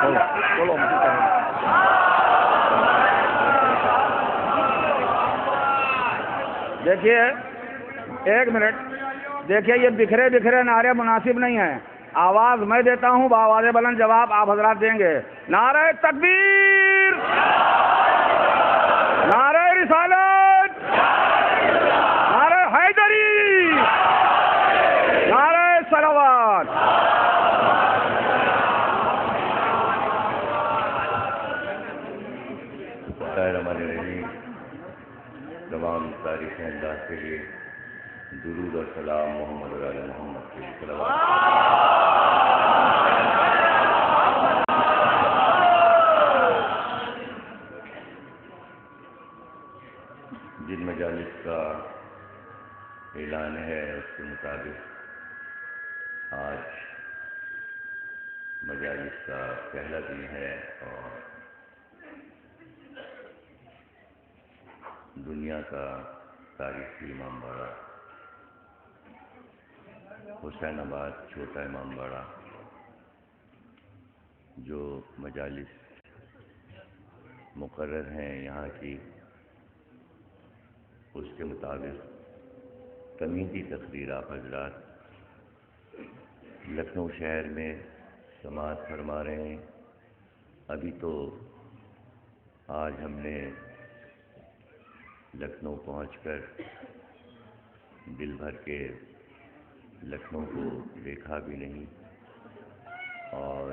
چلو دیکھیے ایک منٹ، دیکھیے یہ بکھرے بکھرے نعرے مناسب نہیں ہیں. آواز میں دیتا ہوں، بآواز بلند جواب آپ حضرات دیں گے. نعرہ تکبیر، نعرہ رسالت، نعرہ حیدری، نعرہ صلوات. تمام تاریخ انداز کے لیے درود اور سلام محمد اور علی محمد کے صلوات. جن مجالس کا اعلان ہے اس کے مطابق آج مجالس کا پہلا دن ہے اور دنیا کا تاریخی امام باڑہ حسین آباد چھوٹا امام باڑہ جو مجالس مقرر ہیں یہاں کی، اس کے مطابق تمیزی تقریر آپ حضرات لکھنؤ شہر میں سماعت فرما رہے ہیں. ابھی تو آج ہم نے لکھنؤ پہنچ کر دل بھر کے لکھنؤ کو دیکھا بھی نہیں، اور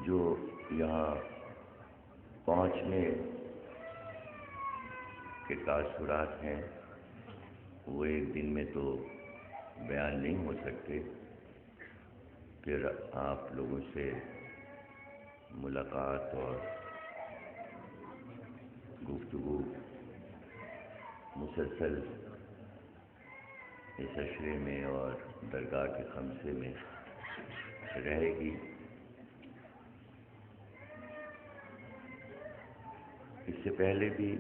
جو یہاں پہنچنے کے تاثرات ہیں وہ ایک دن میں تو بیان نہیں ہو سکتے. پھر آپ لوگوں سے ملاقات اور گفتگو مسلسل اس عشرے میں اور درگاہ کے خمسے میں رہے گی. اس سے پہلے بھی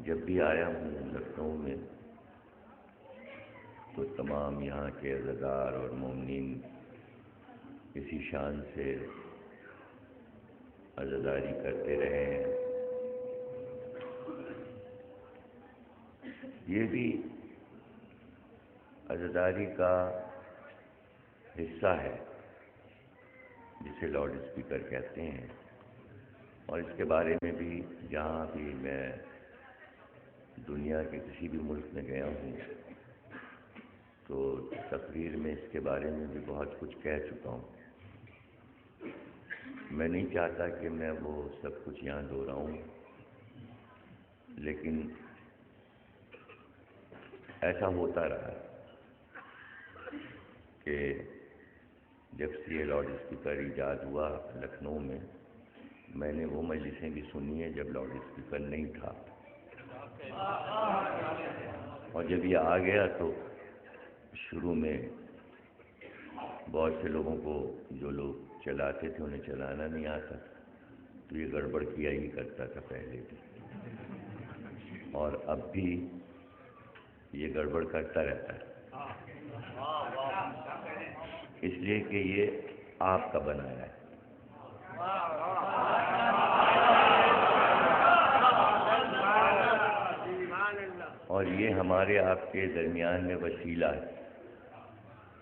جب بھی آیا ہوں لکھنؤ میں تو تمام یہاں کے عزادار اور مومنین اسی شان سے عزاداری کرتے رہے ہیں. یہ بھی عزاداری کا حصہ ہے جسے لاؤڈ اسپیکر کہتے ہیں، اور اس کے بارے میں بھی جہاں بھی میں دنیا کے کسی بھی ملک میں گیا ہوں تو تقریر میں اس کے بارے میں بھی بہت کچھ کہہ چکا ہوں. میں نہیں چاہتا کہ میں وہ سب کچھ یہاں دہراؤں، لیکن ایسا ہوتا رہا کہ جب سے یہ لاؤڈ اسپیکر ایجاد ہوا لکھنؤ میں نے وہ مجلسیں بھی سنی ہیں جب لاؤڈ اسپیکر نہیں تھا، اور جب یہ آ گیا تو شروع میں بہت سے لوگوں کو جو لوگ چلاتے تھے انہیں چلانا نہیں آتا، تو یہ گڑبڑ کیا ہی کرتا تھا پہلے بھی، اور اب بھی یہ گڑبڑ کرتا رہتا ہے. اس لیے کہ یہ آپ کا بنایا ہے. اور یہ ہمارے آپ کے درمیان میں وسیلہ ہے،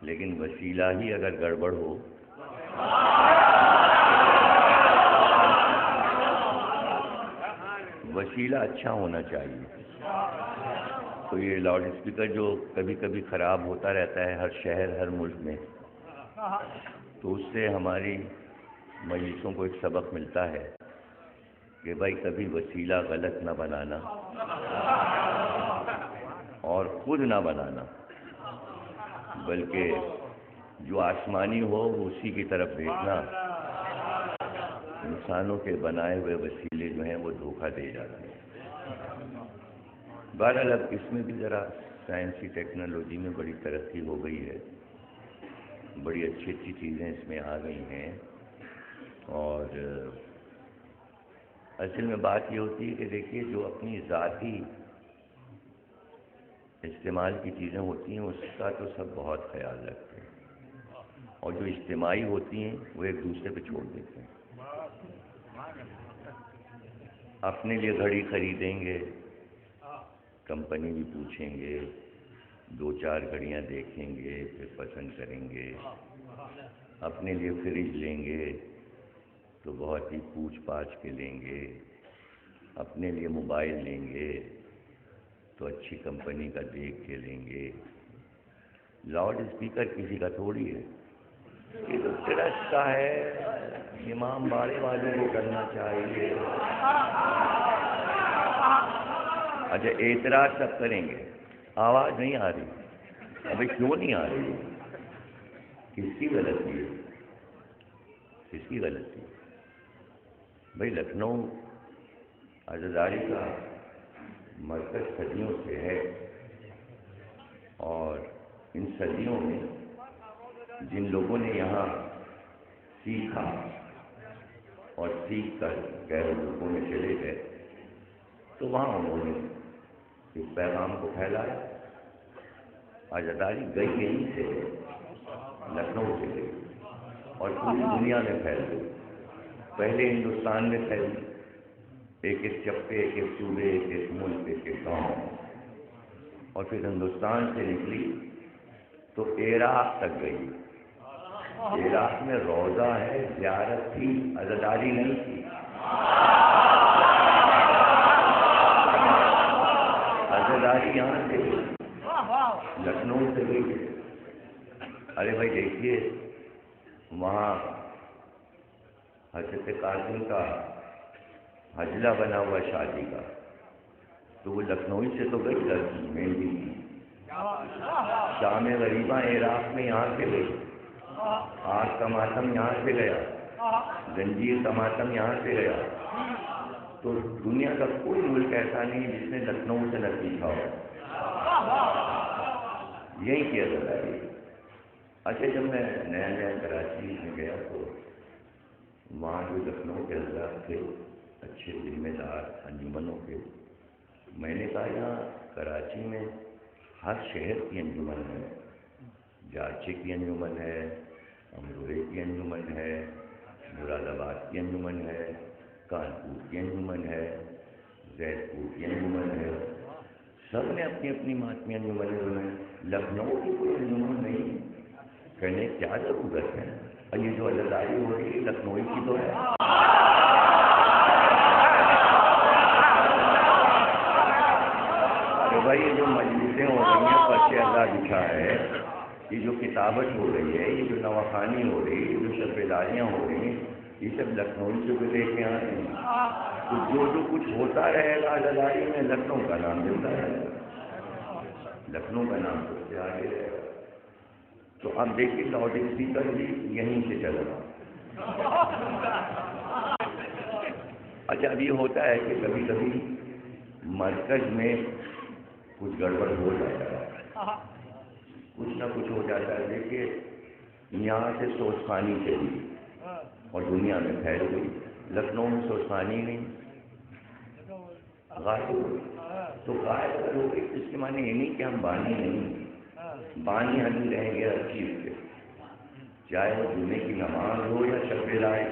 لیکن وسیلہ ہی اگر گڑبڑ ہو وسیلہ اچھا ہونا چاہیے. تو یہ لاؤڈ اسپیکر جو کبھی کبھی خراب ہوتا رہتا ہے ہر شہر ہر ملک میں، تو اس سے ہماری مجلسوں کو ایک سبق ملتا ہے کہ بھائی کبھی وسیلہ غلط نہ بنانا اور خود نہ بنانا، بلکہ جو آسمانی ہو اسی کی طرف دیکھنا. انسانوں کے بنائے ہوئے وسیلے جو ہیں وہ دھوکہ دے جاتے ہیں. بہرحال اب اس میں بھی ذرا سائنسی ٹیکنالوجی میں بڑی ترقی ہو گئی ہے، بڑی اچھی اچھی چیزیں اس میں آ گئی ہیں، اور اصل میں بات یہ ہوتی ہے کہ دیکھیے جو اپنی ذاتی استعمال کی چیزیں ہوتی ہیں اس کا تو سب بہت خیال رکھتے ہیں، اور جو اجتماعی ہوتی ہیں وہ ایک دوسرے پہ چھوڑ دیتے ہیں. اپنے لیے گھڑی خریدیں گے، کمپنی بھی پوچھیں گے، 2-4 گھڑیاں دیکھیں گے، پھر پسند کریں گے. اپنے لیے فریج لیں گے تو بہت ہی پوچھ پاچھ کے لیں گے. اپنے لیے موبائل لیں گے تو اچھی کمپنی کا دیکھ کے لیں گے. لاؤڈ اسپیکر کسی کا تھوڑی ہے، یہ تو ٹرسٹ کا ہے، امام باڑے والوں کو کرنا چاہیے. اچھا اعتراض سب کریں گے، آواز نہیں آ رہی. ابھی کیوں نہیں آ رہی؟ کس کی غلطی ہے؟ کس کی غلطی ہے؟ بھائی لکھنؤ عزاداری کا مرکز صدیوں سے ہے، اور ان صدیوں میں جن لوگوں نے یہاں سیکھا اور سیکھ کر غیر ملکوں میں چلے گئے تو وہاں انہوں نے اس پیغام کو پھیلایا. عزاداری گئی یہیں سے، لکھنؤ سے گئی اور پوری دنیا میں پھیل گئی. پہلے ہندوستان میں پھیلی، ایک ایک چپے، ایک ایک صوبے، ایک ایک ملک، ایک ایک گاؤں، اور پھر ہندوستان سے نکلی تو عراق تک گئی. عراق میں روزہ ہے، زیارت تھی، عزاداری نہیں تھی. عزاداری یہاں سے گئی، لکھنؤ سے گئی. ارے بھائی دیکھیے وہاں حضرت قاسم کا حجلہ بنا ہوا شادی کا، تو وہ لکھنؤ سے تو گئی لڑکی مہندی کی. شام غریبہ عراق میں یہاں سے گئی، آگ کا ماتم یہاں سے گیا، زنجیر کا ماتم یہاں سے گیا. تو دنیا کا کوئی ملک ایسا نہیں جس نے لکھنؤ سے نہ سیکھا ہو. یہی کیا جاتا ہے. اچھا جب میں نیا نیا کراچی میں گیا تو وہاں جو لکھنؤ کے حضرات تھے اچھے ذمہ دار انجمنوں کے، میں نے کہا یہاں کراچی میں ہر شہر کی انجمن ہے. جارچے کی انجمن ہے، امروہے کی انجمن ہے، مراد آباد کی انجمن ہے، کانپور کی انجمن ہے، زید پور کی انجمن ہے. سب نے اپنی اپنی ماتمی انجمنیں بنائی. لکھنؤ کی کوئی انجمن نہیں. کہنے کیا ضرورت ہے؟ اور یہ جو عزاداری ہو رہی ہے لکھنؤ کی تو ہے. ارے بھائی یہ جو مجلسیں ہو رہی ہیں، پرچے اعلیٰ لکھا ہے، یہ جو کتابت ہو رہی ہے، یہ جو نواخوانی ہو رہی ہے، یہ جو شبیداریاں ہو رہی ہیں، یہ سب لکھنؤ سے بھی لے کے آئے ہیں. تو جو کچھ ہوتا رہے گا عزاداری میں لکھنؤ کا نام ملتا رہے گا، لکھنؤ کا نام سب سے آگے رہے گا. تو اب دیکھیے لاؤڈ اسپیکر بھی یہیں سے چل رہا. اچھا اب یہ ہوتا ہے کہ کبھی کبھی مرکز میں کچھ گڑبڑ ہو جاتا ہے، کچھ نہ کچھ ہو جاتا ہے. دیکھیے یہاں سے سوچ خانی چلی اور دنیا میں پھیل گئی. لکھنؤ میں سوچ خانی نہیں، غائب ہو گئی. تو غائب اگر ہو گئی تو اس کے معنی یہ نہیں کہ ہم بانی نہیں، بانی ہم ہی رہیں گے ہر چیز کے، چاہے وہ جمعے کی نماز ہو یا شب لائے.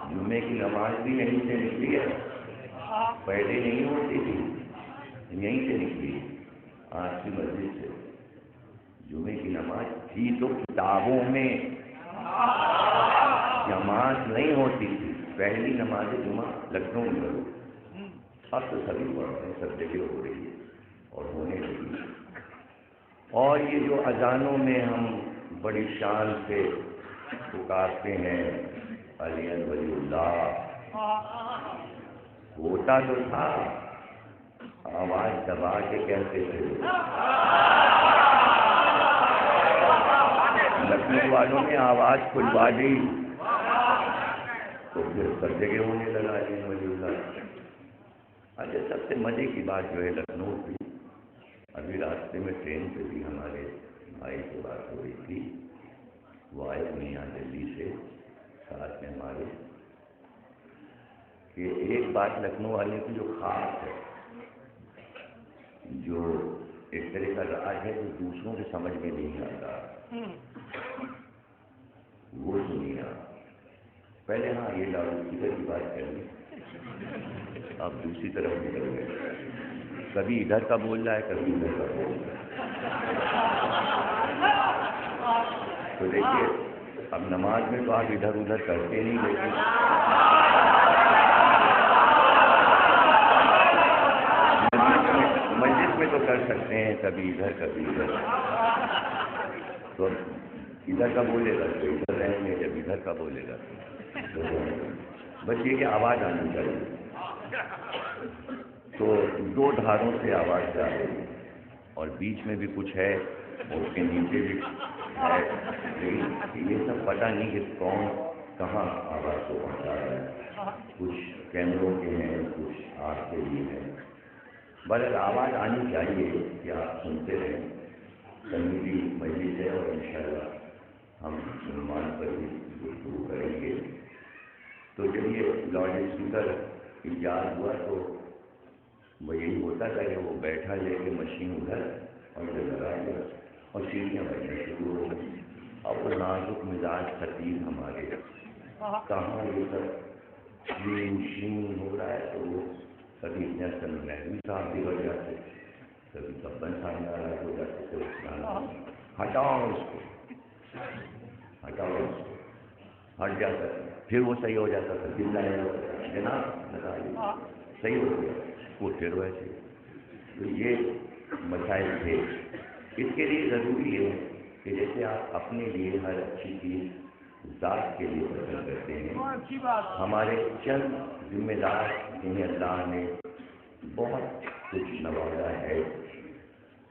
جمعے کی نماز بھی یہیں سے نکلی ہے، پہلے نہیں ہوتی تھی، یہیں سے نکلی. آج کی مسجد سے جمعے کی نماز تھی تو کتابوں میں نماز نہیں ہوتی تھی. پہلی نماز جمعہ لکھنؤ میں ہو، اب تو سبھی پڑھتے ہیں، سب جگہ ہو رہی ہے اور ہونے لگی. اور یہ جو اذانوں میں ہم بڑی شان سے پکارتے ہیں علی ولی اللہ، ہوتا تو تھا آواز دبا کے کہتے تھے. لکھنؤ والوں نے آواز کھلوا دی تو پھر سب جگہ ہونے لگا علی ولی اللہ. اچھا سب سے مزے کی بات جو ہے لکھنؤ کی، ابھی راستے میں ٹرین پہ بھی ہمارے بھائی سے بات ہو رہی تھی، وہ آئے ہوئے یہاں دلی سے ساتھ میں ہمارے، کہ ایک بات لکھنؤ والے کی جو خاص ہے، جو ایک طرح کا راج ہے جو دوسروں کے سمجھ میں نہیں آتا. یہ لاؤڈ اسپیکر کی بات کر لیں، آپ دوسری طرف نکل گئے، کبھی ادھر کا بول رہا ہے کبھی ادھر کا بول رہا ہے. تو دیکھیے اب نماز میں تو آپ ادھر ادھر کرتے نہیں، لیکن مسجد میں تو کر سکتے ہیں، کبھی ادھر کبھی ادھر. تو ادھر کا بولے گا تو ادھر رہیں گے، جب ادھر کا بولے گا تو بس یہ کہ آواز آنی چاہیے. تو دو دھاروں سے آواز جا رہی ہے اور بیچ میں بھی کچھ ہے اور اس کے نیچے بھی ہے، لیکن یہ سب پتہ نہیں کہ کون کہاں آواز کو پہنچا رہا ہے. کچھ کیمروں کے ہیں، کچھ آپ کے لیے ہیں. بلکہ آواز آنی چاہیے کہ آپ سنتے رہیں. کمیٹی مجلس ہے اور انشاءاللہ ہم سلمان پر بھی گفتگو کریں گے. تو جب یہ لاؤڈ اسپیکر ایجاد ہوا تو وہ یہی ہوتا تھا کہ وہ بیٹھا لے کے مشین ادھر اور ادھر لگا دیا اور سیڑھیاں بجنا شروع ہو گئی. اب وہ نازک مزاج خطیب ہمارے کہاں یہ سب شین ہو رہا ہے. تو وہ کبھی نیشنل محروی صاحب بھی بڑھ جاتے، کبھی کبن صاحب ناراض ہو جاتے تھے، ہٹاؤ اس کو ہٹاؤ اس کو، ہٹ جاتا تھا، پھر وہ صحیح ہو جاتا تھا، جناب لگا صحیح ہو گیا وہ پھر ویسے. تو یہ مسائل تھے. اس کے لیے ضروری ہے کہ جیسے آپ اپنے لیے ہر اچھی چیز ذات کے لیے پسند کرتے ہیں، ہمارے چند ذمہ دار جنہیں اللہ نے بہت کچھ نوازا ہے،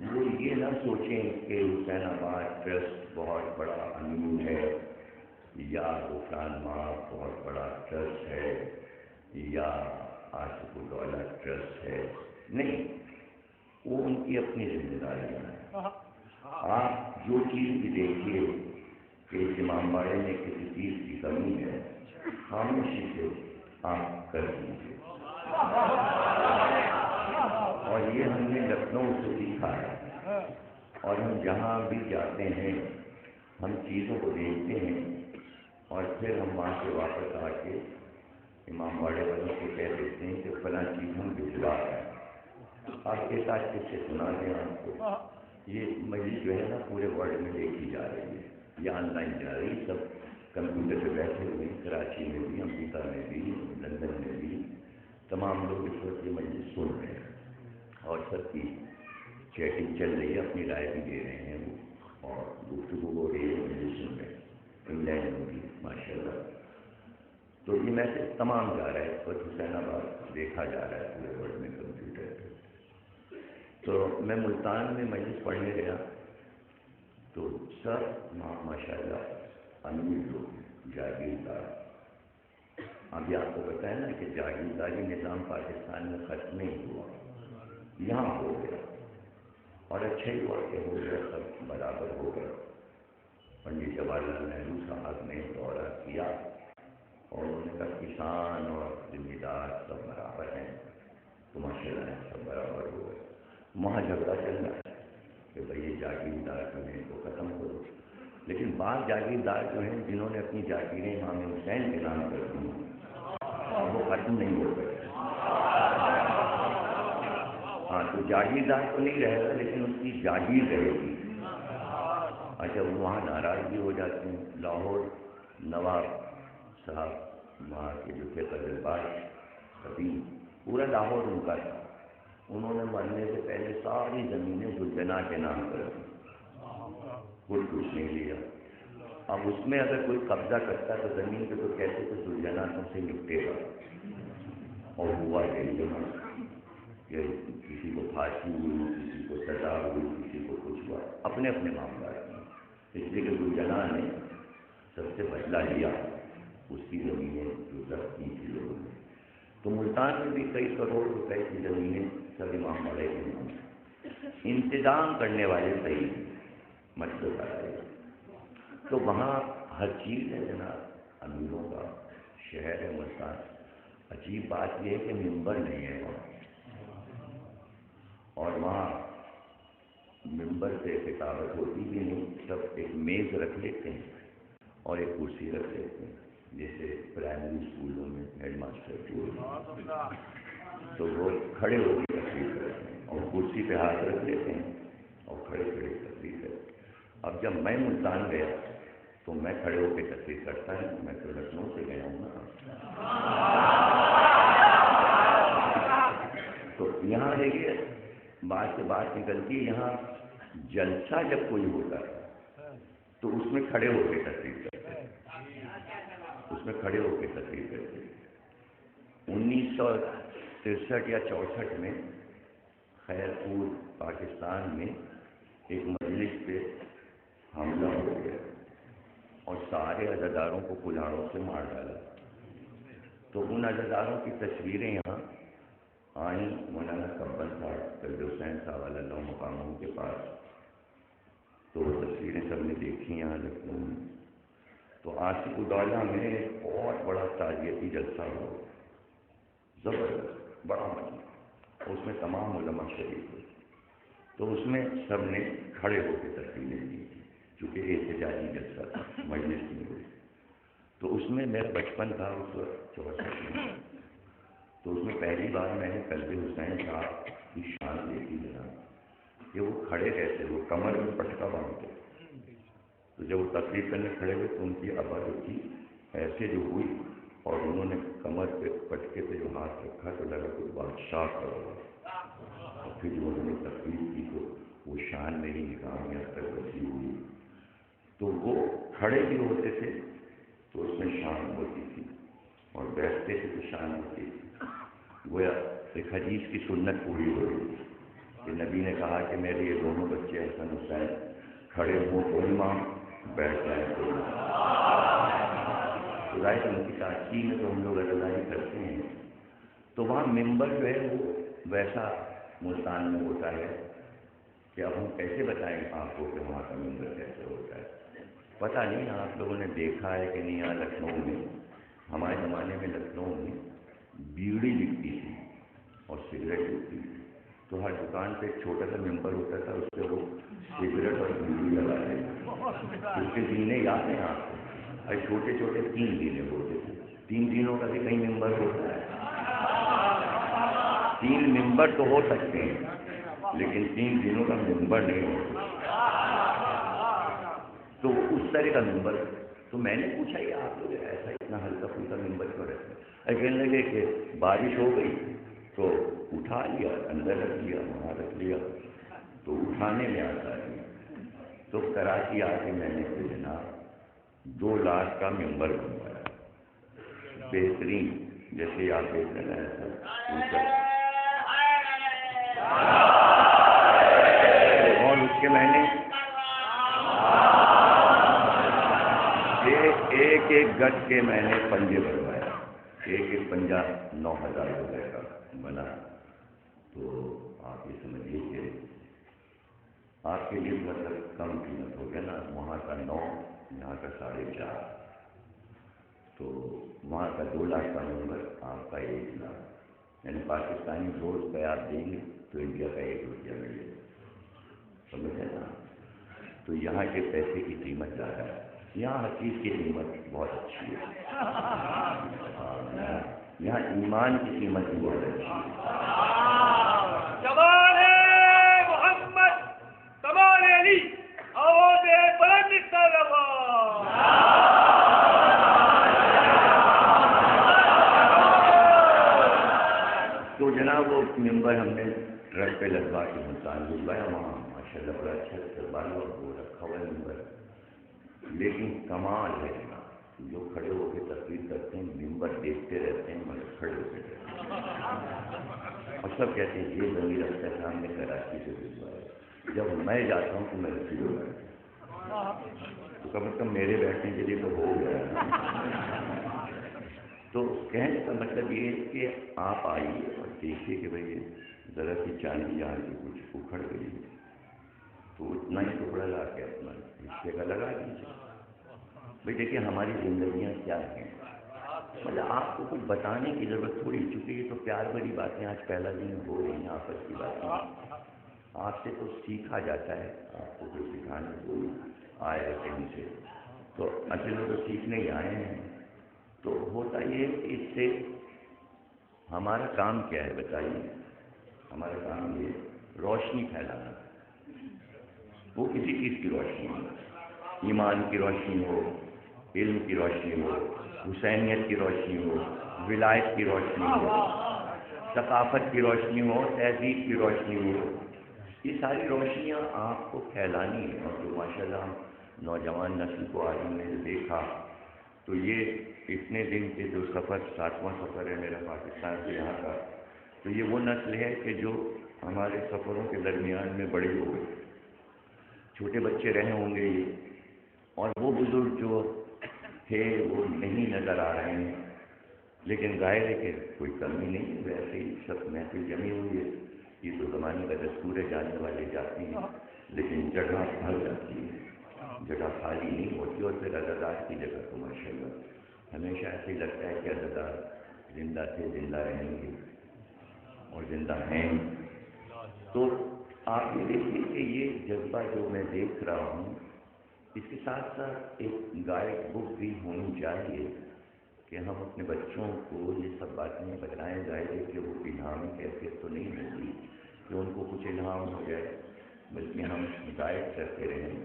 وہ یہ نہ سوچیں کہ حسین آباد ٹرسٹ بہت بڑا امین ہے یا غفران ماف بہت بڑا ٹرسٹ ہے یا آصف الدولہ ٹرسٹ ہے. نہیں، وہ ان کی اپنی ذمہ داریاں ہیں. آپ جو چیز بھی دیکھیے کہ امام باڑے میں کسی چیز کی کمی ہے، خاموشی سے آپ کر دیجیے. اور یہ ہم نے لکھنؤ سے سیکھا ہے، اور ہم جہاں بھی جاتے ہیں ہم چیزوں کو دیکھتے ہیں اور پھر ہم وہاں سے واپس آ کے امام باڑے والوں کو کہہ دیتے ہیں کہ فلاں چیز ہم بھجوا رہے ہیں. آپ کے ساتھ کس سے سنا دیں آپ کو. یہ مجلس جو ہے نا پورے ورلڈ میں دیکھی جا رہی ہے، یہ آن لائن جا رہی ہے. سب کمپیوٹر پہ بیٹھے ہوئے، کراچی میں بھی، امریکہ میں بھی، لندن میں بھی، تمام لوگ اس وقت یہ مجلس سن رہے ہیں اور سب کی چیٹنگ چل رہی ہے، اپنی رائے بھی دے رہے ہیں وہ، اور گفتگو ہو رہی ہے، مجلس سن رہے ہیں. انگلینڈ میں بھی ماشاء اللہ. تو یہ میسج تمام جا رہا ہے اور حسین آباد دیکھا جا رہا ہے پورے ورلڈ میں کمپیوٹر پہ. تو میں ملتان میں مجلس پڑھنے گیا تو سب ماشاء اللہ امیر لوگ، جاگیردار. ابھی آپ کو پتہ ہے نا کہ جاگیرداری نظام پاکستان میں ختم نہیں ہوا، یہاں ہو گیا اور اچھا ہی ہوا کہ ہو گیا، سب برابر ہو گئے. پنڈت جواہر لال نہرو صاحب نے دورہ کیا اور انہوں نے کہا کسان اور ذمہ دار سب برابر ہیں، تو ماشاء اللہ سب برابر ہو گئے. وہاں جھگڑا چل رہا ہے کہ بھائی یہ جاگیردار جو ہیں وہ ختم کرو، لیکن بعض جاگیردار جو ہیں جنہوں نے اپنی جاگیریں امام حسین کے نام کر دی وہ ختم نہیں ہو گئے. ہاں، تو جاگیردار تو نہیں رہے گا لیکن اس کی جاگیر رہے گی. اچھا، وہاں ناراض بھی ہو جاتے ہیں. لاہور نواب صاحب وہاں کے جو تھے قدرباز خطیب، پورا لاہور ان کا تھا. انہوں نے مرنے سے پہلے ساری زمینیں زلجنا کے نام کر دی، کچھ نہیں لیا. اب اس میں اگر کوئی قبضہ کرتا تو زمین پہ تو کہتے تو زلجنا تم سے نپٹے گا. اور ہوا کہ کسی کو پھانسی ہوئی، کسی کو سزا ہوئی، کسی کو کچھ ہوا، اپنے اپنے معاملات میں. اس لیے کہ زلجنا نے سب سے بدلہ لیا اس کی زمینیں جو ضبط کی تھی لوگوں نے. تو ملتان میں بھی کئی کروڑ روپے کی زمینیں سب امام باڑے کے نام. انتظام کرنے والے صحیح مطلب آئے. تو وہاں ہر چیز ہے جناب، امیروں کا شہر ہے ملتان. عجیب بات یہ ہے کہ ممبر نہیں ہے وہاں، اور وہاں ممبر سے خطابت ہوتی بھی نہیں. سب ایک میز رکھ لیتے ہیں اور ایک کرسی رکھ لیتے ہیں، جیسے پرائمری اسکولوں میں ہیڈ ماسٹر جو تو وہ کھڑے ہو کے تقریر کرتے ہیں اور کرسی پہ ہاتھ رکھ لیتے ہیں اور کھڑے کھڑے تقریر کرتے ہیں. اب جب میں ملتان گیا تو میں کھڑے ہو کے تقریر کرتا ہوں. میں تو لکھنؤ سے گیا ہوں نا. تو یہاں دیکھیے بات سے بات نکلتی ہے. یہاں جلسہ جب کوئی ہوتا ہے تو اس میں کھڑے ہو کے تقریر کرتے ہیں. اس میں کھڑے ہو کے تقریر کرتے ہیں. 1963 یا 64 میں خیرپور پاکستان میں ایک مجلس پہ حملہ ہو گیا اور سارے عزاداروں کو کلاڑوں سے مار ڈالا. تو ان عزاداروں کی تصویریں یہاں آئیں مولانا کبن صاحب طلب حسین صاحب علیہ اللہ مقاموں کے پاس. تو وہ تصویریں سب نے دیکھی یہاں لکھنؤ میں. تو آصف الدولہ میں بہت بڑا تعزیتی جلسہ ہوا, زبردست بڑا مجلس, اس میں تمام علماء شریف ہوئے. تو اس میں سب نے کھڑے ہو کے تصویریں دی چونکہ احتجاجی جلسہ تھا, مجلس میں ہوئی. تو اس میں میرا بچپن تھا اس وقت 64 میں. تو اس میں پہلی بار میں نے طلب حسین صاحب کی شان دیکھی جناب کہ وہ کھڑے رہتے, وہ کمر میں پٹکا باندھتے. تو جب وہ تقریر کرنے کھڑے ہوئے تو ان کی آواز کی ایسے جو ہوئی اور انہوں نے کمر پہ پٹکے پہ جو ہاتھ رکھا تو لگا کوئی بادشاہ کا ہوا. اور پھر جو انہوں نے تقریر کی تو وہ شان میری نگاہ میں تک وسیع ہوئی. تو وہ کھڑے بھی ہوتے تھے تو اس میں شان ہوتی تھی اور بیٹھتے تھے تو شان ہوتی تھی. گویا ایک حدیث کی سنت پوری ہو رہی تھی کہ نبی نے کہا کہ میرے یہ دونوں بچے حسن حسین کھڑے ہوں تو امام, بیٹھ جائیں تو ظاہر ان کی تاثیر میں تو ہم لوگ ادائی کرتے ہیں. تو وہاں ممبر جو ہے وہ ویسا ملتان میں ہوتا ہے کہ اب ہم کیسے بتائیں آپ کو کہ وہاں کا ممبر کیسے ہوتا ہے. پتہ نہیں آپ لوگوں نے دیکھا ہے کہ نہیں. یہاں لکھنؤ میں ہمارے زمانے میں لکھنؤ میں بیڑی بکتی تھی اور سگریٹ بکتی تھی. تو ہر دکان پہ ایک چھوٹا سا ممبر ہوتا تھا, اس پہ وہ سگریٹ اور بیڑی لگا دیتے. اس کے دینے یاد ہیں آپ کو؟ اور چھوٹے چھوٹے 3 دینے ہوتے تھے. 3 دینوں کا بھی کئی ممبر ہوتا ہے. 3 ممبر تو ہو سکتے ہیں لیکن 3 دینوں کا ممبر نہیں ہوتا. تو اس طرح کا ممبر. تو میں نے پوچھا یہ آپ لوگ ایسا اتنا ہلکا پھلکا ممبر کیوں رہتے ہیں؟ کہنے لگے کہ بارش ہو گئی تو اٹھا لیا, اندر رکھ لیا, وہاں رکھ لیا, تو اٹھانے میں آتا ہے. تو کراچی آ کے میں نے جناب 2 لاکھ کا ممبر بنوایا, بہترین, جیسے آپ دیکھ رہے ہیں ایسا. اور اس کے میں نے ایک گز کے میں نے پنجے بنوایا. ایک پنجہ 9,000 روپے کا بنا. تو آپ یہ سمجھیے کہ آپ کے لیے مطلب کم قیمت ہو گیا نا. وہاں کا 9, یہاں کا 4.5. تو وہاں کا 2 لاکھ کا نمبر, آپ کا 1 لاکھ. یعنی پاکستانی 2 روپے آپ دیں گے تو انڈیا کا 1 روپیہ ملے گا. سمجھے نا. تو یہاں کے پیسے کی قیمت زیادہ ہے. یہاں ہر چیز کی قیمت بہت اچھی ہے. یہاں ایمان کی قیمت بھی بہت اچھی ہے. جوان محمد کمال علی آواز بلند تو جناب وہ ممبر ہم نے ٹرک پہ لگوا کے ملتان بھجوایا. وہاں ماشاء اللہ بڑا اچھا استقبال اور وہ رکھا ہوا ممبر. لیکن کمال ہے جو کھڑے ہو کے تقریر کرتے ہیں ممبر دیکھتے رہتے ہیں مگر کھڑے ہو کے رہتے ہیں. اور سب کہتے ہیں یہ ضروری رکھتا ہے ہم نے کراچی سے بھجوایا. جب میں جاتا ہوں تو میں رسی ہو جاتا ہوں تو کم از کم میرے بیٹھنے کے لیے تو ہو گیا. تو کہنے کا مطلب یہ ہے کہ آپ آئیے اور دیکھیے کہ بھائی ذرا سی چاندی یہاں کی کچھ اکھڑ گئی تو اتنا ہی ٹکڑا لا کے اپنا رشتے کا لگا دیجیے. بھائی دیکھیے ہماری زندگیاں کیا ہیں. مطلب آپ کو کچھ بتانے کی ضرورت تھوڑی, چونکہ یہ تو پیار بھری باتیں آج پہلا دن ہو رہی ہیں آپس کی باتیں. آپ سے تو سیکھا جاتا ہے. آپ کو کوئی سکھانے کوئی آئے کہیں سے تو اصل میں تو سیکھنے ہی آئے ہیں. تو ہوتا یہ ہے کہ اس سے ہمارا کام کیا ہے بتائیے؟ ہمارا کام یہ روشنی پھیلانا، وہ کسی چیز کی روشنی ہو، ایمان کی روشنی ہو، علم کی روشنی ہو، حسینیت کی روشنی ہو، ولایت کی روشنی ہو، ثقافت کی روشنی ہو، تہذیب کی روشنی ہو، یہ ساری روشنیاں آپ کو پھیلانی ہیں۔ اور جو ماشاءاللہ ہم نوجوان نسل کو آج ہم نے دیکھا تو یہ اتنے دن کے جو سفر، 7واں سفر ہے میرا پاکستان سے یہاں کا، تو یہ وہ نسل ہے کہ جو ہمارے سفروں کے درمیان میں بڑے ہو گئے، چھوٹے بچے رہے ہوں گے یہ، اور وہ بزرگ جو تھے وہ نہیں نظر آ رہے ہیں، لیکن ظاہر ہے کہ کوئی کمی نہیں، ویسے ہی سب محفل جمی ہوئی ہے، یہ تو زمانے کا دستور ہے، جانے والے جاتے ہیں، لیکن جگہ بھر جاتی ہے، جگہ خالی نہیں ہوتی، اور پھر عزادار کی جگہ تو ماشاءاللہ ہمیشہ ایسے ہی لگتا ہے کہ عزادار زندہ تھے، زندہ رہیں گے اور زندہ ہیں۔ تو آپ یہ دیکھیے کہ یہ جذبہ جو میں دیکھ رہا ہوں، اس کے ساتھ ساتھ ایک گائیڈ بک بھی ہونی چاہیے کہ ہم اپنے بچوں کو یہ سب باتیں بتائیں، ظاہر ہے کہ وہ الہامی کیفیت تو نہیں ہوگی کہ ان کو کچھ الہام ہو جائے، بلکہ ہم گائیڈ کرتے رہیں۔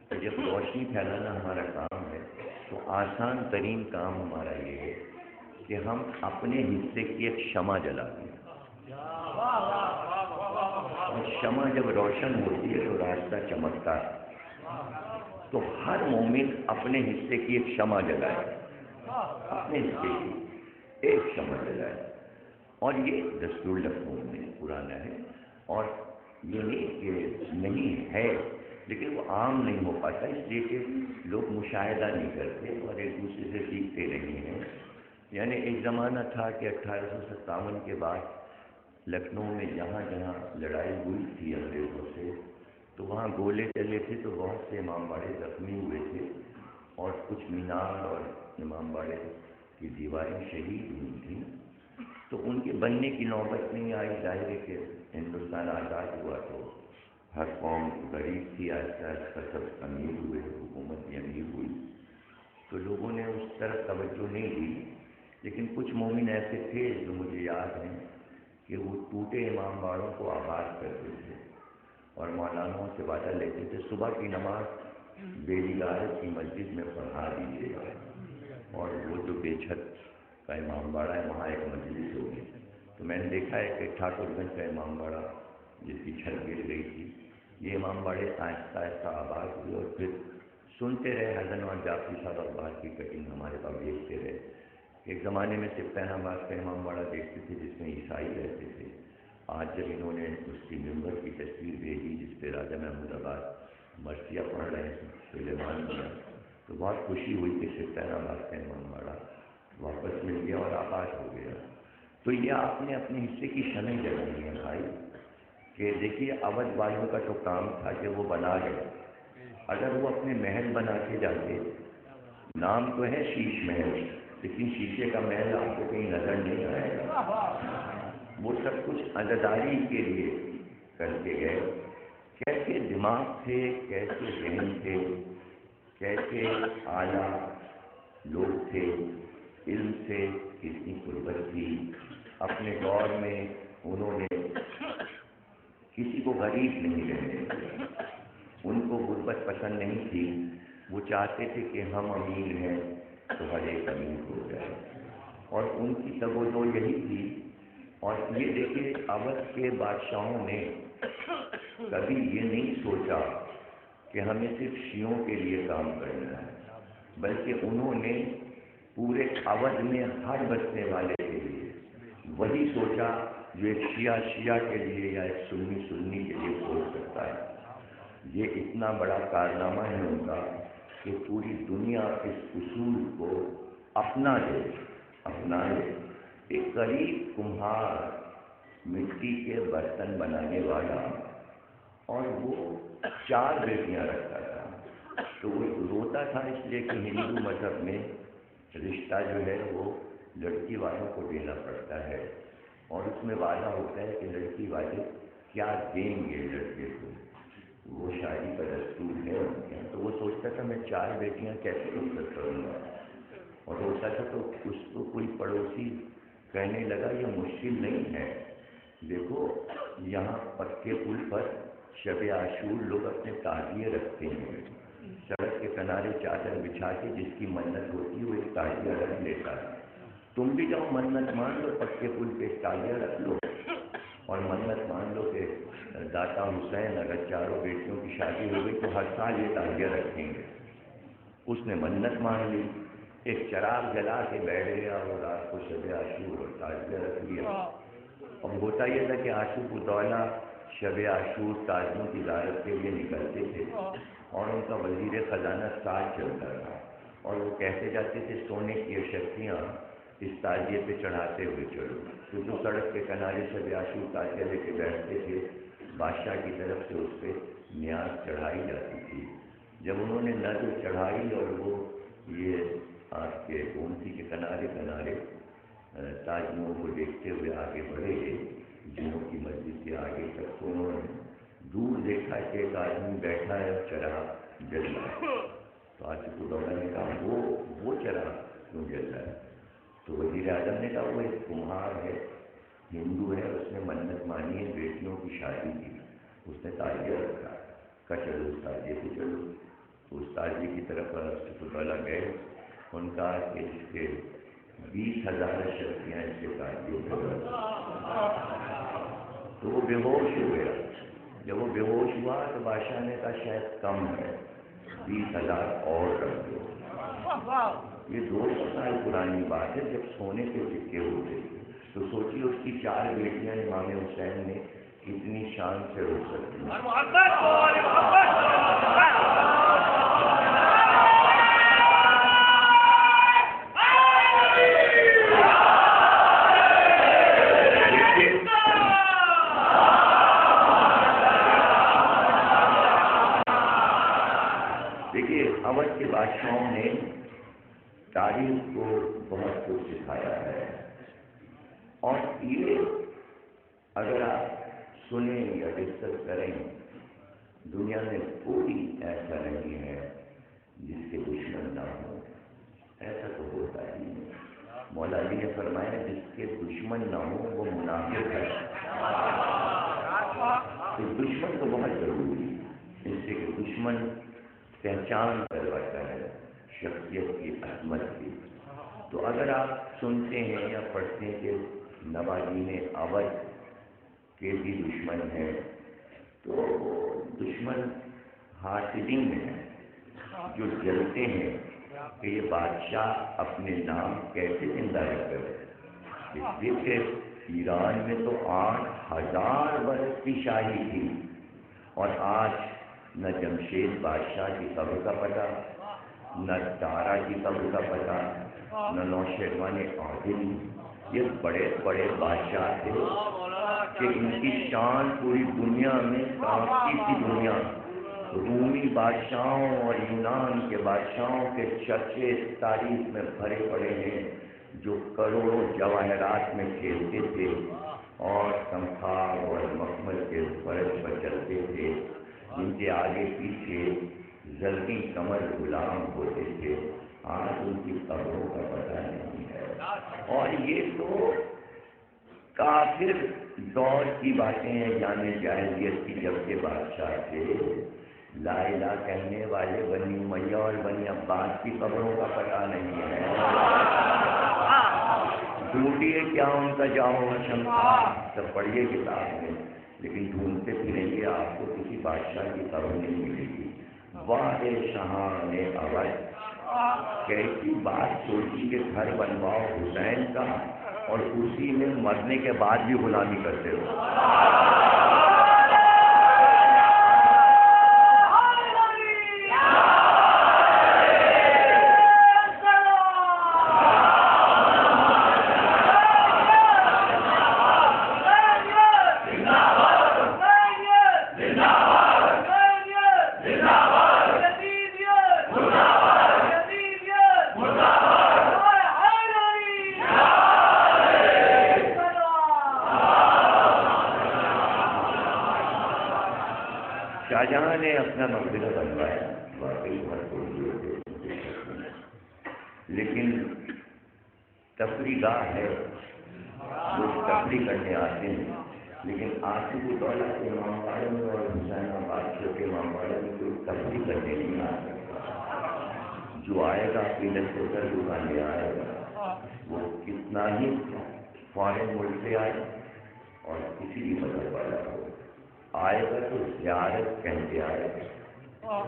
تو جب روشنی پھیلانا ہمارا کام ہے تو آسان ترین کام ہمارا یہ ہے کہ ہم اپنے حصے کی ایک شمع جلا دیں، اور شمع جب روشن ہوتی ہے تو راستہ چمکتا ہے۔ تو ہر مومن اپنے حصے کی ایک شمع جلائے، اپنے حصے کی ایک شمع جلائے، اور یہ دستور لکھنؤ میں پرانا ہے، اور یہ نہیں کہ نہیں ہے، لیکن وہ عام نہیں ہو پاتا اس لیے کہ لوگ مشاہدہ نہیں کرتے اور ایک دوسرے سے سیکھتے نہیں ہیں۔ یعنی ایک زمانہ تھا کہ 1857 کے بعد لکھنؤ میں جہاں جہاں لڑائی ہوئی تھی انگریزوں سے، تو وہاں گولے چلے تھے، تو بہت سے امام باڑے زخمی ہوئے تھے، اور کچھ مینار اور امام باڑے کی دیواریں شہید ہوئی تھیں، تو ان کے بننے کی نوبت نہیں آئی۔ ظاہر ہے کہ ہندوستان آزاد ہوا تو ہر قوم غریب تھی، آہستہ آہستہ سب امیر ہوئے، حکومت بھی امیر ہوئی، تو لوگوں نے اس طرف توجہ نہیں دی، لیکن کچھ مومن ایسے تھے جو مجھے یاد ہیں کہ وہ ٹوٹے امام باڑوں کو آباد کرتے تھے اور مولاناؤں سے وعدہ لیتے تھے صبح کی نماز بیلگارت کی مسجد میں پڑھا دیجیے گا، اور وہ جو بے چھت کا امام باڑہ ہے وہاں ایک مجلس ہوگی۔ تو میں نے دیکھا ہے کہ ٹھاکر گنج کا امام باڑہ جس کی چھت گر گئی تھی، یہ امام باڑے آہستہ آہستہ آباد ہوئے، اور پھر سنتے رہے حسن اور جعفری صاحب اخبار کی کٹنگ ہمارے پاس بھیجتے رہے۔ ایک زمانے میں صرف آباد کا امام باڑہ دیکھتے تھے جس میں عیسائی رہتے تھے، آج جب انہوں نے اس کی ممبر کی تصویر بھیجی جس پہ راجہ محمود آباد مرثیہ پڑھ رہے ہیں سلیمان میاں، تو بہت خوشی ہوئی کہ صرف آباد کا امام باڑہ واپس مل گیا اور آباد ہو گیا۔ تو یہ آپ نے اپنے حصے کی شمع جلانی ہے بھائی، کہ دیکھیے اودھ والوں کا تو کام تھا کہ وہ بنا گئے، اگر وہ اپنے محل بنا کے جاتے، نام تو ہے شیش محل، لیکن شیشے کا محل آپ کو کہیں نظر نہیں آئے گا، وہ سب کچھ عزاداری کے لیے کر کے گئے۔ کیسے دماغ تھے، کیسے ذہن تھے، کیسے اعلیٰ لوگ تھے، علم سے کتنی قربت تھی، اپنے دور میں انہوں نے کسی کو غریب نہیں رہنے دیا، ان کو غربت پسند نہیں تھی، وہ چاہتے تھے کہ ہم امیر ہیں تو ہر ایک امیر ہو جائے، اور ان کی توجہ یہی تھی۔ اور یہ دیکھیے اودھ کے بادشاہوں نے کبھی یہ نہیں سوچا کہ ہمیں صرف شیعوں کے لیے کام کرنا ہے، بلکہ انہوں نے پورے اودھ میں ہر بسنے والے کے لیے وہی سوچا جو ایک شیعہ کے لیے یا ایک سنی کے لیے سوچ سکتا ہے۔ یہ اتنا بڑا کارنامہ ہے ان کا کہ پوری دنیا اس اصول کو اپنا لے۔ ایک غریب کمہار مٹی کے برتن بنانے والا، اور وہ 4 بیٹیاں رکھتا تھا، تو وہ روتا تھا اس لیے کہ ہندو مذہب میں رشتہ جو ہے وہ لڑکی والوں کو دینا پڑتا ہے، اور اس میں وعدہ ہوتا ہے کہ لڑکی والے کیا دیں گے لڑکے کو، وہ شادی کا دستور ہے ان کے، تو وہ سوچتا تھا میں 4 بیٹیاں کیسے رخصت کروں گا، اور روتا تھا تو اس کو کوئی پڑوسی کہنے لگا یہ مشکل نہیں ہے، دیکھو یہاں پکے پل پر شب عاشور لوگ اپنے تعزیے رکھتے ہیں، سڑک کے کنارے چادر بچھا کے جس کی منت ہوتی ہے وہ ایک تعزیہ رکھ لیتا ہے، تم بھی جاؤ منت مان لو، پکے پل پہ ایک تعزیہ رکھ لو اور منت مان لو کہ داتا حسین اگر چاروں بیٹیوں کی شادی ہو گئی تو ہر سال یہ تعزیہ رکھیں گے۔ اس نے منت مان لی، ایک چراغ جلا کے بیٹھ گیا اور رات کو شب عاشور اور تعزیہ رکھ لیا۔ اب ہوتا یہ تھا کہ عاشق الدولہ شب عاشور تعزیوں کی زیارت کے لیے نکلتے تھے اور ان کا وزیر خزانہ ساتھ چلتا تھا اور وہ کہتے جاتے تھے سونے کی اشرفیاں اس تعزیے پہ چڑھاتے ہوئے چلو، تو جو سڑک کے کنارے شب عاشور تعزیہ لے کے بیٹھتے تھے بادشاہ کی طرف سے اس پہ نیاز چڑھائی جاتی تھی۔ جب انہوں نے نظر چڑھائی اور وہ یہ آپ کے گومتی کے کنارے کنارے تاجموں کو دیکھتے ہوئے آگے بڑھے جنہوں کی مسجد کے آگے تک، تو انہوں نے دور دیکھا کہ ایک آدمی بیٹھا ہے اور چراغ جل رہا ہے، تو عاشق الدولہ نے کہا وہ چراغ کیوں جل رہا ہے؟ تو وزیر اعظم نے کہا وہ ایک کمہار ہے، ہندو ہے، اس نے منت مانی ہے بیٹیوں کی شادی کی، اس نے تعزیہ رکھا، کہا چلو اس تعزیے سے چلو۔ تو اس تعزیے کی طرف عاشق الدولہ گئے، ان کا کہ اس کے 20,000 شرطیاں اس کے تعزیے پہ، تو وہ بے ہوش ہو گیا۔ جب وہ بے ہوش ہوا تو بادشاہ نے کہا شاید کم ہے، 20,000 اور رکھ دو۔ یہ 200 سال پرانی بات ہے جب سونے کے سکے ہوتے، تو سوچیے اس کی 4 بیٹیاں امام حسین نے کتنی شان سے رو سکتی ہیں۔ دیکھیے اودھ کے بادشاہوں نے تاریخ کو بہت کچھ سکھایا ہے، اور یہ اگر آپ سنیں یا ڈسکس کریں، دنیا میں کوئی ایسا نہیں ہے جس کے دشمن نہ ہوں، ایسا تو ہوتا ہی نہیں۔ مولا علی نے فرمایا جس کے دشمن نہ ہوں وہ منافق ہے، تو دشمن تو بہت ضروری ہے، اس سے کہ دشمن پہچان کرواتا ہے شخصیت کی عظمت کی۔ تو اگر آپ سنتے ہیں یا پڑھتے ہیں کہ نوادین اودھ کے بھی دشمن ہیں، تو دشمن حاسدین میں ہیں جو جلتے ہیں کہ یہ بادشاہ اپنے نام کیسے زندہ رکھے، اس لیے کہ ایران میں تو 8,000 برس کی شاہی تھی، اور آج نہ جمشید بادشاہ کی قبر کا پتہ، نہ دارا کی قبر کا پتہ، نہ نوشیروان عادل، یہ بڑے بڑے بادشاہ تھے کہ ان کی شان پوری دنیا میں کافی تھی۔ دنیا رومی بادشاہوں اور یونان کے بادشاہوں کے چرچے تاریخ میں بھرے پڑے ہیں، جو کروڑوں جواہرات میں کھیلتے تھے اور تمخار اور مخمل کے فرش پر چلتے تھے، جن کے آگے پیچھے زرقی کمر غلام ہوتے تھے، آج ان کی قبروں کا پتہ نہیں ہے۔ اور یہ تو کافر دور کی باتیں ہیں، یعنی جاہلیت کی، جب کے بادشاہ تھے لا الہ کہنے والے بنی امیہ اور بنی عباس کی قبروں کا پتہ نہیں ہے۔ ڈھونڈیے کیا ان کا جاؤ شمشا، سب پڑھیے کتاب میں، لیکن ڈھونڈتے پھریں گے آپ کو کسی بادشاہ کی قبر نہیں ملے گی۔ واہ شاہان اودھ، کیسی بات سوچی کہ گھر بنواؤ حسین کا اور اسی میں مرنے کے بعد بھی غلامی کرتے ہو۔ شاہجہاں نے اپنا مقبرہ بنوایا، واقعی بہت خوبصورت ہے۔ لیکن تفریح گاہ ہے، لوگ تفریح کرنے آتے ہیں، لیکن آصف الدولہ کے امام باڑے میں اور حسین آباد کے امام باڑے میں کوئی تفریح کرنے نہیں آ سکتا۔ جو آئے گا پیلن سے سر دکانے آئے گا، وہ کتنا ہی فارن ملک سے آئے اور کسی بھی مذہب والا ہو، آئے گا تو زیارت کہہ کے آئے گا،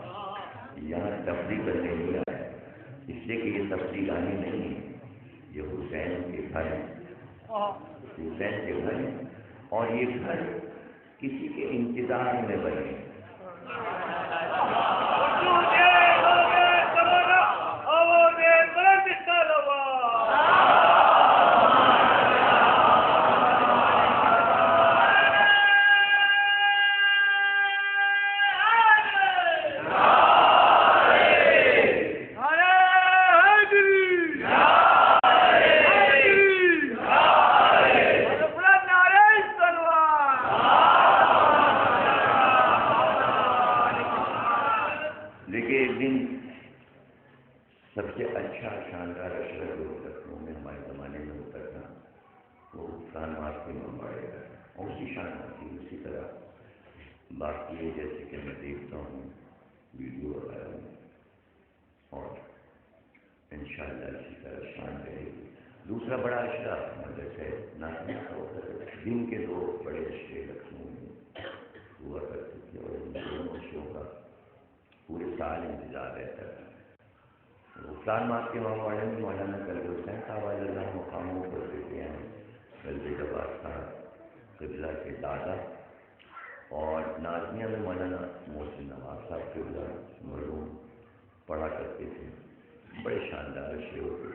یہاں تفریح کرنے نہیں آئے، اس لیے کہ یہ تفریح گانے نہیں ہے، یہ حسین کے گھر ہیں، حسین کے گھر ہیں، اور یہ گھر کسی کے انتظار میں بنے۔ سب سے اچھا شاندار اشرف جو لکھنؤ میں ہمارے زمانے میں ہوتا تھا وہ خان ماس کے ممباڑے کا، اور اسی شان تھی، اسی طرح باقی جیسے کہ میں دیکھتا ہوں ویڈیو وغیرہ میں، اور انشاءاللہ اسی طرح شان رہے گی۔ دوسرا بڑا اشرا مدرسہ ہے ناظمیہ کا ہوتا ہے، دن کے دو بڑے اشرے لکھنؤ میں ہوا کرتے تھے، اور ان دونوں اشروں کا پورے سال انتظار رہتا تھا۔ خان ماس کے امام باڑے میں مولانا قلب حسین صاحب علیہ اللہ مقاموں پر دیتے ہیں، قلب جبار صاحب قبلہ کے دادا، اور ناظمیہ میں مولانا محسن نواز صاحب قبلہ مرحوم پڑھا کرتے تھے، بڑے شاندار اشرے ہوتے،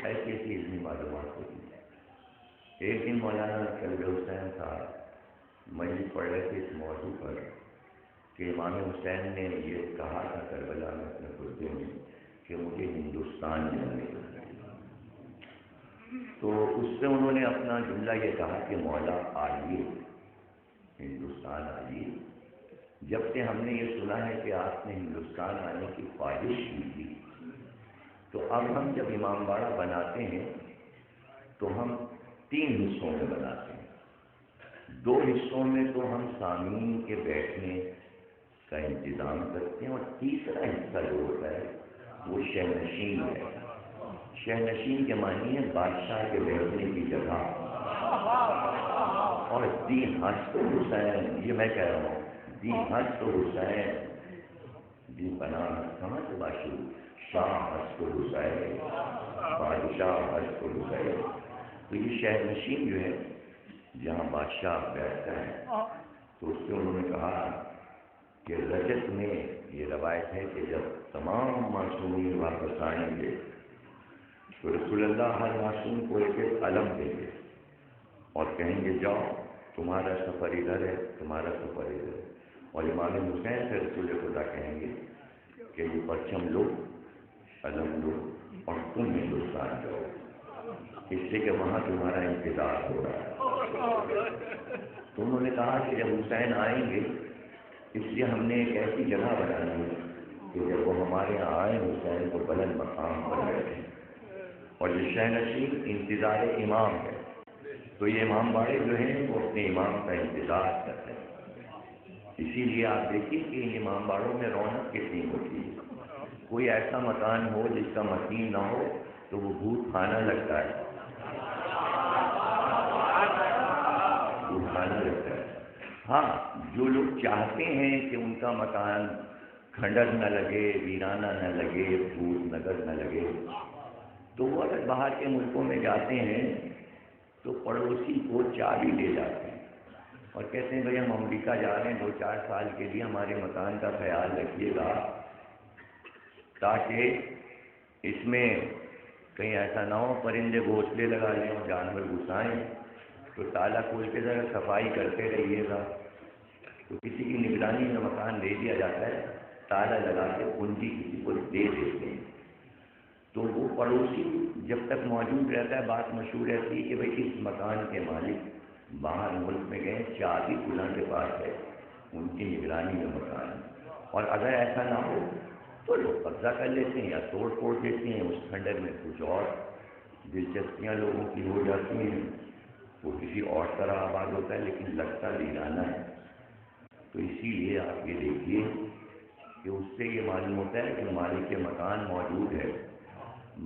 ایسی ایسی علمی معلومات ہوتی تھی۔ ایک دن مولانا قلب حسین صاحب مجلس پڑھ رہے تھے اس موضوع پر کہ امام حسین نے یہ کہا تھا کربلا میں اپنے خطبے میں کہ مجھے ہندوستان جانے کا، تو اس سے انہوں نے اپنا جملہ یہ کہا کہ مولا آئیے ہندوستان آئیے۔ جب سے ہم نے یہ سنا ہے کہ آپ نے ہندوستان آنے کی خواہش کی تھی، تو اب ہم جب امام باڑہ بناتے ہیں تو ہم 3 حصوں میں بناتے ہیں۔ 2 حصوں میں تو ہم سامعین کے بیٹھنے کا انتظام کرتے ہیں، اور تیسرا حصہ جو ہوتا ہے وہ شہنشین ہے۔ شہنشین کے معنی ہے بادشاہ کے بیٹھنے کی جگہ، اور دی ہست حسین، یہ میں کہہ رہا ہوں، دی ہست حسین، دی بنا کہاں سے باشو، شاہ ہست حسین، بادشاہ ہست حسین۔ تو یہ شہنشین جو ہے جہاں بادشاہ بیٹھتا ہے، تو اس سے انہوں نے کہا کہ رجت میں یہ روایت ہے کہ جب تمام معصومین واپس آئیں گے تو رسول اللہ ہر معصوم کو ایک ایک علم دیں گے اور کہیں گے جاؤ تمہارا سفر ادھر ہے، تمہارا سفر ادھر ہے، اور امام حسین سے رسول خدا کہیں گے کہ یہ پرچم لو، علم لو، اور تم ہندوستان جاؤ، اس لیے کہ وہاں تمہارا انتظار ہو رہا ہے۔ تو انہوں نے کہا کہ جب حسین آئیں گے اس لیے ہم نے ایک ایسی جگہ بنانی ہے کہ جب وہ ہمارے یہاں آئے حسین کو بلند مقام پر بیٹھے، اور یہ شہنشین انتظار امام ہے، تو یہ امام باڑے جو ہیں وہ اپنے امام کا انتظار کرتے ہیں۔ اسی لیے آپ دیکھیے کہ ان امام باڑوں میں رونق کتنی ہوتی ہے۔ کوئی ایسا مکان ہو جس کا متین نہ ہو تو وہ بھوت خانہ لگتا ہے، بھوت خانہ لگتا ہے۔ ہاں، جو لوگ چاہتے ہیں کہ ان کا مکان کھنڈر نہ لگے، ویرانہ نہ لگے، بھوت نگر نہ لگے، تو وہ اگر باہر کے ملکوں میں جاتے ہیں تو پڑوسی کو چابی لے جاتے ہیں اور کہتے ہیں بھائی ہم امریکہ جا رہے ہیں 2-4 سال کے لیے، ہمارے مکان کا خیال رکھیے گا تاکہ اس میں کہیں ایسا نہ ہو پرندے گھونسلے لگا لیں اور جانور گھسائیں، تو تالا کھول کے ذرا صفائی کرتے رہیے گا۔ تو کسی کی نگرانی میں مکان دے دیا جاتا ہے، تالا لگا کے کنجی کسی کو دے دیتے ہیں، تو وہ پڑوسی جب تک موجود رہتا ہے بات مشہور رہتی ہے کہ بھائی اس مکان کے مالک باہر ملک میں گئے، چابی فلاں کے پاس ہے، ان کی نگرانی میں مکان ہے، اور اگر ایسا نہ ہو تو لوگ قبضہ کر لیتے ہیں یا توڑ پھوڑ دیتے ہیں. اس کھنڈر میں کچھ اور دلچسپیاں لوگوں کی ہو جاتی ہیں، وہ کسی اور طرح آباد ہوتا ہے لیکن لگتا ویرانہ ہے. تو اسی لیے آپ یہ دیکھیے کہ اس سے یہ معلوم ہوتا ہے کہ مالک مکان موجود ہے.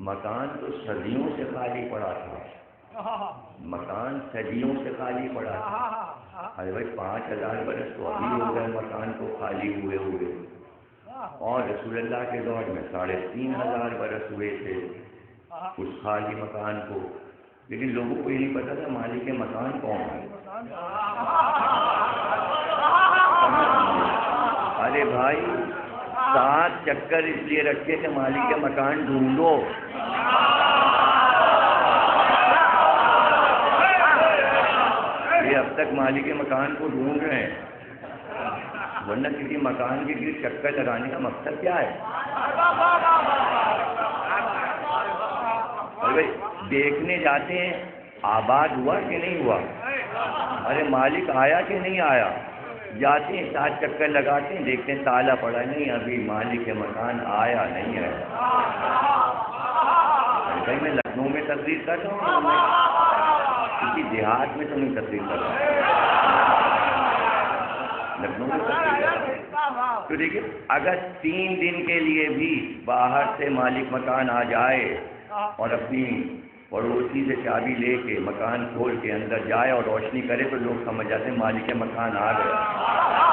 مکان تو صدیوں سے خالی پڑا تھا، مکان صدیوں سے خالی پڑا تھا. ارے بھائی 5000 برس تو ابھی ہو گئے مکان کو خالی ہوئے ہوئے، اور رسول اللہ کے دور میں 3500 برس ہوئے تھے اس خالی مکان کو. لیکن لوگوں کو یہ نہیں پتا تھا مالک مکان کون ہے. ارے بھائی 7 چکر اس لیے رکھے کہ مالک مکان ڈھونڈو. یہ اب تک مالک مکان کو ڈھونڈ رہے ہیں، ورنہ کسی مکان کے لیے چکر لگانے کا مقصد کیا ہے؟ ارے بھائی دیکھنے جاتے ہیں آباد ہوا کہ نہیں ہوا، ارے مالک آیا کہ نہیں آیا. جاتے ہیں 7 چکر لگاتے ہیں، دیکھتے ہیں تالا پڑا نہیں، ابھی مالک مکان آیا نہیں ہے. بھائی میں لکھنؤ میں تقریر کر رہا ہوں، کسی دیہات میں تو نہیں تقریر کر رہا ہوں، لکھنؤ میں تقریر کر رہا ہوں. تو دیکھیے اگر 3 دن کے لیے بھی باہر سے مالک مکان آ جائے اور اپنی پڑوسی سے چابی لے کے مکان کھول کے اندر جائے اور روشنی کرے تو لوگ سمجھ جاتے ہیں مالک مکان آ گئے.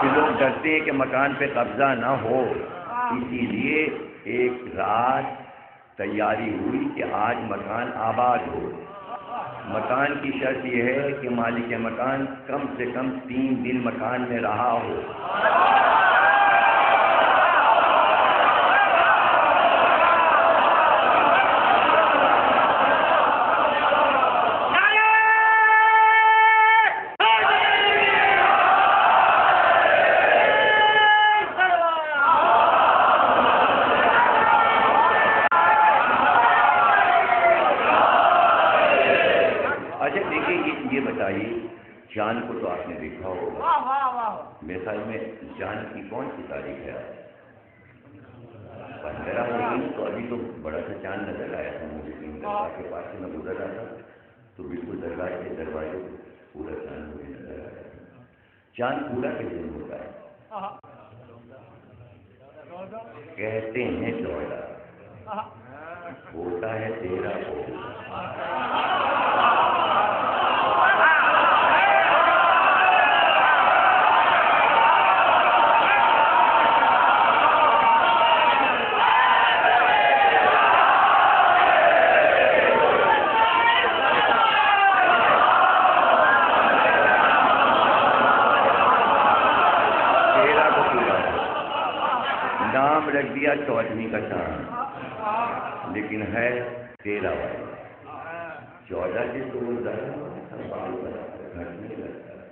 پھر لوگ ڈرتے ہیں کہ مکان پہ قبضہ نہ ہو، اسی لیے ایک رات تیاری ہوئی کہ آج مکان آباد ہو. مکان کی شرط یہ ہے کہ مالک مکان کم سے کم 3 دن مکان میں رہا ہو. چاند کو تو آپ نے دیکھا ہوگا، میرے خیال میں چاند کی کون سی تاریخ ہے؟ 15 ہوگی. تو ابھی تو بڑا سا چاند نظر آیا تھا مجھے، درگاہ کے پاس سے میں گزر رہا تھا تو بالکل درگاہ کے دروازے پورا چاند مجھے نظر آیا تھا. چاند پورا کس دن ہوتا ہے؟ کہتے ہیں 14، ہوتا ہے 13 کو. رکھ دیا 14ویں کا چاند، لیکن ہے 13 والا. 14 کے تو وہ گھٹنے لگتا ہے،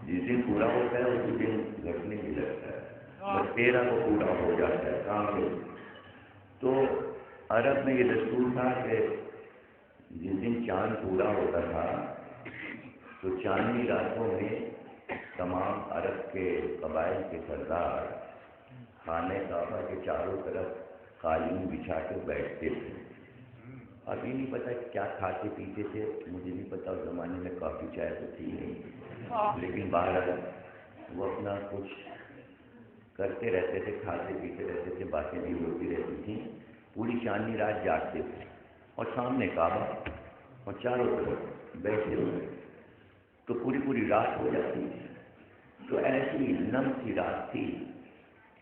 جس دن پورا ہوتا ہے اسی دن گھٹنے بھی لگتا ہے، اور 13 کو پورا ہو جاتا ہے کام. تو عرب میں یہ دستور تھا کہ جس دن چاند پورا ہوتا تھا تو چاندنی راتوں میں تمام عرب کے قبائل کے سردار خانہ کعبہ کے چاروں طرف قالین بچھا کے بیٹھتے تھے. ابھی نہیں پتہ کیا کھاتے پیتے تھے، مجھے نہیں پتہ، اس زمانے میں کافی چائے تو تھی نہیں، لیکن باہر وہ اپنا کچھ کرتے رہتے تھے، کھاتے پیتے رہتے تھے، باتیں بھی ہوتی رہتی تھیں. پوری چاندنی رات جاگتے تھے اور سامنے کعبہ اور چاروں طرف بیٹھے ہوئے، تو پوری رات ہو جاتی تھی. تو ایسی نم سی رات تھی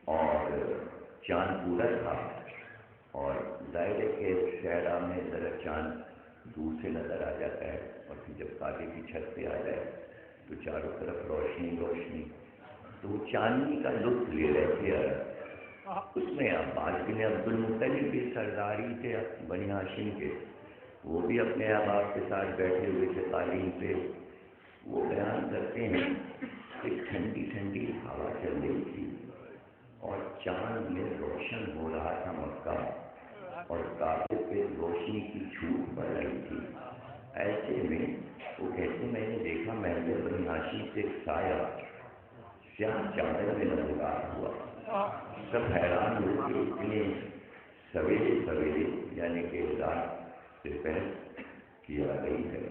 اور چاند پورا تھا، اور ظاہر ہے کہ صحرا میں ذرا چاند دور سے نظر آ جاتا ہے، اور پھر جب کعبے کی چھت پہ آ جائے تو چاروں طرف روشنی. تو وہ چاندنی کا لطف لے رہے تھے. اس میں عباس بن عبد المطلب بھی سرداری تھے بنی ہاشم کے، وہ بھی اپنے احباب کے ساتھ بیٹھے ہوئے تھے قالین پہ. وہ بیان کرتے ہیں کہ ٹھنڈی ہوا چل رہی تھی اور چاند میں روشن ہو رہا تھا مکہ، اور کعبے پہ روشنی کی چھوٹ پڑ رہی تھی. ایسے میں وہ کہتے میں نے دیکھا محل بنی ہاشم سے ایک سایہ سیاہ چادر میں نمودار ہوا. سب حیران ہو کہ اتنے سویرے سویرے یعنی کہ رات سے پہلے کیا گئی ہے،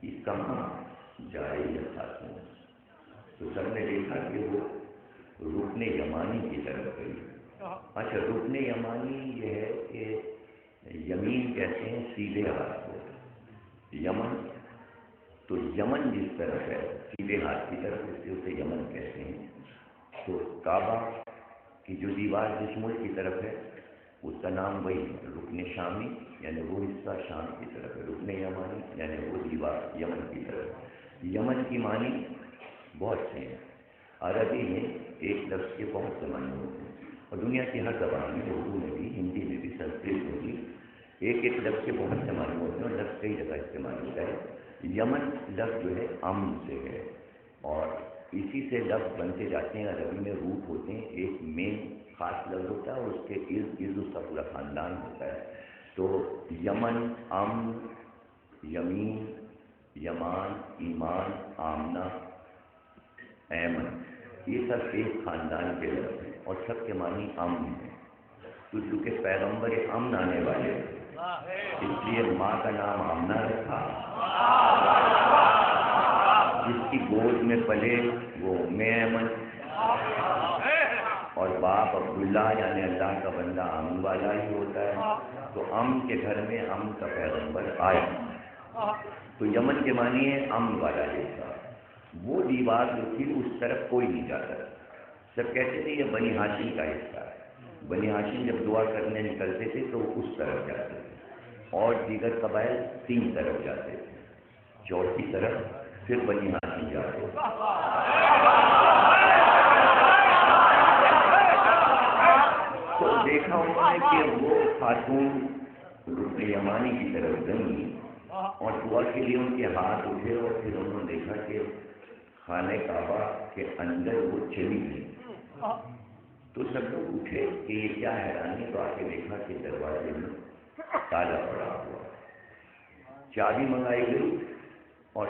یہ کہاں جائے یہ خاتون؟ تو سب نے دیکھا کہ وہ رکن یمانی کی طرف گئی۔ اچھا، رکن یمانی یہ ہے کہ یمین کہتے ہیں سیدھے ہاتھ کو، یمن تو یمن جس طرف ہے سیدھے ہاتھ کی طرف، اس سے اسے یمن کہتے ہیں۔ تو کعبہ کی جو دیوار جس ملک کی طرف ہے اس کا نام وہی ہے، رکن شامی یعنی وہ حصہ شام کی طرف ہے، رکن یمانی یعنی وہ دیوار یمن کی طرف۔ یمن کی معنی بہت سے ہیں، عربی میں ایک لفظ کے بہت سے معنی ہوتے ہیں، اور دنیا کی ہر زبان میں، اردو میں بھی، ہندی میں بھی، سنسکرت میں بھی ایک ایک لفظ کے بہت سے معنی ہوتے ہیں، اور لفظ کئی جگہ استعمال ہوتا ہے۔ یمن لفظ جو ہے امن سے ہے، اور اسی سے لفظ بنتے جاتے ہیں۔ عربی میں روٹ ہوتے ہیں، ایک مین خاص لفظ ہوتا ہے اور اس کے ارد گرد اس کا پورا خاندان ہوتا ہے۔ تو یمن، امن، یمین، یمان، ایمان، آمنہ، ایمن، یہ سب ایک خاندان کے لفظ ہیں اور سب کے معنی امن ہیں۔ تو چونکہ پیغمبر امن آنے والے تھے اس لیے ماں کا نام آمنہ رکھا، جس کی گود میں پلے وہ ام ایمن، اور باپ عبداللہ یعنی اللہ کا بندہ امن والا ہی ہوتا ہے۔ تو امن کے گھر میں امن کا پیغمبر آیا، تو یمن کے معنی ہے امن والا حصہ۔ وہ دیوار جو تھی اس طرف کوئی نہیں جاتا، سب کہتے تھے یہ بنی ہاشم کا حصہ ہے۔ بنی ہاشم جب دعا کرنے نکلتے تھے تو وہ اس طرف جاتے تھے، اور دیگر قبائل تین طرف جاتے تھے، چوتھی طرف پھر بنی ہاشم جاتے تھے۔ تو دیکھا انہوں نے کہ وہ خاتون رکن یمانی کی طرف گئی اور دعا کے لیے ان کے ہاتھ اٹھے، اور پھر انہوں نے دیکھا کہ خانہ کعبہ کے اندر وہ چلی گئی۔ تو سب لوگ اٹھے کہ یہ کیا حیرانی، تو آ کے دیکھا کہ دروازے میں تالا پڑا ہوا، چابی منگائی گئی اور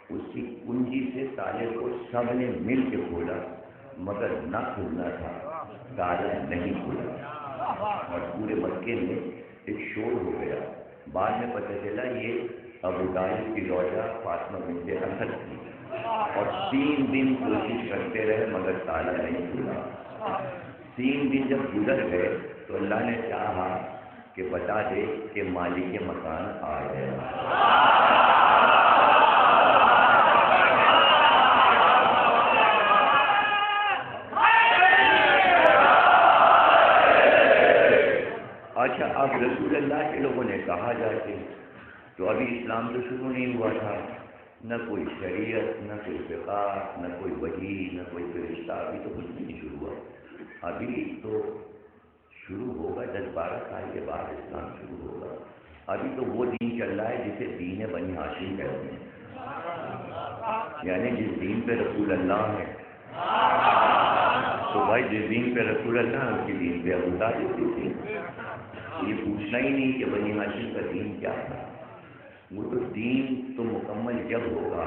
اس کی کنجی سے تالے کو سب نے مل کے کھولا، مگر نہ کھلنا تھا، تالا نہیں کھلا، اور پورے مکے میں ایک شور ہو گیا۔ بعد میں پتہ چلا یہ ابو طالب کی زوجہ فاطمہ بنت اسد تھی، اور 3 دن کوشش کرتے رہے مگر تالا نہیں کھلا۔ 3 دن جب گزر گئے تو اللہ نے چاہا کہ بتا دے کہ مالک مکان آ گیا۔ اچھا، اب رسول اللہ کے لوگوں نے کہا جاتے، تو ابھی اسلام تو شروع نہیں ہوا تھا، نہ کوئی شریعت، نہ کوئی فقہ، نہ کوئی وحی، نہ کوئی فرشتہ، ابھی تو کچھ نہیں شروع ہوا۔ ابھی تو شروع ہوگا 10-12 سال کے بعد اسلام شروع ہوگا۔ ابھی تو وہ دین چل رہا ہے جسے دین بنی ہاشم کہتے ہیں، یعنی جس دین پہ رسول اللہ ہے، تو بھائی جس دین پہ رسول اللہ ہے اس کے دین پہ ابو طالب تھی۔ یہ پوچھنا ہی نہیں کہ بنی ہاشم کا دین کیا تھا، وہ تو دین تو مکمل جب ہوگا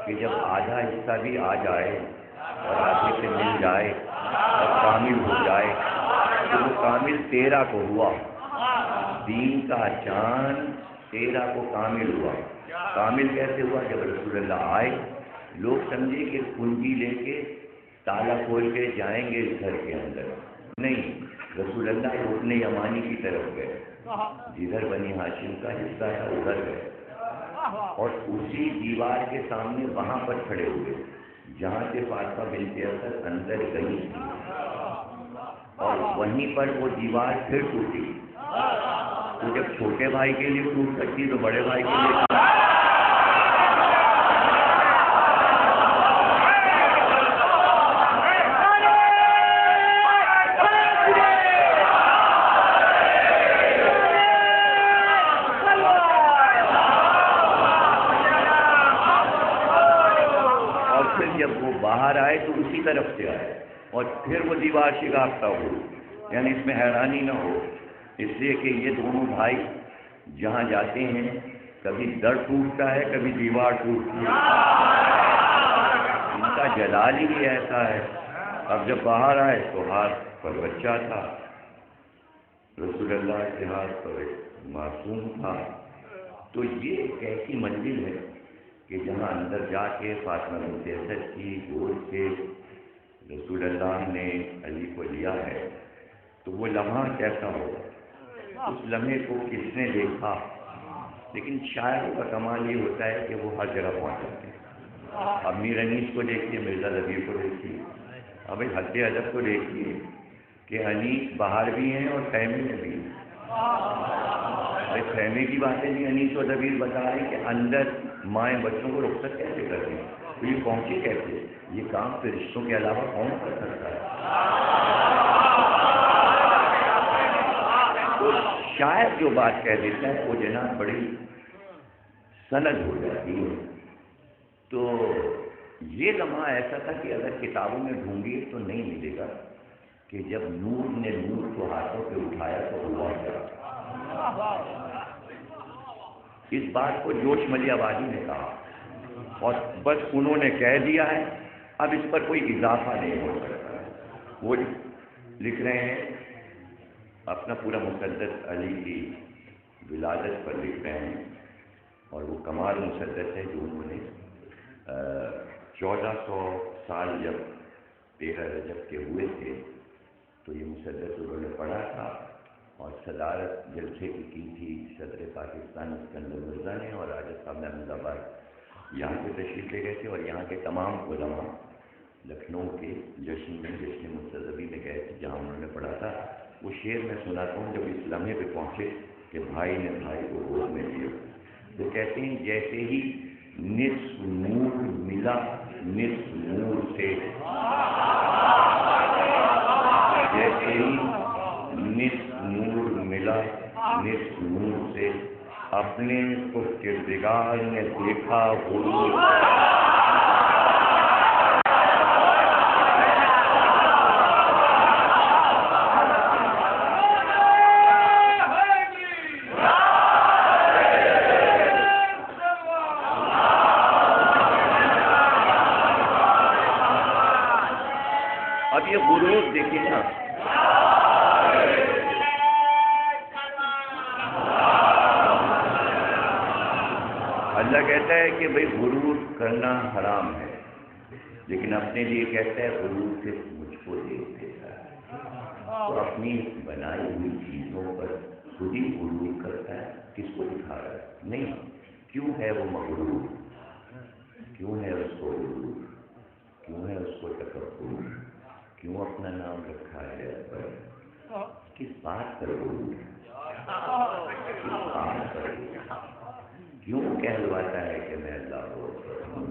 کہ جب آدھا حصہ بھی آ جائے اور آدھے سے مل جائے اور کامل ہو جائے، تو وہ کامل 13 کو ہوا، دین کا چاند 13 کو کامل ہوا۔ کامل کیسے ہوا؟ جب رسول اللہ آئے، لوگ سمجھے کہ کنجی لے کے تالا کھول کے جائیں گے اس گھر کے اندر، نہیں، رسول اللہ رکن یمانی کی طرف گئے، جدھر بنی ہاشم کا حصہ ہے ادھر گئے، اور اسی دیوار کے سامنے وہاں پر کھڑے ہوئے جہاں سے فاطمہ بنت اسد اندر گئی تھی، اور وہیں پر وہ دیوار پھر ٹوٹی۔ تو جب چھوٹے بھائی کے لیے ٹوٹ سکتی تو بڑے بھائی کے لیے باہر آئے تو اسی طرف سے آئے، اور پھر وہ دیوار شگافتہ ہو، یعنی اس میں حیرانی نہ ہو، اس لیے کہ یہ دونوں بھائی جہاں جاتے ہیں کبھی در ٹوٹتا ہے کبھی دیوار ٹوٹتی ہے، ان کا جلال ہی ایسا ہے۔ اب جب باہر آئے تو ہاتھ پر بچہ تھا، رسول اللہ کے ہاتھ پر ایک معصوم تھا. تو یہ ایک ایسی منزل ہے کہ جہاں اندر جا کے فاطمہ بنت اسد کی گود سے رسول اللہ نے علی کو لیا ہے، تو وہ لمحہ کیسا ہوگا؟ اس لمحے کو کس نے دیکھا؟ لیکن شاعر کا کمال یہ ہوتا ہے کہ وہ ہر جگہ پہنچ جاتے ہیں. اب میر انیس کو دیکھیے، مرزا ظفیر کو دیکھیے، اب حد ادب کو دیکھیے کہ انیس باہر بھی ہیں اور خیمے میں بھی ہیں. خیمے کی باتیں نہیں، انیس و ظفیر بتا رہے ہیں کہ اندر مائیں بچوں کو رخصت کیسے کر رہی ہیں، تو یہ پہنچے کیسے؟ یہ کام فرشتوں کے علاوہ کون کر سکتا ہے؟ تو شاید جو بات کہہ دیتا ہے وہ جناب بڑی سند ہو جاتی ہے. تو یہ لمحہ ایسا تھا کہ اگر کتابوں میں ڈھونڈیے تو نہیں ملے گا کہ جب نور نے نور کو ہاتھوں پہ اٹھایا تو ہوا کیا. اس بات کو جوش ملی آبادی نے کہا اور بس انہوں نے کہہ دیا ہے، اب اس پر کوئی اضافہ نہیں ہو سکتا. وہ لکھ رہے ہیں اپنا پورا مسدس علی کی ولادت پر لکھ رہے ہیں، اور وہ کمال مسدس ہے جو انہوں نے 1400 سال جب 13 رجب کے ہوئے تھے تو یہ مسدس انہوں نے پڑھا تھا، اور صدارت جلسے کی تھی صدر پاکستان اسکندر مرزا نے، اور راجہ صاحب نے احمد آباد یہاں سے تشریف لے گئے تھے، اور یہاں کے تمام علماء لکھنؤ کے جشن مستضبی میں گئے تھے جہاں انہوں نے پڑھا تھا. وہ شعر میں سناتا ہوں جب اس لمحے پہ پہنچے کہ بھائی نے بھائی کو گود میں لیا. وہ کہتے ہیں جیسے ہی نصف نور ملا نصف نور سے، جیسے ہی نصف نور ملا نصف نور سے، اپنے کردگار نے دیکھا غرور. اب یہ غرور دیکھیں نا، اللہ کہتا ہے کہ بھئی غرور کرنا حرام ہے، لیکن اپنے لیے کہتا ہے غرور صرف مجھ کو دیکھ دیتا ہے. تو اپنی بنائی ہوئی چیزوں پر خود ہی غرور کرتا ہے. کس کو دکھا رہا ہے؟ نہیں. کیوں ہے وہ مغرور؟ کیوں ہے اس کو غرور؟ کیوں ہے اس کو تکبر؟ کیوں اپنا نام رکھا ہے پر؟ کس بات پر غرور؟ کس بات پر؟ کیوں کہلواتا ہے کہ میں اللہ کو ہوں؟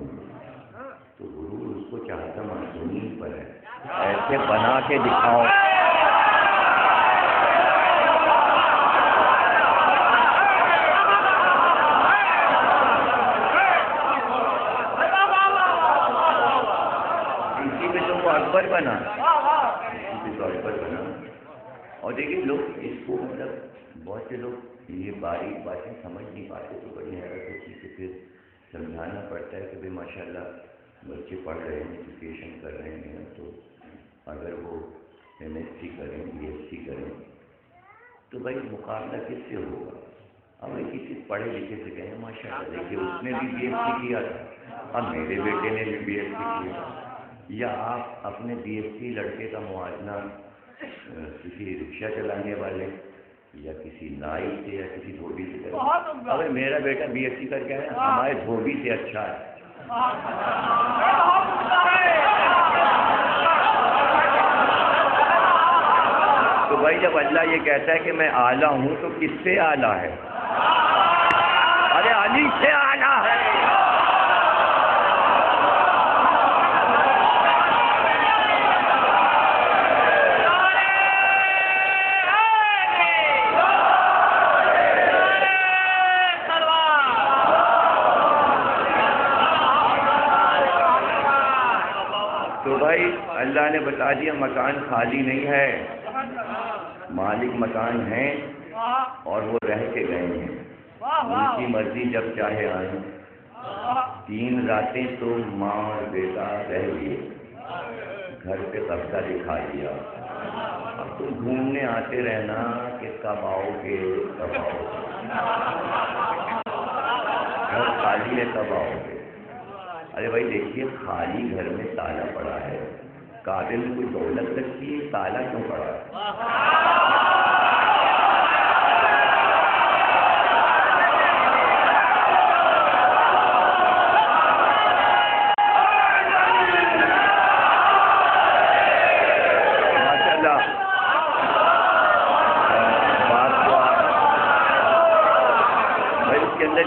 تو غرور اس کو چاہتا معصومین پر ہے. ایسے بنا کے دکھاؤ. اسی میں تو وہ اکبر بنا، اسی میں تو اکبر بنا. اور دیکھیے لوگ اس کو مطلب بہت سے لوگ یہ باریک باتیں سمجھ نہیں پاتے، تو بڑی حیرت ہوتی ہے کہ پھر سمجھانا پڑتا ہے کہ بھائی ماشاء اللہ بچے پڑھ رہے ہیں، ایجوکیشن کر رہے ہیں، تو اگر وہ ایم ایس سی کریں بی ایس سی کریں تو بھائی مقابلہ کس سے ہوگا؟ اب کسی پڑھے لکھے سے کہیں ماشاء اللہ دیکھیے اس نے بھی بی ایس سی کیا تھا، اب میرے بیٹے نے بھی بی ایس سی کیا، یا آپ اپنے بی ایس سی لڑکے کا موازنہ کسی رکشہ چلانے والے یا کسی نائی سے یا کسی دھوبی سے کریں. ارے میرا بیٹا بی ایس سی کر کے ہے، ہمارے دھوبی سے اچھا ہے. تو بھائی جب اللہ یہ کہتا ہے کہ میں اعلیٰ ہوں تو کس سے اعلیٰ ہے؟ ارے علی سے اعلیٰ ہے. تو بھائی اللہ نے بتا دیا مکان خالی نہیں ہے، مالک مکان ہیں اور وہ رہ کے گئے ہیں، ان کی مرضی جب چاہے آئیں. 3 راتیں تو ماں اور بیٹا رہ لیے، گھر پہ قبضہ دکھا دیا، اب تم گھومنے آتے رہنا کہ کب آؤ گے کب آؤ گے، گھر خالی ہے کب آؤ گے۔ ارے بھائی دیکھیے، خالی گھر میں تالا پڑا ہے، کعبے میں کوئی دولت رکھی ہے، تالا کیوں پڑا ہے؟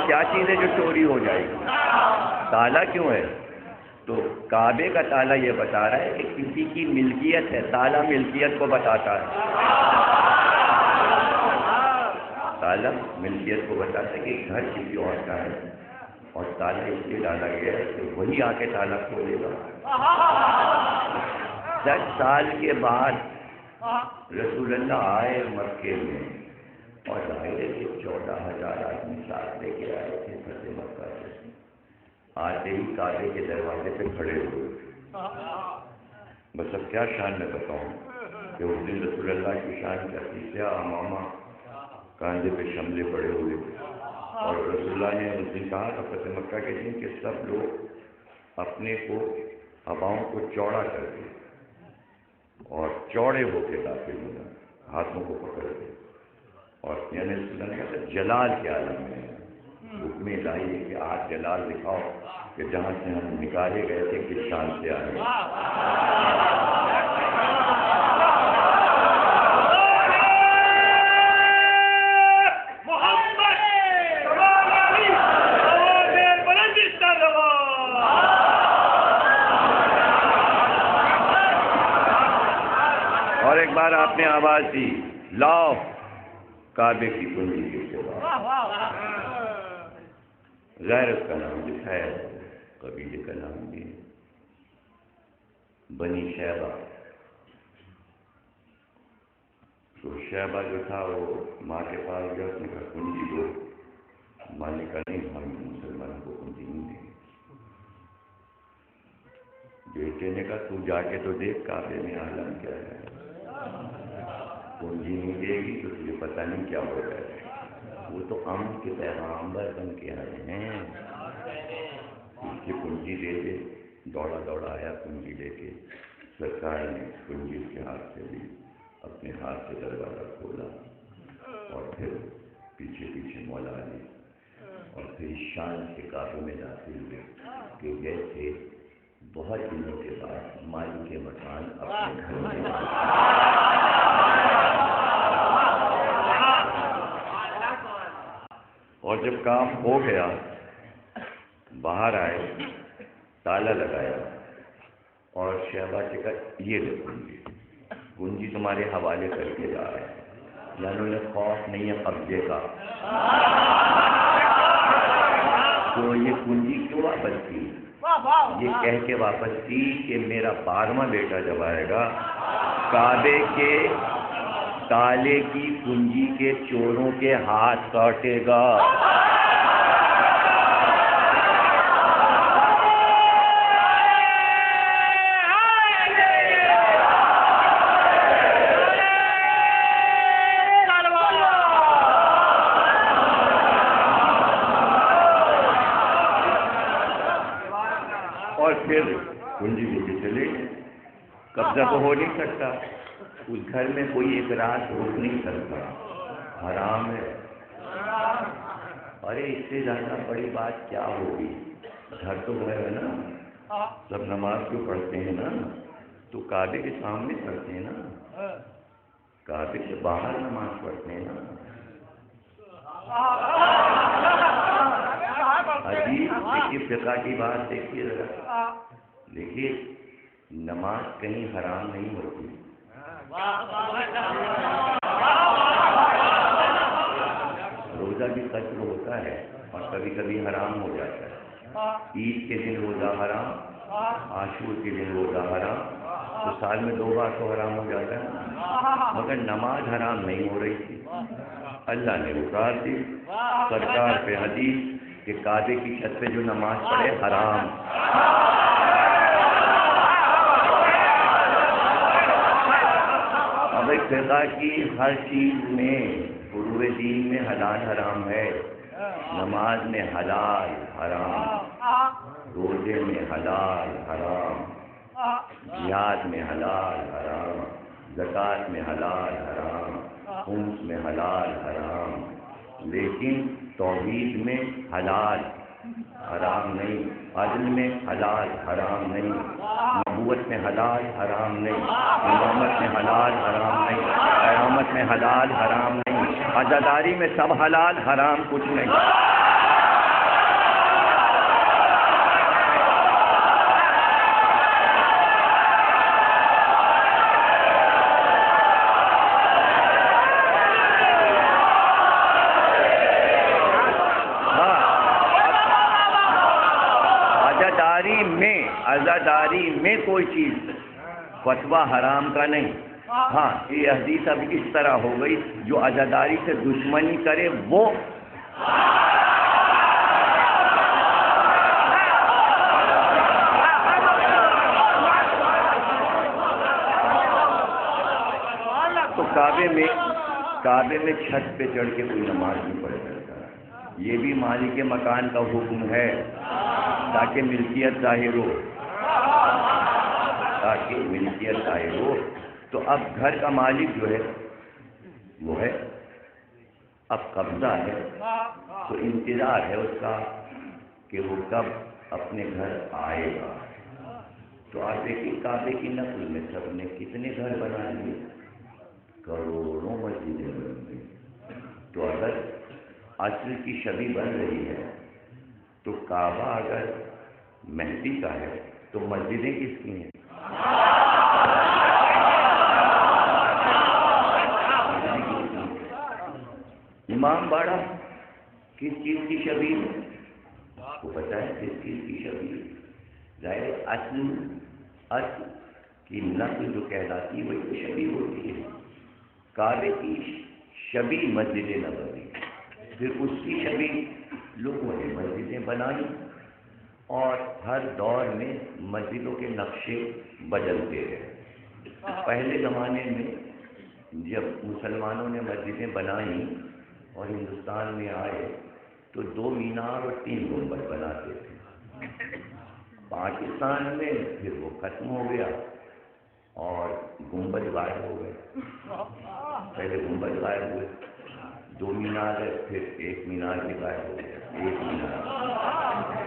کیا چیز ہے جو چوری ہو جائے گی؟ تالا کیوں ہے؟ تو کعبے کا تالا یہ بتا رہا ہے کہ کسی کی ملکیت ہے، تالا ملکیت کو بتاتا ہے، تالا ملکیت کو بتاتا ہے کہ گھر کسی اور کا ہے، اور تالا اس لیے ڈالا گیا ہے کہ وہی آ کے تالا کھولے گا۔ 10 سال کے بعد رسول اللہ آئے مکے میں، اور ظاہر ہے کہ 14,000 آدمی ساتھ لے کے آئے تھے فتح مکہ سے۔ آتے ہی کعبے کے دروازے پہ کھڑے ہوئے۔ بس اب کیا شان میں بتاؤں کہ اس دن رسول اللہ کی شان کرتی کیا، امامہ کاندھے پہ شملے پڑے ہوئے، اور رسول اللہ نے اس دن کہا تھا فتح مکہ کے دن کہ سب لوگ اپنے کو ہواؤں کو چوڑا کر کے اور چوڑے ہو کے داخل ہونا، ہاتھوں کو پکڑ کے، اور یعنی جلال کے عالم میں حکم الہی ہے کہ آج جلال دکھاؤ کہ جہاں سے ہم نکالے گئے تھے کس شان سے آئے۔ اور ایک بار آپ نے آواز دی، لاؤ کعبے کی کنجی کے سوا۔ غیر اس کا نام لکھا ہے، قبیلے کا نام بھی بنی شیبہ۔ تو شیبہ جو تھا وہ ماں کے پاس گیا، اس نے کہا کنجی دو۔ ماں نے کہا نہیں، ہم مسلمانوں کو کنجی نہیں دیں گے۔ بیٹے نے کہا تو جا کے تو دیکھ کعبے میں عالم کیا ہے، کنجی نہیں دے گی تو تجھے پتہ نہیں کیا ہو جائے گا۔ وہ تو امن کے پیغامبر بن کے آئے ہیں، اس کی کنجی دے دے۔ دوڑا دوڑا آیا کنجی لے کے، سرکار نے کنجی اس کے ہاتھ سے لی، اپنے ہاتھ سے دروازہ کھولا، اور پھر پیچھے پیچھے مولا لی، اور پھر شان کے کعبے میں داخل ہوئے کہ جیسے بہت دنوں کے بعد مالک مکان اپنے گھر میں۔ اور جب کام ہو گیا، باہر آئے، تالا لگایا، اور شہبہ سے کہا یہ لے کنجی تمہارے حوالے کر کے جا رہے ہیں، یعنی انہیں خوف نہیں ہے قبضے کا۔ تو یہ کنجی کیوں واپس کی؟ یہ کہہ کے واپس کی کہ میرا 12واں بیٹا جب آئے گا، کعبے کے تالے کی کنجی کے چوروں کے ہاتھ کاٹے گا۔ اور پھر کنجی لے کے چلے، قبضہ تو ہو نہیں سکتا، اس گھر میں کوئی ایک رات رک نہیں سکتا، حرام ہے۔ ارے اس سے زیادہ بڑی بات کیا ہوگی؟ گھر تو گھر ہے نا، سب نماز کیوں پڑھتے ہیں نا، تو کعبے کے سامنے پڑھتے ہیں نا، کعبے سے باہر نماز پڑھتے ہیں نا۔ عجیب دیکھیے فقہ کی بات دیکھیے ذرا، دیکھیے نماز کہیں حرام نہیں ہوتی، روزہ بھی قصر ہوتا ہے اور کبھی کبھی حرام ہو جاتا ہے۔ عید کے دن روزہ حرام، عاشور کے دن روزہ حرام، تو سال میں 2 بار تو حرام ہو جاتا ہے، مگر نماز حرام نہیں ہو رہی تھی۔ اللہ نے اتار دی سرکار پہ حدیث کہ کعبے کی چھت پہ جو نماز پڑھے حرام۔ بھائی فقہ کی ہر چیز میں فروع دین میں حلال حرام ہے. نماز میں حلال حرام، روزے میں حلال حرام، جہاد میں حلال حرام، زکوٰۃ میں حلال حرام، خمس میں حلال حرام، لیکن توحید میں حلال حرام نہیں، عدل میں حلال حرام نہیں، نبوت میں حلال حرام نہیں، امامت میں حلال حرام نہیں، قیامت میں حلال حرام نہیں، عزاداری میں سب حلال حرام کچھ نہیں. عزاداری میں کوئی چیز فتویٰ حرام کا نہیں. ہاں یہ حدیث اب اس طرح ہو گئی جو عزاداری سے دشمنی کرے وہ تو کعبے میں چھت پہ چڑھ کے کوئی نماز نہیں پڑھ سکتا. یہ بھی مالک مکان کا حکم ہے تاکہ ملکیت ظاہر ہو، تو اب گھر کا مالک جو ہے وہ ہے، اب قبضہ ہے، تو انتظار ہے اس کا کہ وہ کب اپنے گھر آئے گا. تو آپ دیکھیے کعبے کی نقل میں سب نے کتنے گھر بنا لیے، کروڑوں مسجدیں بن گئی. تو اگر عصر کی شبی بن رہی ہے تو کعبہ اگر مہدی کا ہے تو مسجدیں کس کی ہیں؟ امام باڑہ کس چیز کی شبیہ ہے؟ آپ کو پتہ ہے کس چیز کی شبیہ ہے؟ ظاہر اصل کی نقل جو کہلاتی ہے وہی تو شبیہ ہوتی ہے. کعبے کی شبیہ مسجد نبوی، پھر اس کی شبیہ لوگوں نے مسجدیں بنائی، اور ہر دور میں مسجدوں کے نقشے بدلتے رہے. پہلے زمانے میں جب مسلمانوں نے مسجدیں بنائیں اور ہندوستان میں آئے تو 2 مینار اور 3 گنبد بناتے تھے. پاکستان میں پھر وہ ختم ہو گیا اور گنبد غائب ہو گئے. پہلے گنبد غائب ہوئے، 2 مینار ہے، پھر 1 مینار بھی غائب ہو گیا. 1 مینار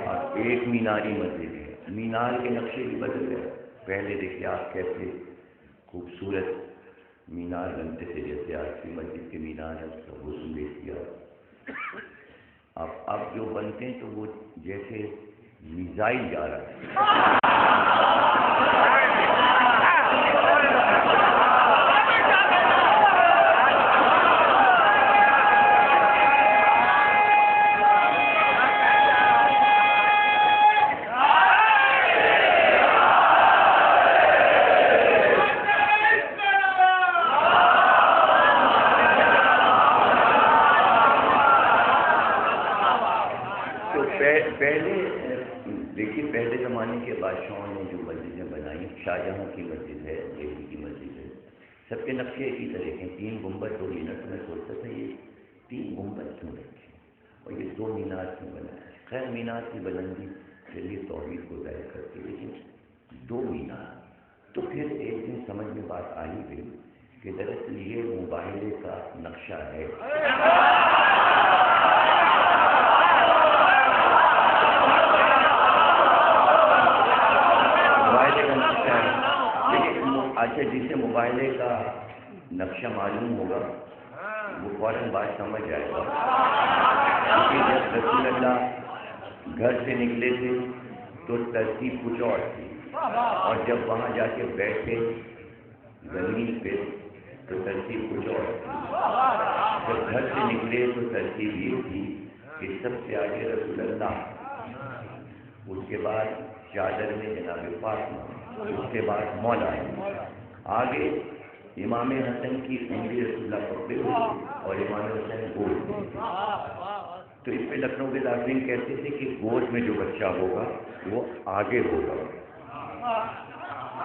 اور 1 میناری مسجد ہے. مینار کے نقشے بھی بدل گئے. پہلے دیکھیے آپ کیسے خوبصورت مینار بنتے تھے، جیسے آج کی مسجد کے مینار ہے، اس کا غسل دیکھ کیا. اب جو بنتے ہیں تو وہ جیسے میزائل جا رہا ہے. پہلے زمانے کے بادشاہوں نے جو مسجدیں بنائی، شاہجہاں کی مسجد ہے، دہلی کی مسجد ہے، سب کے نقشے اسی طرح کے. 3 گنبد 2 مینار. میں سوچتا تھا یہ 3 گنبد کیوں رکھے اور یہ 2 مینار کیوں بنائے. خیر مینار کی بلندی چلیے توحید کو ظاہر کرتی، لیکن 2 مینار. تو پھر ایک دن سمجھ میں بات آئی گئی کہ دراصل یہ مباہلے کا نقشہ ہے. اچھا جسے مباہلے کا نقشہ معلوم ہوگا وہ فوراً بات سمجھ جائے گا. کیونکہ جب رسول اللہ گھر سے نکلے تھے تو ترتیب کچھ اور تھی، اور جب وہاں جا کے بیٹھے زمین پہ تو ترتیب کچھ اور تھی. جب گھر سے نکلے تو ترتیب یہ تھی کہ سب سے آگے رسول اللہ، اس کے بعد چادر میں جناب فاطمہ، اس کے بعد مولا آگے امام حسن کی انگلی رسول اللہ پکڑے ہوئی اور امام حسین گود میں. تو اس پہ لکھنؤ کے داخلین کہتے تھے کہ گود میں جو بچہ ہوگا وہ آگے ہوگا.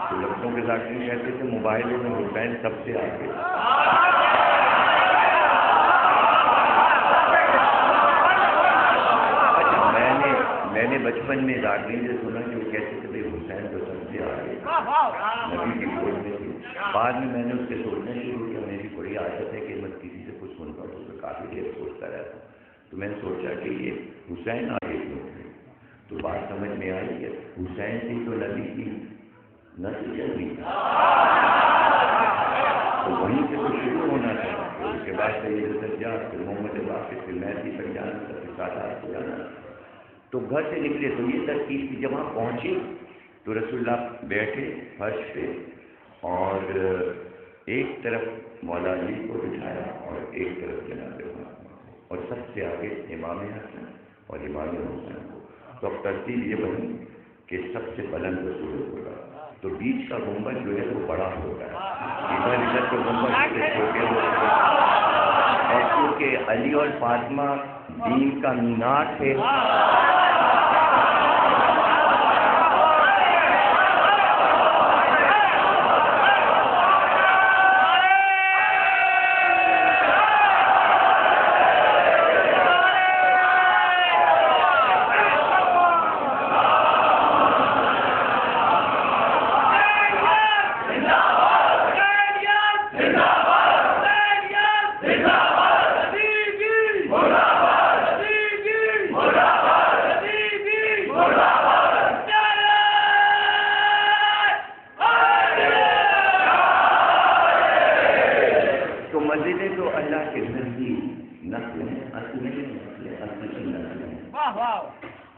تو لکھنؤ کے ذاکرین کہتے تھے موبائل میں حسین سب سے آگے. اچھا میں نے بچپن میں ذاکرین سے سنا کہ وہ کہتے تھے بھائی حسین تو سب سے آگے نبی کی فوج میں تھی. بعد میں نے اس سے سوچنا شروع کیا. میری بڑی عادت ہے کہ میں کسی سے کچھ سنتا ہوں تو کافی دیر سوچتا رہتا ہوں. تو میں نے سوچا کہ یہ حسین آگے کیوں تھے. تو بات سمجھ میں آئی کہ حسین سے تو نبی کی نسل چل رہی تھی, تو وہیں سے تو شروع ہونا تھا. اس کے بعد سید سجاد, پھر محمد باقر, پھر مہدی پر جانا, پھر سادات کو جانا. تو گھر سے نکلے تو یہ ترتیب تھی. جب وہاں پہنچے تو رسول اللہ بیٹھے فرش پہ, اور ایک طرف مولا علی کو بٹھایا اور ایک طرف جناب فاطمہ کو, اور سب سے آگے امام حسن اور امام حسین کو. تو اب ترتیب یہ بنی کہ سب سے بلند رسول ہوگا, تو بیچ کا گنبد جو ہے وہ بڑا ہوگا, ادھر ادھر کے گنبد چھوٹے ہوتے ہیں. اور کیونکہ علی اور فاطمہ دین کا مینار تھے,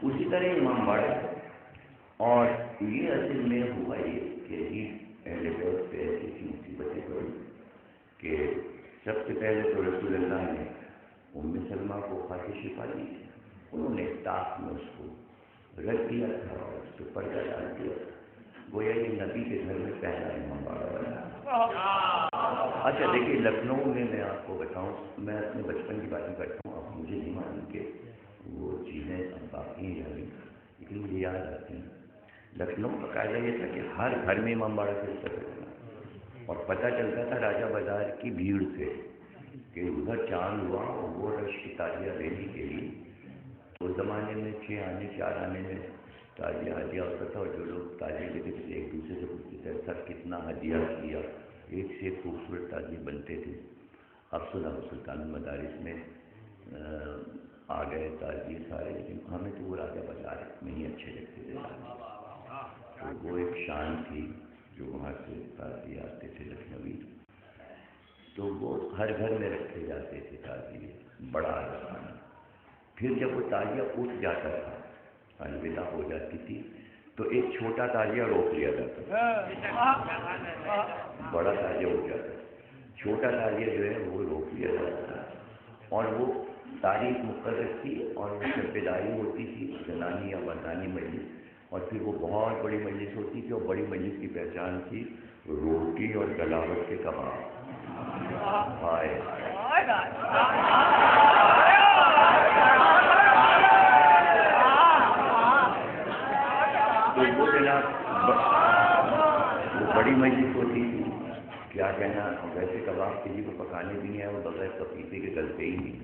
اسی طرح امام باڑا. اور یہ اصل میں ہوا یہ کہ اہل بیت پہ ایسی مصیبتیں پڑی کہ سب سے پہلے تو رسول اللہ نے ام سلمہ کو خط شفا دی. انہوں نے تاخ میں اس کو رکھ دیا تھا اور اس پہ پردہ ڈال دیا. گویا یہ نبی کے گھر میں پہلا امام باڑا بنا. اچھا دیکھیے, لکھنؤ میں آپ کو بتاؤں, میں اپنے بچپن کی باتیں کرتا ہوں. اب مجھے نہیں معلوم کہ وہ چیزیں اب باقی ہیں یا نہیں, لیکن مجھے یاد آتی ہیں. لکھنؤ کا قاعدہ یہ تھا کہ ہر گھر میں امام باڑا چلتا تھا, اور پتہ چلتا تھا راجہ بازار کی بھیڑ سے کہ ادھر چاند ہوا اور وہ رش کی تازیہ لینے کے لیے. تو اس زمانے میں 6 آنے 4 آنے میں تازیہ ہدیہ ہوتا تھا, اور جو لوگ تازیہ لیتے تھے ایک دوسرے سے پوچھتے تھے سر کتنا ہدیہ کیا. ایک سے ایک خوبصورت تازیہ بنتے تھے. اب سنا سلطان المدارس میں آ گئے تازیہ سارے, لیکن ہمیں تو وہ راجہ بازار میں ہی اچھے لگتے تھے. تو وہ ایک شان تھی جو وہاں سے تازیہ آتے تھے لکھنوی, تو وہ ہر گھر میں رکھے جاتے تھے تازیہ, بڑا آسان. پھر جب وہ تازیہ اٹھ جاتا تھا, الوداع ہو جاتی تھی, تو ایک چھوٹا تازیہ روک لیا جاتا تھا, بڑا تازیہ ہو جاتا تھا. چھوٹا تازیہ جو ہے وہ روک لیا جاتا تھا, اور وہ تاریخ مقرر تھی, اور اس میں بیداری ہوتی تھی زنانی یا مردانی مجلس, اور پھر وہ بہت بڑی مجلس ہوتی تھی. اور بڑی مجلس کی پہچان تھی روٹی اور گلاوٹ کے کباب. تو وہ جناب وہ بڑی مجلس ہوتی تھی, کیا کہنا. ویسے کباب کے لیے وہ پکانے بھی نہیں ہے, وہ بغیر پپیتے کے گلتے ہی نہیں.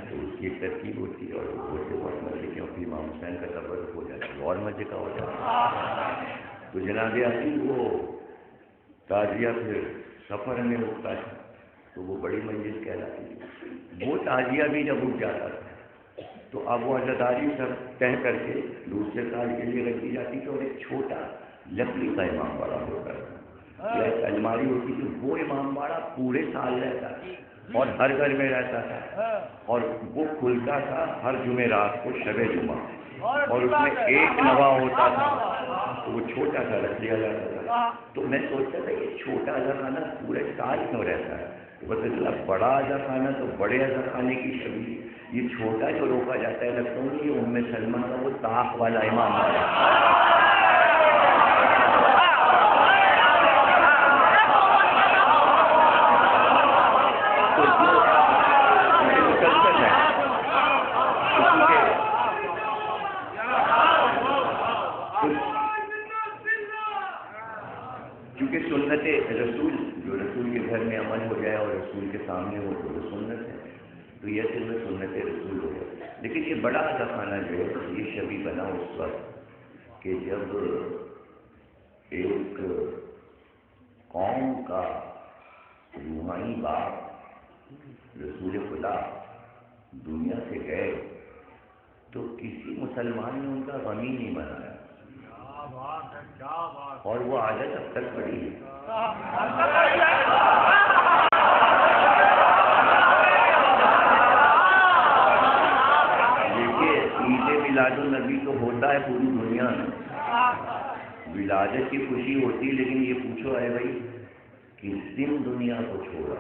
تو اس کی ایک ترکیب ہوتی ہے, اور وہ سے بہت مزے کے, اور پھر امام حسین کا تبرک ہو جاتا ہے, اور مزے کا ہو جاتا ہے. تو جناب عالی وہ تازیہ پھر سفر میں اٹھتا تھا, تو وہ بڑی مجلس کہلاتی تھی. وہ تازیہ بھی جب اٹھ جاتا تھا تو اب وہ عزاداری سب طے کر کے دوسرے سال کے لیے رکھ دی جاتی تھی, اور ایک چھوٹا لکڑی کا امام باڑا ہوتا تھا, الماری ہوتی تھی. وہ امام باڑا پورے سال رہتا تھا اور ہر گھر میں رہتا تھا, اور وہ کھلتا تھا ہر جمعرات کو شب جمعہ, اور اس میں ایک نوا ہوتا تھا. تو وہ چھوٹا سا رکھ لیا جاتا تھا. تو میں سوچتا تھا یہ چھوٹا اذا خانہ پورے سال کیوں رہتا ہے. تو پتہ چلا بڑا اذا خانہ تو بڑے اذا خانے کی شبیہ, یہ چھوٹا جو روکا جاتا ہے لکھنؤ میں, یہ ام سلمہ کا وہ طاق والا امام باڑا. تو یہ اصل میں سنت رسول ہو گیا. لیکن یہ بڑا دفانہ جو ہے یہ شبیہ بنا اس وقت کہ جب ایک قوم کا روحانی باپ رسول خدا دنیا سے گئے تو کسی مسلمان نے ان کا غم ہی نہیں منایا، اور وہ عادت اب تک پڑی ہے. دیکھیے عید میلاد النبی تو ہوتا ہے پوری دنیا میں، ولادت کی خوشی ہوتی، لیکن یہ پوچھو ہے بھائی کس دن دنیا کو چھوڑا،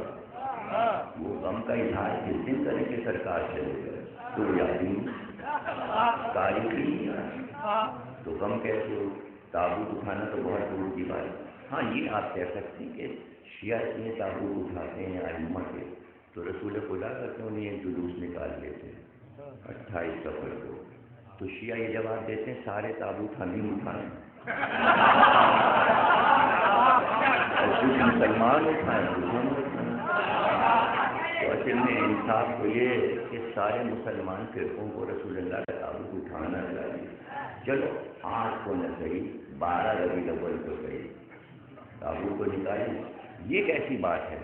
وہ غم کا اظہار کس دن کریں کہ سرکار چلے گئے، تو یادی تاریخ ہی نہیں آ، تو غم کیسے ہو؟ تابوت اٹھانا تو بہت دور کی بات ہے. ہاں یہ آپ کہہ سکتے ہیں کہ شیعہ اتنے تابوت اٹھاتے ہیں ائمہ کے، تو رسول خدا کا کیوں نہیں ایک جلوس نکال لیتے 28 سفر کو؟ تو شیعہ یہ جواب دیتے ہیں سارے تابوت ہم ہی اٹھائیں اور کچھ مسلمان اٹھائیں دوسروں کو اٹھائیں. تو اصل میں انصاف تو یہ ہے کہ سارے مسلمان فرقوں کو رسول اللہ کا تابوت اٹھانا چاہیے. چلو 8 کو نہ صحیح 12 ربیع الاول کو صحیح تابوت کو نکالیں. یہ کیسی بات ہے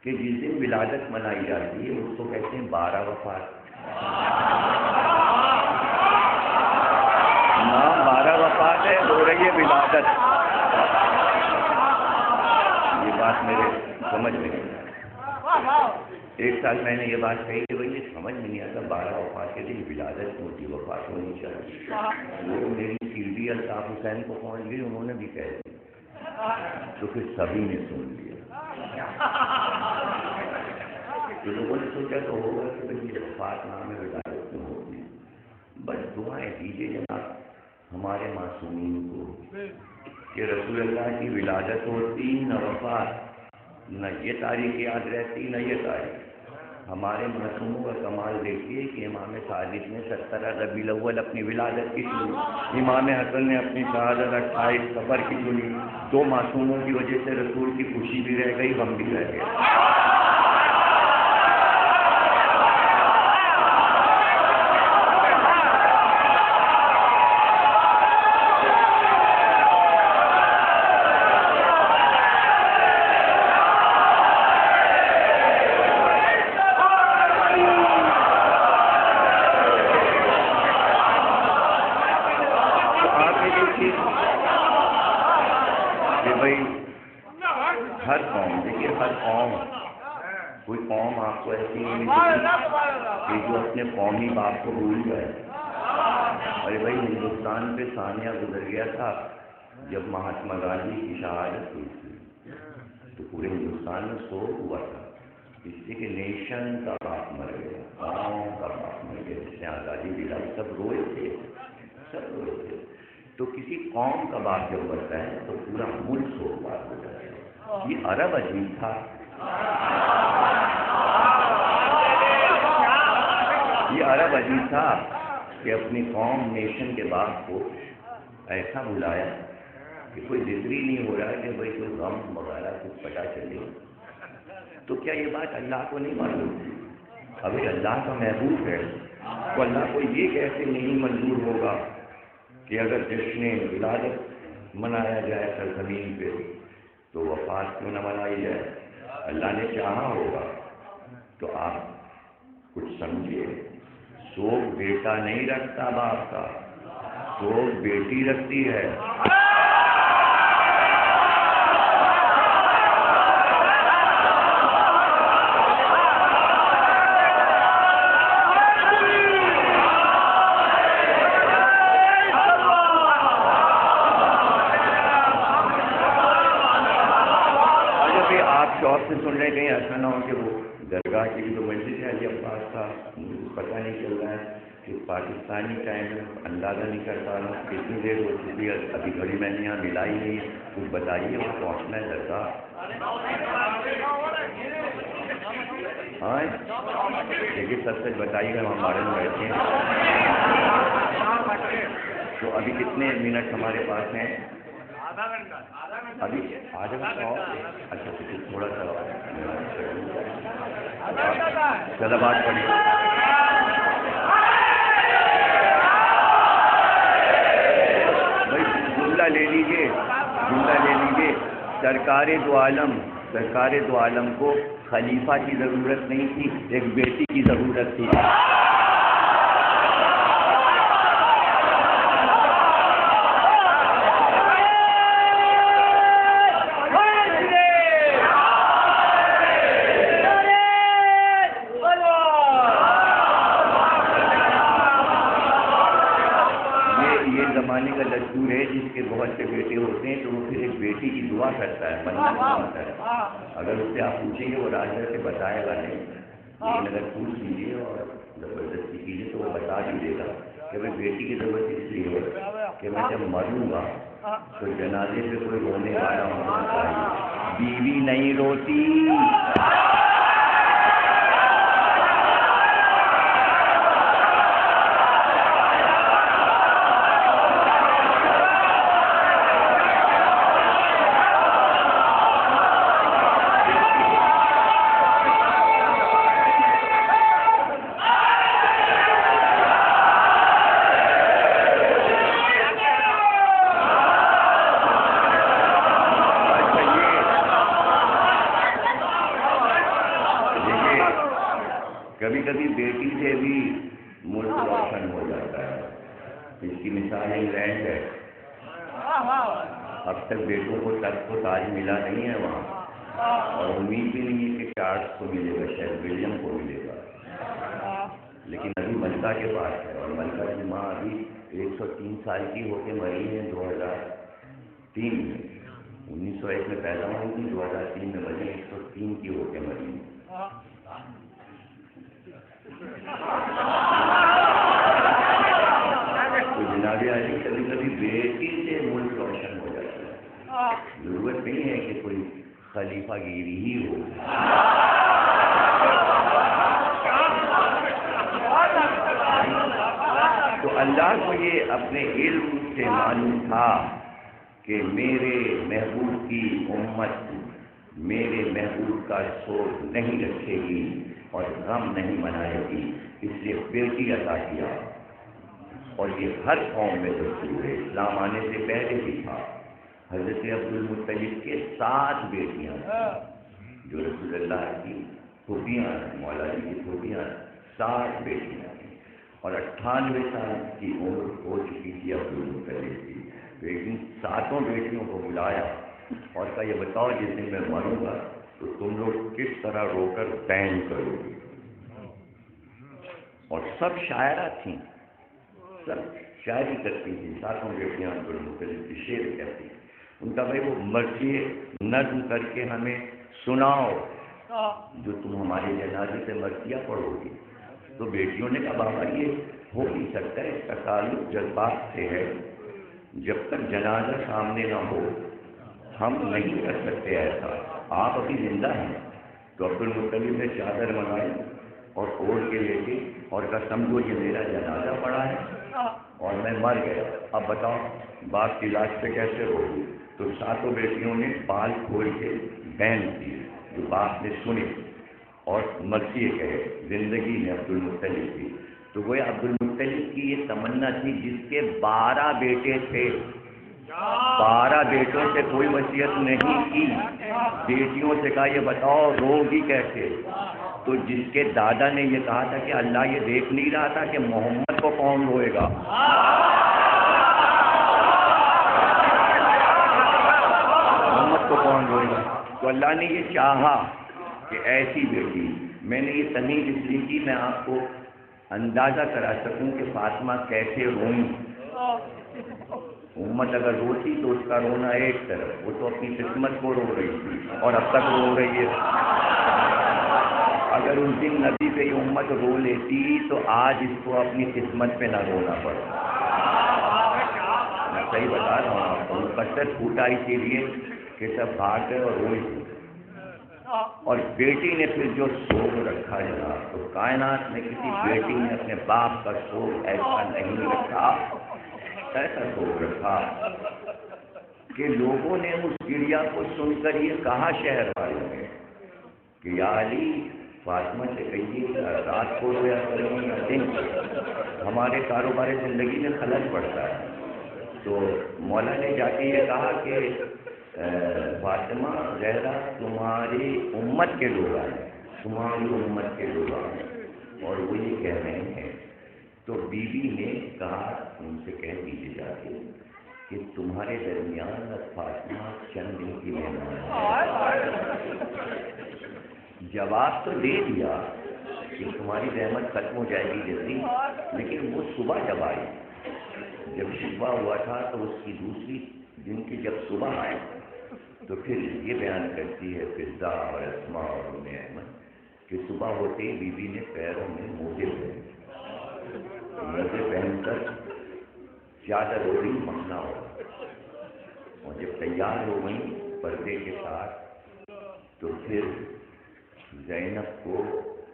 کہ جس دن ولادت منائی جاتی ہے اس کو کہتے ہیں 12 وفات. نام 12 وفات ہے، ہو رہی ہے ولادت. یہ بات میرے سمجھ میں نہیں آئی. ایک سال میں نے یہ بات کہی کہ بھائی یہ سمجھ میں نہیں آتا 12 وفات کے دن ولادت ہوتی، وفات ہونی چاہیے. وہ میری سیڑھی الطاف حسین کو پہنچ گئی، انہوں نے بھی کہہ دیا، تو پھر سبھی نے سن لیا. تو لوگوں نے سوچا تو ہوگا کہ بھائی یہ وفات نام ہے ولادت کیوں ہوتی ہے. بس دعائیں دیجیے جناب ہمارے معصومین کو کہ رسول اللہ کی ولادت ہوتی نہ وفات، نہ یہ تاریخ یاد رہتی نہ یہ تاریخ. ہمارے معصوموں کا کمال دیکھیے کہ امام صادق نے 17 ربیع الاول اپنی ولادت کی چنی، امام حسن نے اپنی شہادت 28 صفر کی چنی. 2 معصوموں کی وجہ سے رسول کی خوشی بھی رہ گئی، غم بھی رہ گیا. کوئی قوم آپ کو ایسی نہیں کہ جو اپنے قومی باپ کو بھول جائے. ارے بھائی ہندوستان پہ ثانیہ گزر گیا تھا جب مہاتما گاندھی کی شہادت ہوئی تھی، تو پورے ہندوستان میں شوق ہوا تھا اس سے کہ نیشن کا باپ مر گیا، قوم کا باپ مر گیا، جس نے آزادی دلائی. سب روئے تھے، سب روئے تھے. تو کسی قوم کا باپ جب مرتا ہے تو پورا ملک شوق بات ہو جاتا ہے. یہ عرب عجیب تھا، یہ عرب عجیب تھا کہ اپنی قوم نیشن کے باپ کو ایسا بلایا کہ کوئی ذکر ہی نہیں ہو رہا کہ بھائی کوئی غم وغیرہ کچھ پتہ چلے. تو کیا یہ بات اللہ کو نہیں معلوم تھی؟ اگر اللہ کا محبوب ہے تو اللہ کو یہ کیسے نہیں منظور ہوگا کہ اگر جشن ولادت منایا جائے سرزمین پہ تو وفات کیوں نہ منائی جائے؟ اللہ نے چاہا ہوگا. تو آپ کچھ سمجھیے، سوگ بیٹا نہیں رکھتا باپ کا، سوگ بیٹی رکھتی ہے. شوق سے سن رہے کہیں ایسا نہ ہو کہ وہ درگاہ کی بھی تو مسجد ہے علی عباس تھا، پتہ نہیں چل رہا ہے کہ پاکستانی ٹائم میں اندازہ نہیں کر پا رہا کتنی دیر ہو چکی ہے. ابھی گھڑی میں نے یہاں ملائی نہیں ہے، کچھ بتائیے وہاں پہنچنا ہے درگاہ. ہاں دیکھیے سب سچ بتائیے ہم ہمارے میں بیٹھے ہیں. تو ابھی کتنے منٹ ہمارے پاس ہیں؟ ابھی آ جاؤ. اچھا تھوڑا سا چلو بات پڑی. بھائی جملہ لے لیجیے. سرکار دو عالم کو خلیفہ کی ضرورت نہیں تھی, ایک بیٹی کی ضرورت تھی. کا دستور ہے جس کے بہت سے بیٹے ہوتے ہیں تو وہ پھر ایک بیٹی کی دعا کرتا ہے, منت مانگتا ہے. اگر اس سے آپ پوچھیں گے وہ راجا سے بتائے گا نہیں, لیکن اگر پوچھ لیجیے اور زبردستی کیجیے تو وہ بتا بھی دے گا کہ بھائی بیٹی کی ضرورت اس لیے ہے کہ میں جب مروں گا تو جنازے پہ کوئی رونے والا ہونا چاہیے. بیوی نہیں روتی. کبھی کبھی بیٹی سے بھی ملک روشن ہو جاتا ہے. اس کی مثال انگلینڈ ہے. اب تک بیٹوں کو تخت کو تاج ملا نہیں ہے وہاں, اور امید بھی نہیں ہے کہ چارلس کو ملے گا, شاید ولیم کو ملے گا. لیکن ابھی ملکہ کے پاس ہے, اور ملکہ کی ماں ابھی 103 سال کی ہو کے مری ہے 2003 میں. 1901 میں پیدا ہوئی تھی, 2003 میں مری, 103 کی ہو کے مری. تو جناب عالی کبھی کبھی بیٹی سے ملک روشن ہو جاتا ہے. ضرورت نہیں ہے کہ کوئی خلیفہ گیری ہی ہو. تو اللہ کو یہ اپنے علم سے معلوم تھا کہ میرے محبوب کی امت میرے محبوب کا سوچ نہیں رکھے گی اور غم نہیں منائے گی, اس لیے بیٹی عطا کیا. اور یہ ہر قوم میں دستور ہے, اسلام آنے سے پہلے بھی تھا. حضرت عبد المطلب کے 7 بیٹیاں جو رسول اللہ کی پھوپھیاں ہیں, مولا جی کی پھوپھیاں, 7 بیٹیاں ہیں, اور 98 سال کی عمر ہو چکی تھی عبد المطلب کی. تو ایک دن 7 بیٹیوں کو بلایا اور کہا یہ بتاؤ جس دن میں مروں گا تو تم لوگ کس طرح رو کر بین کرو گے. اور سب شاعرہ تھیں, سب شاعری کرتی تھیں. 7 بیٹیاں عبد المطلب کی شعر کہتی. ان کا بھائی وہ مرثیے نظم کر کے ہمیں سناؤ جو تم ہمارے جنازے سے مرثیہ پڑھو گی. تو بیٹیوں نے کہا بابا یہ ہو نہیں سکتا, اس کا تعلق جذبات سے ہے. جب تک جنازہ سامنے نہ ہو ہم نہیں کر سکتے ایسا. آپ ابھی زندہ ہیں. تو عبد المطلب نے چادر منگائی اور اوڑھ کے لے کے اور کہا سمجھو یہ میرا جنازہ پڑا ہے اور میں مر گیا, اب بتاؤ باپ کی لاش پہ کیسے ہوگی. تو 7 بیٹیوں نے بال کھول کے بین کی جو باپ نے سنی اور مرثیے کہے زندگی میں عبد المطلب کی. تو وہ عبد المطلب کی یہ تمنا تھی جس کے 12 بیٹے تھے, 12 بیٹوں سے کوئی وصیت نہیں کی. بیٹیوں سے کہا یہ بتاؤ روگی کیسے. تو جس کے دادا نے یہ کہا تھا کہ اللہ یہ دیکھ نہیں رہا تھا کہ محمد کو کون روئے گا. محمد کو کون روئے گا. تو اللہ نے یہ چاہا کہ ایسی بیٹی. میں نے یہ تمیز اس لیے کی میں آپ کو اندازہ کرا سکوں کہ فاطمہ کیسے روئیں. امت اگر روتی تو اس کا رونا ایک طرف, وہ تو اپنی قسمت کو رو رہی تھی اور اب تک رو رہی ہے. اگر اس دن نبی پہ یہ امت رو لیتی تو آج اس کو اپنی قسمت پہ نہ رونا پڑا. میں صحیح بتا رہا ہوں آپ کو. مقدس پھوٹا اسی لیے کہ سب بھاگ گئے اور روئی. اور بیٹی نے پھر جو سوگ رکھا جناب, تو کائنات میں کسی بیٹی نے اپنے باپ کا سوگ ایسا نہیں رکھا, ایسا سوگ رکھا کہ لوگوں نے اس گڑیا کو سن کر یہ کہا شہر والوں نے کہ یا علی فاطمہ سے کہیے رات کو یا دن ہمارے کاروبار زندگی میں خلل پڑتا ہے. تو مولا نے جا کے یہ کہا کہ فاطمہ زہرا تمہاری امت کے لوگ آئے، تمہاری امت کے لوگ آئے اور وہ یہ کہہ رہے ہیں. تو بیوی نے کہا ان سے کہہ دیجیے جا کے کہ تمہارے درمیان فاطمہ چند دن کی مہمان ہے. جواب تو دے دیا کہ تمہاری رحمت ختم ہو جائے گی جلدی، لیکن وہ صبح جب آئی، جب صبح ہوا تھا تو اس کی دوسری دن کی جب صبح آئی تو پھر یہ بیان کرتی ہے فضا اور اسماء اور ام ایمن کہ صبح ہوتے ہی بیوی نے پیروں میں موزے پہن کر چادر اوڑھی مکھنا ہو، اور جب تیار ہو گئی پردے کے ساتھ تو پھر زینب کو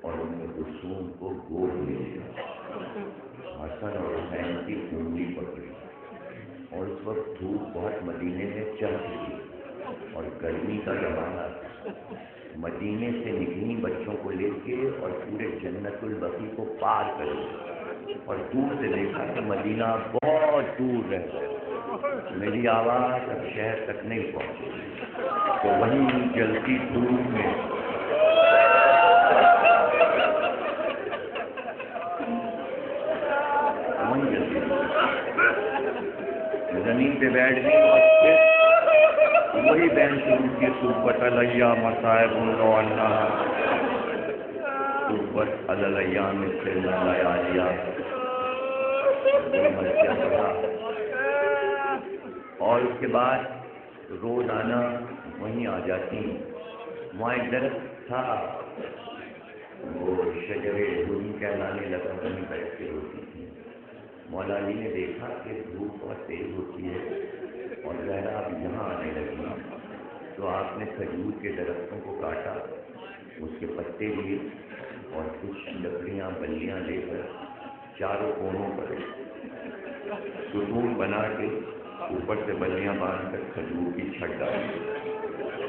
اور ام کلثوم کو گود لے لیا، حسن اور حسین کی انگلی پکڑی، اور اس وقت دھوپ بہت مدینے میں چڑھ گئی اور گرمی کا زمانہ تھا. مدینے سے نکلی بچوں کو لے کے اور پورے جنت البقیع کو پار کر لی، اور دور سے دیکھا کہ مدینہ بہت دور رہ گیا. میری آواز اب شہر تک نہیں پہنچی تو وہیں جلتی دھوپ میں زمین پہ بیٹھ گئی اور پھر وہی بہن شروع کی صحبت علیہ مصائب اللہ صحبت علیہ سے لیا اور اس کے بعد روزانہ وہیں آ جاتی. وہاں ایک درخت تھا وہ شجر ہدی کہلانے لگا، وہیں بیٹھ کے ہوتی تھی. مولا علی نے دیکھا کہ دھوپ بہت تیز ہوتی ہے اور زہرا اب یہاں آنے لگی، تو آپ نے کھجور کے درختوں کو کاٹا، اس کے پتے لیے اور کچھ لکڑیاں بلیاں لے کر چاروں کونوں پر ستون بنا کے اوپر سے بلیاں باندھ کر کھجور کی چھت ڈالی،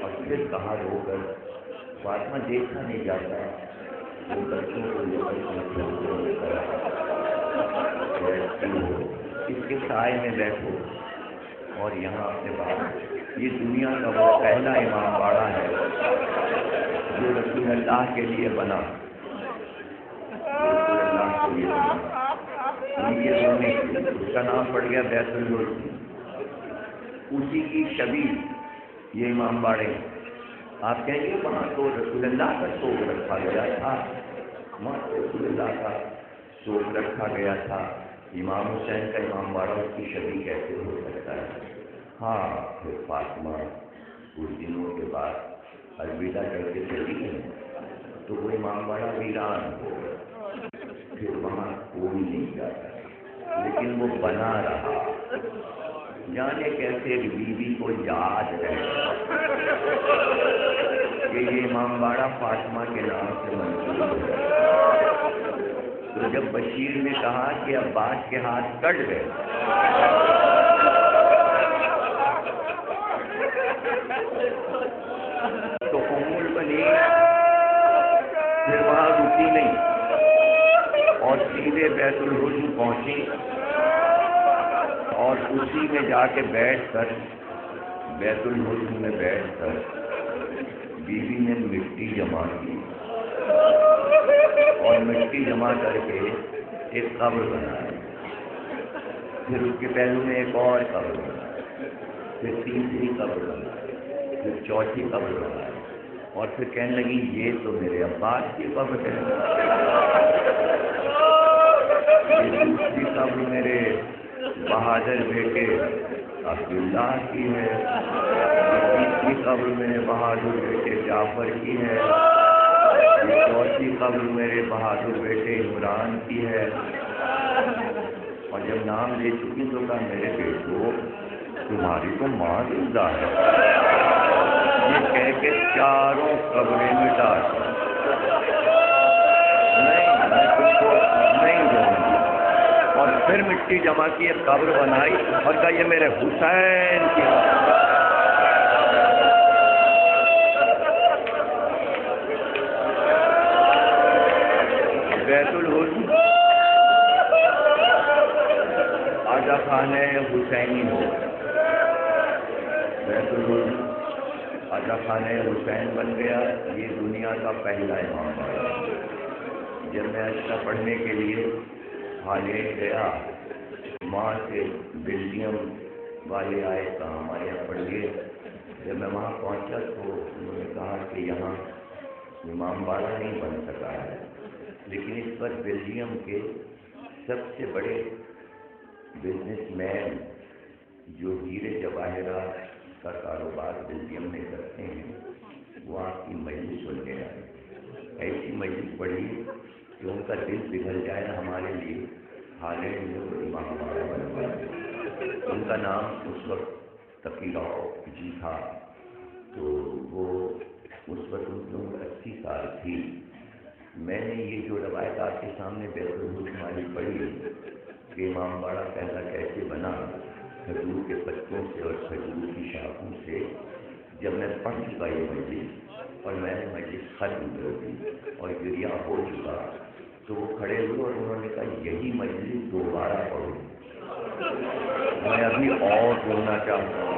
اور پھر کہا رو کر فاطمہ دیکھا نہیں جاتا وہ بچوں کو لے کر اس کے سائے میں بیٹھو اور یہاں اپنے بات. یہ دنیا کا وہ پہلا امام باڑہ ہے جو رسول اللہ کے لیے بنا، رسول اللہ کے لیے بنا. اس کا نام پڑ گیا بیت الرحم. اسی کی شبیہ یہ امام باڑے. آپ کہیں گے وہاں تو رسول اللہ کا سوگ رکھا گیا تھا، وہاں رسول اللہ کا سوگ رکھا گیا تھا، امام حسین کا امام باڑہ اس کی شبیہ کیسے ہو سکتا ہے؟ ہاں پھر فاطمہ کچھ دنوں کے بعد الوداع کر کے چلی گئی تو وہ امام باڑہ ویران ہو گیا، پھر وہاں کوئی نہیں جاتا، لیکن وہ بنا رہا. جانے کیسے بیوی کو یاد ہے کہ یہ امام باڑہ فاطمہ کے نام سے منسوب ہے. تو جب بشیر نے کہا کہ عباس کے ہاتھ کٹ گئے تو ام البنین پھر وہاں رکی نہیں اور سیدھے بیت الحجم پہنچی اور اسی میں جا کے بیٹھ کر بیت الحجم میں بیٹھ کر بیوی نے مٹی جمع کی اور مٹی جمع کر کے ایک قبر بنائی، پھر اس کے پہلو میں ایک اور قبر بنائی، پھر تیسری قبر بنائی، پھر چوتھی قبر بنائی، اور پھر کہنے لگی یہ تو میرے عباس کی قبر ہے، یہ دوسری قبر میرے بہادر بیٹے عبداللہ کی ہے، تیسری قبر میرے بہادر بیٹے جعفر کی ہے، یہ چوتھی قبر میرے بہادر بیٹے عمران کی ہے. اور جب نام لے چکی تو کہا میرے بیٹو تمہاری تو ماں زندہ ہے. یہ کہہ کے چاروں قبریں مٹا دی. نہیں میں تم کو نہیں دوں گی. اور پھر مٹی جما کی ایک قبر بنائی اور کہا یہ میرے حسین کی بیت الحسن آجا خانہ حسینی ہو، بیت الحسن آجا خانہ حسین بن گیا. یہ دنیا کا پہلا امام باڑہ. جب میں اشرا پڑھنے کے لیے حالے گیا، وہاں سے بیلجیم والے آئے، کہاں ہمارے یہاں پڑھیے. جب میں وہاں پہنچا تو انہوں نے کہا کہ یہاں امام باڑہ نہیں بن سکا ہے، لیکن اس پر بیلجیم کے سب سے بڑے بزنس مین جو ہیرے جواہرات کا کاروبار بیلجیم میں کرتے ہیں، وہ آپ کی مجلس سن گیا. ایسی مجلس پڑھی کہ ان کا دل پگھل جائے ہمارے لیے. ہالینڈ میں امام باڑہ بنوا. ان کا نام اس وقت تقیراؤ جی تھا. تو وہ اس وقت ان کی عمر 80 سال تھی. میں نے یہ جو روایت آپ کے سامنے بیت الحسن والی پڑھی کہ امام باڑہ پہلا کیسے بنا، کھجور کے پتوں سے اور کھجور کی شاخوں سے. جب میں پڑھ چکا یہ مجلس اور میں نے مجلس ختم کر دی اور گریا ہو چکا، تو وہ کھڑے ہوئے اور انہوں نے کہا یہی مجلس دوبارہ پڑھو. میں ابھی اور بولنا چاہتا ہوں.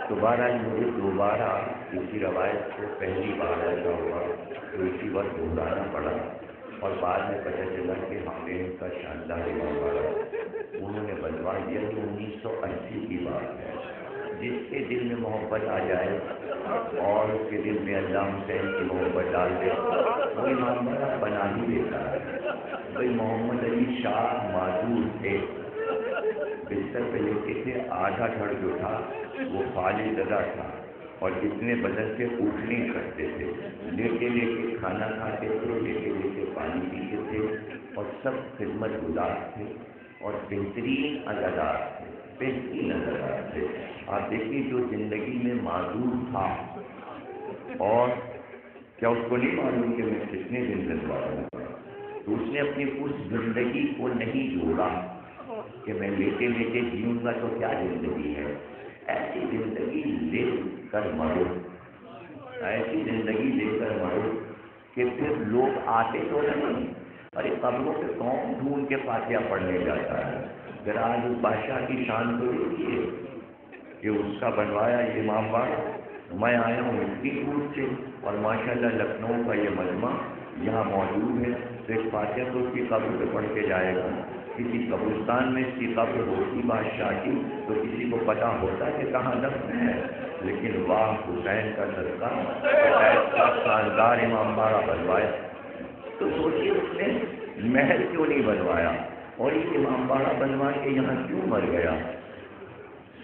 دوبارہ مجھے دوبارہ اسی روایت کو پہلی بار ایسا ہوا تو اسی وقت دہرانا پڑا. اور بعد میں پتہ چلا کہ ہالینڈ کا شاندار امام باڑہ انہوں نے بنوا دیا. 1980 کی بات ہے. جس کے دل میں محبت آ جائے اور اس کے دل میں اللہ حسین کی محبت ڈال دے، وہ امام باڑہ بنا ہی دیتا ہے. بھائی محمد علی شاہ معذور تھے، بستر پہ لیتے تھے، آدھا دھڑ جو تھا وہ خالی جگہ تھا اور اتنے بدن سے اٹھ نہیں سکتے تھے. لے کے کھانا کھاتے تھے، لے کے پانی پیتے تھے اور سب خدمت گزار تھے اور بہترین ادادار تھے، بہترین ادادار تھے. آپ دیکھیے جو زندگی میں معذور تھا، اور کیا اس کو نہیں معلوم کہ میں کتنے دن زندہ ہوں، تو اس نے اپنی اس زندگی کو نہیں جوڑا کہ میں لیتے لیتے جیوں گا تو کیا زندگی ہے. ایسی زندگی لے کر مرو، ایسی زندگی لے کر مرو کہ پھر لوگ آتے تو نہیں. ارے قبروں پہ کون ڈھونڈ کے فاتحہ پڑھنے جاتا ہے. ذرا آج اس بادشاہ کی شان تو دیکھیے کہ اس کا بنوایا یہ امام باڑہ. میں آیا ہوں اتنی دور سے اور ماشاءاللہ لکھنؤ کا یہ مجمع یہاں موجود ہے، تو ایک فاتحہ تو اس کی قبر پہ پڑھ کے جائے گا. کسی قبرستان میں اس کی قبر ہوتی بادشاہ کی تو کسی کو پتہ ہوتا کہ کہاں دفن ہے. لیکن واہ حسین کا صدقہ ایسا شاندار امام باڑہ بنوایا. تو سوچیے اس نے محل کیوں نہیں بنوایا اور یہ امام باڑہ بنوا کے یہاں کیوں مر گیا.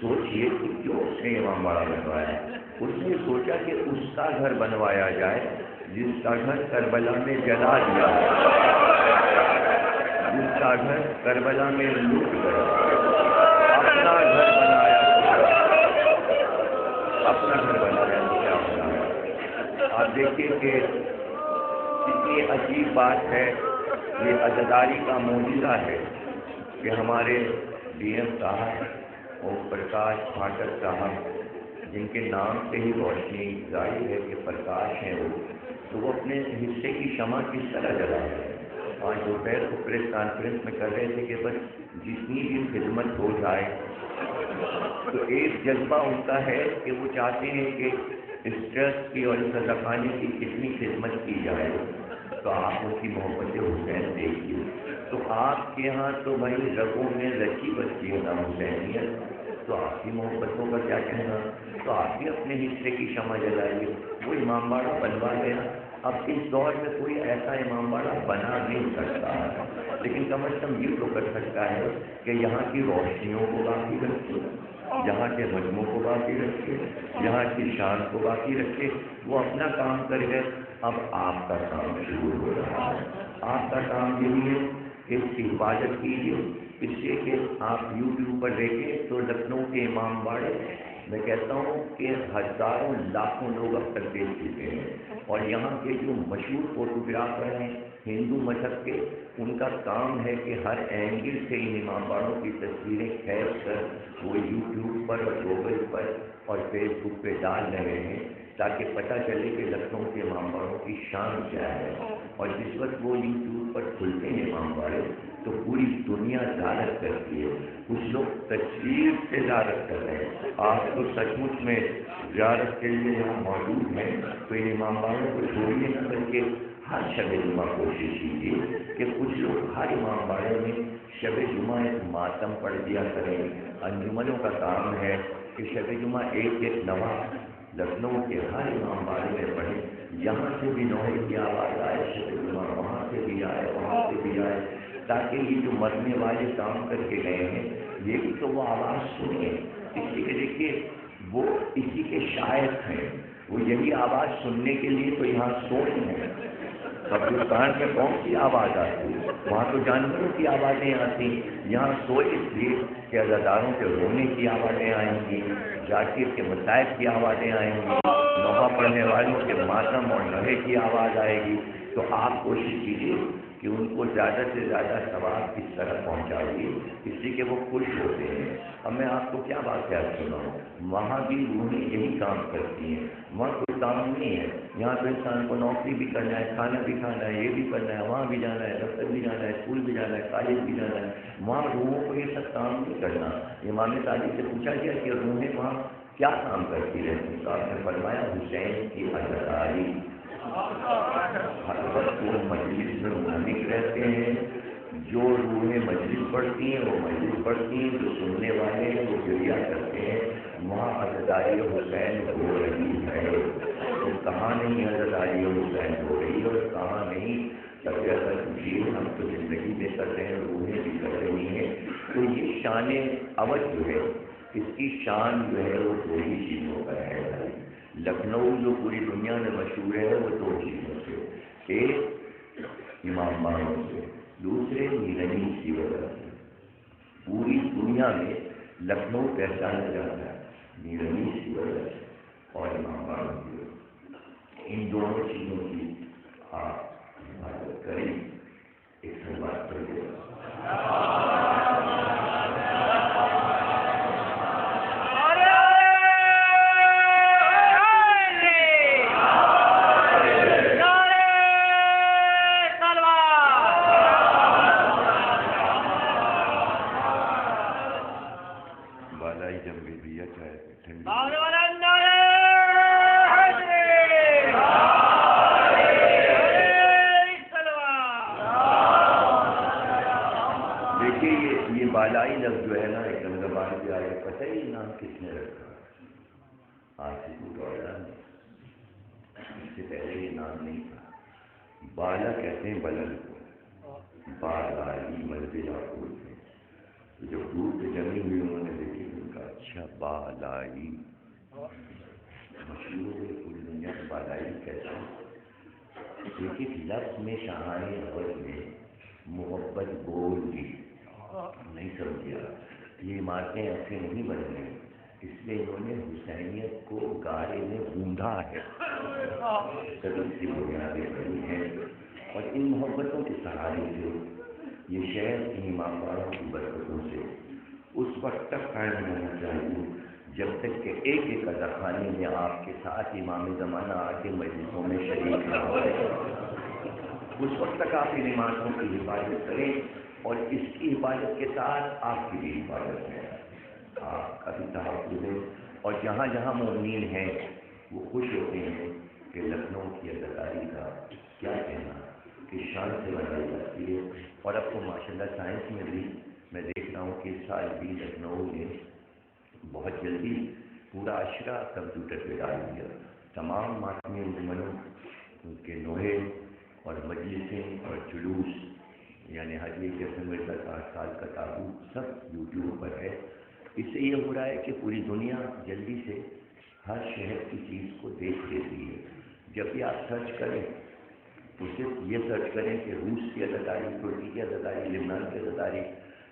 سوچیے کہ کیوں اس نے امام باڑہ بنوایا. اس نے سوچا کہ اس کا گھر بنوایا جائے جس کا گھر کربلا میں جلا دیا، جس کا گھر کربلا میں لوٹ گیا. اپنا گھر بنایا، اپنا گھر بنایا تو کیا بنایا. آپ دیکھیے کہ کتنی عجیب بات ہے. یہ عزاداری کا معجزہ ہے کہ ہمارے ڈی ایم صاحب اوم پرکاش پھاٹک صاحب، جن کے نام سے ہی روشنی ظاہر ہے کہ پرکاش ہیں وہ، تو وہ اپنے حصے کی شمع کس طرح جلا رہے ہیں. آج دوپہر کو پریس کانفرنس میں کر رہے تھے کہ بس جتنی بھی خدمت ہو جائے، تو ایک جذبہ ان کا ہے کہ وہ چاہتے ہیں کہ اس ٹرسٹ کی اور اس خانے کی کتنی خدمت کی جائے. تو آپ ان کی محبت حسین دیکھیے. تو آپ کے یہاں تو بھائی رگوں میں رچی بچی ہے نا حسینیت، تو آپ کی محبتوں کا کیا کہنا. تو آپ بھی اپنے حصے کی شمع جلائیے. وہ امام باڑہ بنوا گیا. اب اس دور میں کوئی ایسا امام باڑہ بنا نہیں سکتا ہے، لیکن کم از کم یہ تو کر سکتا ہے کہ یہاں کی روشنیوں کو باقی رکھے، یہاں کے مجموعوں کو باقی رکھے، یہاں کی شان کو باقی رکھے. وہ اپنا کام کر گئے. اب آپ کا کام شروع ہو رہا ہے. آپ کا کام یہی ہے کہ اس کی حفاظت کیجیے. اس سے کہ آپ یوٹیوب پر دیکھیں تو لکھنؤ کے امام باڑے میں کہتا ہوں کہ ہزاروں لاکھوں لوگ اب تک دیکھ چکے ہیں، اور یہاں کے جو مشہور فوٹوگرافر ہیں ہندو مذہب کے، ان کا کام ہے کہ ہر اینگل سے ان امام باڑوں کی تصویریں کھینچ کر وہ یوٹیوب پر اور گوگل پر اور فیس بک پہ ڈال رہے ہیں تاکہ پتہ چلے کہ لکھنؤ کے امام باڑوں کی شان کیا ہے۔ اور جس وقت وہ یوٹیوب پر کھلتے ہیں امام باڑے تو پوری دنیا زیارت کرتی ہے، کچھ لوگ تصویر سے زیارت کر رہے ہیں۔ آپ تو سچ مچ میں زیارت کے لیے یہاں موجود ہیں تو ان امام باڑوں کو چھوڑیے نہ کر کے ہر شب جمعہ کوشش کیجیے کہ کچھ لوگ ہر امام باڑے میں شب جمعہ ایک ماتم پڑھ دیا کریں۔ انجمنوں کا کام ہے کہ شب جمعہ ایک ایک نواں لکھنؤ کے ہر امام باڑے میں پڑھیں، یہاں سے بھی نوحے کی آواز آئے شب جمعہ، وہاں سے بھی آئے وہاں سے بھی آئے، تاکہ یہ جو مرنے والے کام کر کے گئے ہیں یہ بھی تو وہ آواز سنیں۔ اس لیے دیکھیے وہ اسی کے شاعر ہیں، وہ یہی آواز سننے کے لیے تو یہاں سوئے ہیں۔ قبرستان میں کون سی آواز آتی ہے؟ وہاں تو جانوروں کی آوازیں آتی، یہاں سوئے اس لیے کہ عزاداروں کے رونے کی آوازیں آئیں گی، ذاکر کے مصائب کی آوازیں آئیں گی، نوحہ پڑھنے والوں کے ماتم اور نوحے کی آواز آئے گی۔ تو آپ کوشش کیجیے کہ ان کو زیادہ سے زیادہ ثواب اس طرح پہنچائیے اس لیے کہ وہ خوش ہوتے ہیں۔ اب میں آپ کو کیا واقعات سناؤں، وہاں بھی روحیں یہی کام کرتی ہیں، وہاں کوئی کام نہیں ہے، یہاں تو انسان کو نوکری بھی کرنا ہے، کھانا بھی کھانا ہے، یہ بھی کرنا ہے، وہاں بھی جانا ہے، دفتر بھی جانا ہے، اسکول بھی جانا ہے، کالج بھی جانا ہے، وہاں روحوں کو یہ سب کام نہیں کرنا۔ امام صادق سے پوچھا گیا کہ روحیں وہاں کیا کام کرتی رہتی؟ تو آپ نے فرمایا حسین کی عزاداری۔ ہر وقت وہ مجلس میں منہمک رہتے ہیں، جو روحیں مجلس پڑھتی ہیں وہ مجلس پڑھتی ہیں، جو سننے والے ہیں وہ گریہ کرتے ہیں، وہاں عزاداری حسین ہو رہی ہے۔ تو کہاں نہیں عزاداری حسین ہو رہی ہے اور کہاں نہیں سب اثر خوشی ہم تو زندگی میں کر رہے ہیں، روحیں بھی کر رہی ہیں۔ تو یہ شان اودھ جو ہے اس کی شان جو ہے وہ دو ہی چیزوں پر ہے۔ لکھنؤ جو پوری دنیا میں مشہور ہے وہ دو چیزوں سے، ایک امام باڑوں سے، دوسرے میرنی کی وجہ سے۔ پوری دنیا میں لکھنؤ پہچانا جاتا ہے میرنی کی وجہ سے اور امام باڑوں کی وجہ سے۔ ان دونوں چیزوں کی آپ حفاظت کریں۔ ایک سب بات کریے بالائی لفظ جو ہے نا ایک زبان پہ آیا، پتہ ہی نام کس نے رکھا؟ آصف الدولہ نے۔ اس سے پہلے یہ نام نہیں تھا۔ بالا کہتے ہیں بلند کو، بالائی منزلہ بولتے ہیں۔ تو جب دور پہ جمی ہوئی انہوں نے دیکھی ان کا اچھا بالائی مشہور ہے پوری دنیا میں بالائی کہتے ہیں۔ ایک ایک لفظ میں شاہان اودھ میں محبت بول دی، نہیں سمجھا۔ یہ عمارتیں ایسے نہیں بن گئی، اس لیے انہوں نے حسینیت کو گارے میں گوندا ہے، قدر کی بنیادیں بنی ہیں، اور ان محبتوں کے سہارے سے یہ شہر ان امام باڑوں کی برکتوں سے اس وقت تک قائم رہنا چاہیے جب تک کہ ایک ایک اذاخانے میں آپ کے ساتھ امام زمانہ آ کے مجلسوں میں شریک نہ ہو رہے۔ اس وقت تک آپ ان عمارتوں کی حفاظت کریں اور اس کی حفاظت کے ساتھ آپ کی بھی حفاظت ہے، آپ کا بھی تحفظ ہے۔ اور جہاں جہاں مومنین ہیں وہ خوش ہوتے ہیں کہ لکھنؤ کی عزاداری کا کیا کہنا کہ شان سے بنائی جاتی ہے۔ اور اب تو ماشاءاللہ سائنس میں بھی میں دیکھ رہا ہوں کہ اس سال بھی لکھنؤ نے بہت جلدی پورا عشرہ کمپیوٹر پہ ڈال دیا۔ تمام ماتمی انجمنوں کے نوحے اور مجلسیں اور جلوس، یعنی حاجی قاسم مرزا کا 8 سال کا تابوت سب یوٹیوب پر ہے۔ اس سے یہ ہو رہا ہے کہ پوری دنیا جلدی سے ہر شہر کی چیز کو دیکھ لیتی ہے۔ جب بھی آپ سرچ کریں تو صرف یہ سرچ کریں کہ روس کی عزاداری، ترکی کی عزاداری، لبنان کی عزاداری،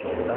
14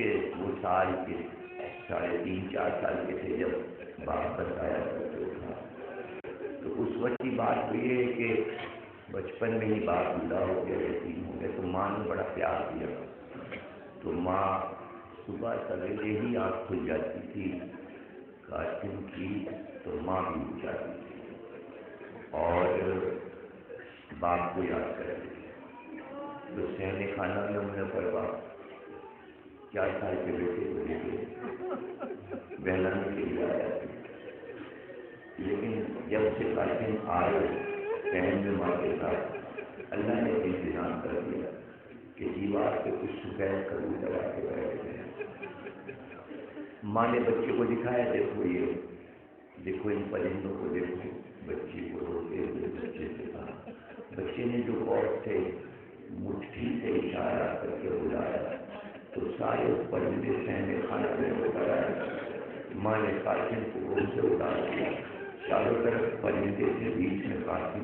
کے وہ سال کے 3.5-4 سال کے تھے جب واپس آیا کرتے تھا، تو اس وقت کی بات ہوئی ہے کہ بچپن میں ہی باپ بوڑھا ہو گیا، یتیم ہو گیا، تو ماں نے بڑا پیار دیا، تو ماں صبح سویرے ہی آنکھ کھل جاتی تھی قاسم کی، تو ماں بھی اٹھ جاتی تھی اور باپ کو یاد کرتی تھی، تو صحن کھانا میں انہیں پڑھوا 4 سال کے بیٹے کو لے کے بہلانے کے لیے آیا تھا، لیکن جب سے قاسم آئے صحن میں ماں کے ساتھ اللہ نے انتظام کر دیا کہ دیوار پہ کچھ سفید کبوتر لگا کے بیٹھے ہیں۔ ماں نے بچے کو دکھایا، دیکھو یہ دیکھو ان پرندوں کو دیکھو، بچے کو روتے ہوئے بچے سے کہا، بچے نے جو غور سے مٹھی سے اشارہ کر کے بلایا تو سارے پرندے صحن کھانا میں اتر آئے۔ ماں نے قاسم کو گول سے اتار دیا، چاروں طرف پرندے سے بیچ میں قاسم،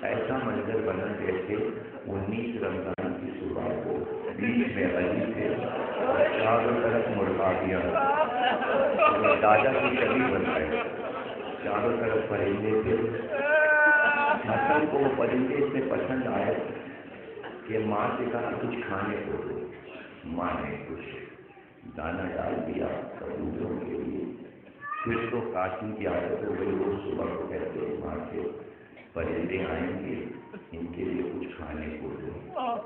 ایسا منظر بنا جیسے 19 رمضان کی صبح کو بیچ میں علی تھے اور چاروں طرف مرغابیاں، دادا کی شبی بن گئے، چاروں طرف پرندے تھے۔ حسن کو وہ پرندے سے پسند آئے کہ ماں سے کہا کچھ کھانے کو دو، ماں نے کچھ دانہ ڈال دیا کبوتروں کے لیے۔ پھر تو قاسم کی عادت ہو گئی، روز صبح کو کہتے ماں سے پرندے آئیں گے ان کے لیے کچھ کھانے کو دو۔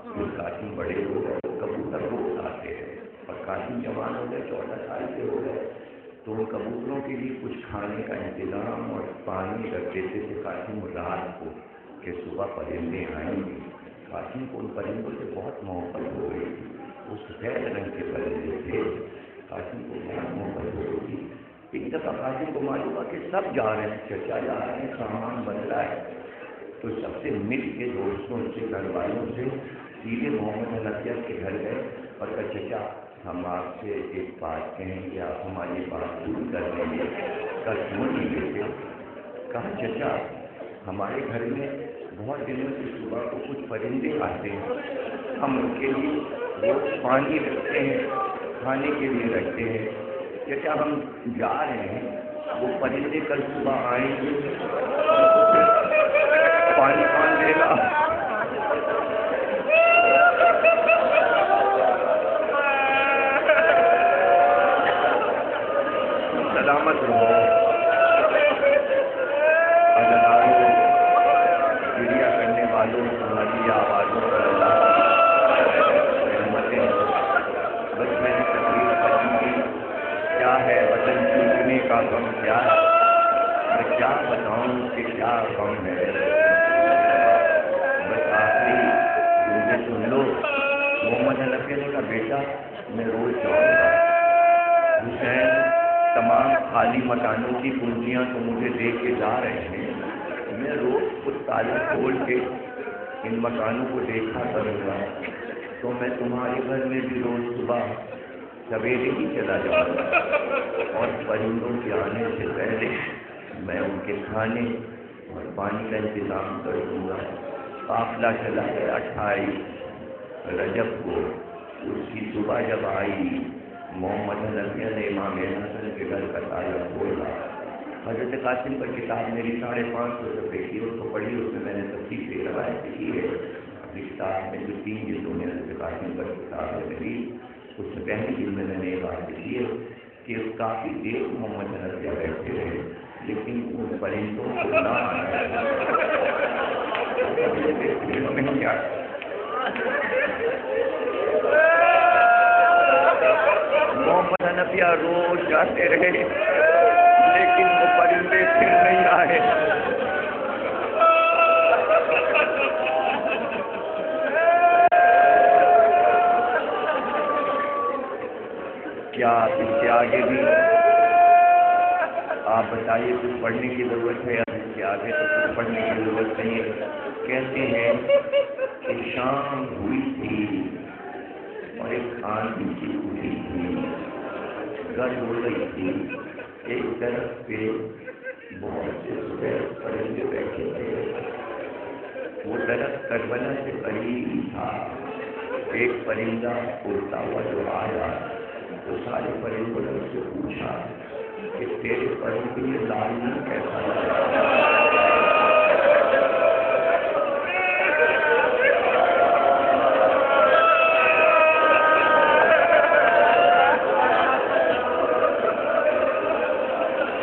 پھر قاسم بڑے ہو گئے، کبوتر روز آتے ہیں، اور قاسم جوان ہو گئے، 14 سال کے ہو گئے، تو ان کبوتروں کے لیے کچھ کھانے کا انتظام اور پانی رکھ دیتے تھے قاسم رات کو کہ صبح پرندے آئیں گے۔ قاسم کو ان پرندوں سے بہت محبت ہو گئی تھی، وہ سفید رنگ کے پرندے تھے، قاسم کو بہت محبت ہو گئی تھی۔ ایک دفعہ قاسم کو معلوم ہوا کہ سب جا رہے ہیں، چچا جا رہے ہیں، سامان بن رہا ہے، تو سب سے مل کے دوستوں سے گھر والوں سے سیدھے محمد حنفیہ کے گھر گئے اور کہا چچا ہم آپ سے ایک بات کہیں کہ آپ ہماری بات پوری کر دیں گے؟ کہا کیوں نہیں لیتے؟ کہا چچا ہمارے گھر میں بہت دنوں سے صبح کو کچھ پرندے آتے ہیں، ہم ان کے لیے روز پانی رکھتے ہیں، کھانے کے لیے رکھتے ہیں، چچا ہم جا رہے ہیں، وہ پرندے کل صبح آئیں گے، پانی کون دے گا؟ سلامت رہو، اداروں گریا کرنے والوں تمہاری آوازوں پر اللہ رحمتیں۔ بس میں نے تقریر ختم کی، کیا ہے وطن چوٹنے کا غم، کیا ہے میں کیا بتاؤں کہ کیا غم ہے، بس آخری مجھے سن لو۔ محمد حنفیہ نے کہا بیٹا میں روز جاؤں گا، حسین تمام خالی مکانوں کی کنجیاں تو مجھے دے کے جا رہے ہیں، میں روز خود تالا کھول کے ان مکانوں کو دیکھا کروں گا، تو میں تمہارے گھر میں بھی روز صبح سویرے ہی چلا جاؤں گا اور پرندوں کے آنے سے پہلے میں ان کے کھانے اور پانی کا انتظام کر دوں گا۔ قافلہ چلا گیا 28 رجب کو، اس کی صبح جب آئی محمد حنفیہ نے امام حسن کے گھر کا تالا کھولا۔ حضرت قاسم پر کتاب میری 550 روپے کی، اس کو پڑھی، اس میں نے تفصیل سے روایت کی ہے۔ اپنی کتاب میں جو 3 جلدوں میں حضرت قاسم پر کتاب ہے میری، اس میں پہلی جلد میں نے یہ بات لکھی ہے کہ کافی دیر محمد حنفیہ بیٹھے رہے لیکن ان پرندوں کو نہ آیا، نہیں آیا۔ محمد حنفیہ روز جاتے رہے لیکن وہ پرندے پھر نہیں آئے۔ کیا آپ اس کے آگے بھی آپ بتائیے کچھ پڑھنے کی ضرورت ہے، یا اس کے آگے تو کچھ پڑھنے کی ضرورت نہیں ہے؟ کہتے ہیں کہ شام ہوئی تھی اور ایک آندھی کی اٹھی تھی، گرد ہو گئی تھی، ایک طرف پہ بہت سے سفید پرندے بیٹھے تھے، وہ درخت کربلا سے قریب تھا، ایک پرندہ اڑتا ہوا جو آیا تو سارے پرندوں نے اس سے پوچھا کہ تیرے پروں کے لیے لال رنگ کیسا لگا؟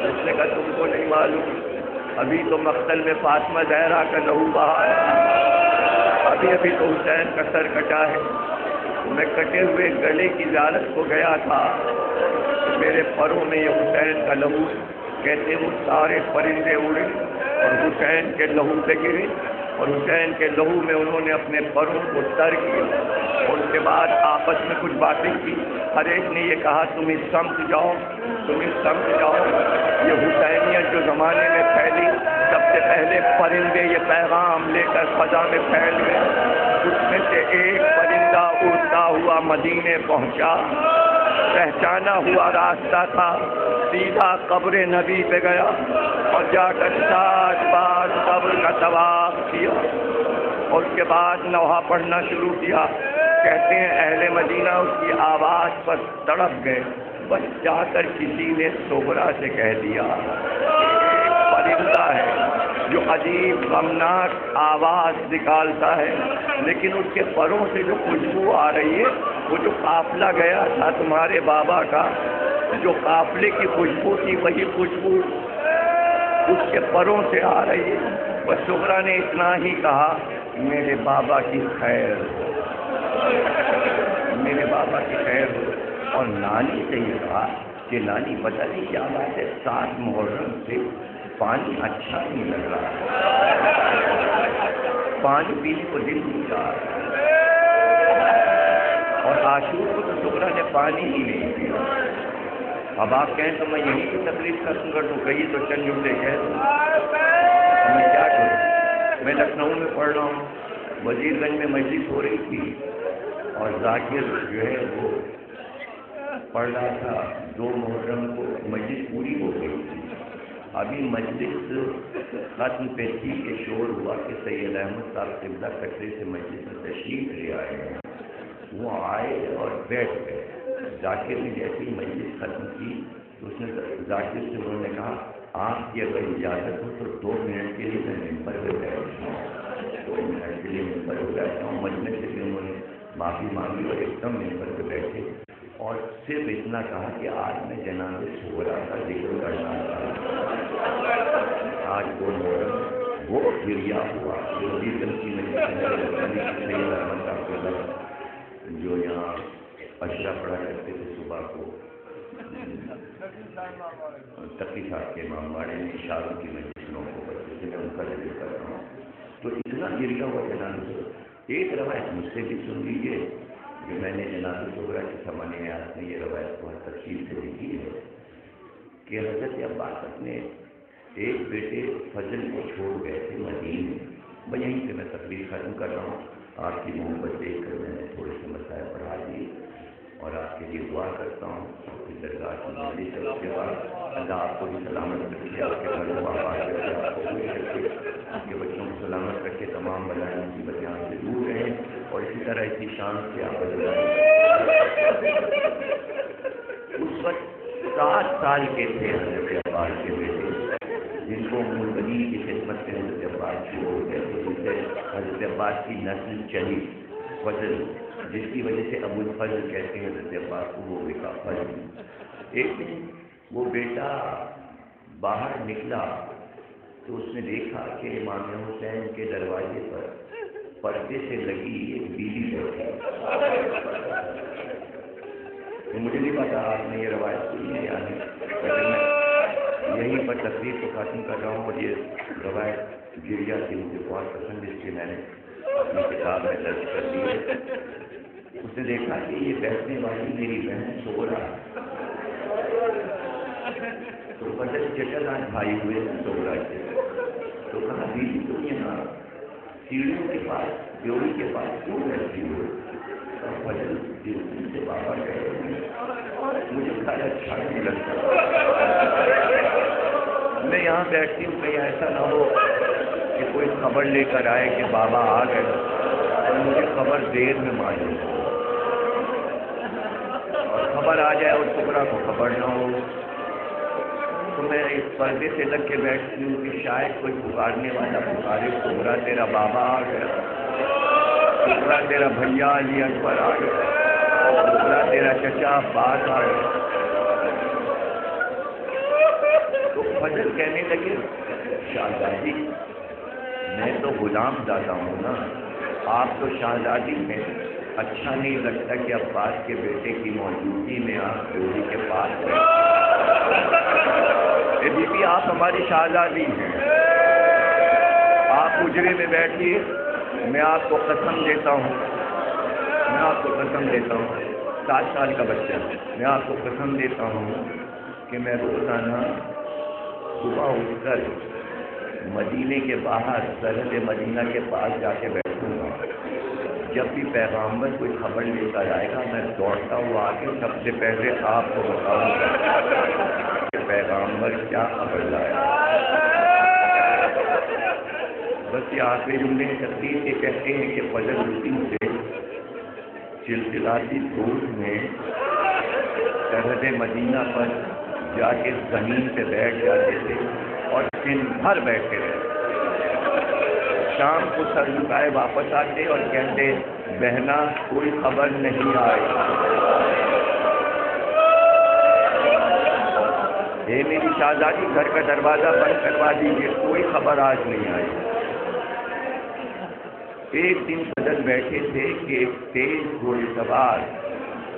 اس نے کہا تم کو نہیں معلوم، ابھی تو مقتل میں فاطمہ زہرا کا لہو بہا ہے، ابھی تو حسین کا سر کٹا ہے، میں کٹے ہوئے گلے کی زیارت کو گیا تھا، میرے پروں میں یہ حسین کا لہو، کہتے وہ سارے پرندے اڑے اور حسین کے لہو پہ گرے، اور حسین کے لہو میں انہوں نے اپنے پروں کو تر کیے، اور اس کے بعد آپس میں کچھ باتیں کی، ہر ایک نے یہ کہا تم اس سمت جاؤ، تم اس سمت جاؤ۔ یہ حسینیت جو زمانے میں پھیلی، سب سے پہلے پرندے یہ پیغام لے کر فضا میں پھیل گئے، اس میں سے ایک پرندہ اڑتا ہوا مدینے پہنچا، پہچانا ہوا راستہ تھا، سیدھا قبر نبی پہ گیا اور جا کر 7 بار قبر کا طواف کیا، اور اس کے بعد نوحہ پڑھنا شروع کیا۔ کہتے ہیں اہل مدینہ اس کی آواز پر تڑپ گئے، بس جا کر کسی نے صغرا سے کہہ دیا، ایک پرندہ ہے جو عجیب غمناک آواز نکالتا ہے، لیکن اس کے پروں سے جو خوشبو آ رہی ہے، وہ جو قافلہ گیا تھا تمہارے بابا کا، جو قافلے کی خوشبو تھی، وہی خوشبو اس کے پروں سے آ رہی ہے۔ بس صغرا نے اتنا ہی کہا، میرے بابا کی خیر ہو، میرے بابا کی خیر ہو۔ اور نانی سے یہ کہا کہ نانی پتہ نہیں کیا بات ہے، 7 محرم سے پانی اچھا نہیں لگ رہا، پانی پینے کو دل نہیں چاہ رہا، اور عاشور کو تو صغرا نے پانی ہی نہیں پیا۔ اب آپ کہیں تو میں یہیں کی تکلیف ختم کر دوں، کہیے تو چند جملے کہہ دوں، میں کیا کروں؟ میں لکھنؤ میں پڑھ رہا ہوں، وزیر گنج میں مجلس ہو رہی تھی، اور ذاکر جو ہے وہ پڑھ رہا تھا 2 محرم کو، مجلس پوری ہو گئی تھی، ابھی مجلس ختم پہ تھی کہ شور ہوا کہ سید احمد صاحب قبلہ کٹرے سے مجلس میں تشریف لے آئے ہیں۔ وہ آئے اور بیٹھ گئے، ذاکر نے جیسے ہی مجلس ختم کی تو اس نے ذاکر سے انہوں نے کہا آپ کی اگر اجازت ہو تو 2 منٹ کے لیے میں ممبر پہ بیٹھتا ہوں، 2 منٹ کے لیے ممبر پہ بیٹھتا ہوں۔ مجلس سے بھی انہوں نے معافی مانگی اور ایک دم ممبر پہ بیٹھے، اور صرف اتنا کہا کہ آج میں جناب صغرا کا ذکر کرنا چاہتا ہوں۔ آج وہ محرم وہ گریا ہوا جو بھی غلطی میں جو یہاں اشرا پڑھا کرتے تھے صبح کو، تقی صاحب کے امام باڑے میں اشاروں کی مجلسوں کو بچے سے میں ان کا ذکر کر رہا ہوں، تو اتنا گریا ہوا جناب۔ ایک روایت مجھ سے بھی سن لیجیے جو میں نے جناب صغرا کے سامنے نے یہ روایت بہت تفصیل سے لکھی ہے کہ حضرت عباس اپنے ایک بیٹے فضل کو چھوڑ گئے تھے مدینے میں۔ میں یہیں سے میں تقریر ختم کر رہا ہوں، آپ کی محبت دیکھ کر میں نے تھوڑے سے مسائل پڑھا دیے، اور آپ کے لیے دعا کرتا ہوں کہ درگاہ کی مجلس ہے، اس کے بعد اللہ آپ کو بھی سلامت رکھے، آپ کے گھر کو آباد رکھے، آپ کو خوش رکھے، آپ کے بچوں کو سلامت رکھے، تمام بلائیں مصیبتیں آپ سے دور رہیں، اور اسی طرح اسی شان سے آپ بجائیں۔ اس وقت 7 سال کے تھے حضرت عباس کے بیٹے، جن کو منتقلی کی خدمت سے حضرت عباس شروع ہو گئے تھے، جن سے حضرت عباس کی نسل چلی، فضل، جس کی وجہ سے ابو الفضل کہتے ہیں حضرت عباس کو، وہ بیٹا فضل۔ ایک دن وہ بیٹا باہر نکلا تو اس نے دیکھا کہ امام حسین کے دروازے پر پردے سے لگی ایک بیوی بیٹھی۔ تو مجھے نہیں پتا آپ نے یہ روایت سنی ہے یا نہیں، لیکن میں یہیں پر تقریر کو ختم کر رہا ہوں، اور یہ روایت گریا تھی، مجھے بہت پسند، اس لیے میں نے اپنی کتاب میں درج کر دی ہے۔ اس نے دیکھا کہ یہ بیٹھنے والی میری بہن صغرا، تو فضل چٹل آج بھائی ہوئے صغرا کے، تو کہا بیوی تم یہاں سیڑھیوں کے پاس ڈیوڑی کے پاس کیوں بیٹھتی ہو؟ اور فضل ڈیوٹی سے بابا کہہ رہے ہیں مجھے کھانا اچھا نہیں لگتا، میں یہاں بیٹھتی ہوں، کہیں ایسا نہ ہو کہ کوئی خبر لے کر آئے کہ بابا آ گئے اور مجھے خبر دیر میں معلوم ہو، اور خبر آ جائے اور شکرا کو خبر نہ ہو، تو میں اس پردے سے لگ کے بیٹھتی ہوں کہ شاید کوئی پکارنے والا پکارے، شکرا تیرا بابا آ گیا، شکرا تیرا بھیا علی اکبر آ گیا، شکرا تیرا چچا عباس آ گیا۔ تو فضل کہنے لگے شہزادی میں تو غلام زادہ ہوں نا، آپ تو شہزادی میں، اچھا نہیں لگتا کہ عباس کے بیٹے کی موجودگی میں آپ بیوی کے پاس ہیں۔ اے بی بی آپ ہماری شہزادی ہیں، آپ حجرے میں بیٹھیے، میں آپ کو قسم دیتا ہوں، میں آپ کو قسم دیتا ہوں، 7 سال کا بچہ، میں آپ کو قسم دیتا ہوں کہ میں روزانہ صبح اٹھ کر مدینے کے باہر سرحد مدینہ کے پاس جا کے بیٹھوں گا، جب بھی پیغامبر کوئی خبر لے کر آئے گا میں دوڑتا ہوا آ کے سب سے پہلے آپ کو بتاؤں گا کہ پیغامبر کیا خبر لایا۔ بس یہ آخری جملے تقریر کے کہتے ہیں کہ فجر روٹی سے چلچلاتی دھوپ میں سرحد مدینہ پر جا کے زمین پہ بیٹھ جاتے تھے اور دن بھر بیٹھے رہتے، شام کو سر جھکائے واپس آتے اور کہتے بہنا کوئی خبر نہیں آئی، اے میری شہزادی گھر کا دروازہ بند کروا دیجیے، کوئی خبر آج نہیں آئی۔ ایک دن فضل بیٹھے تھے کہ ایک تیز گھوڑے سوار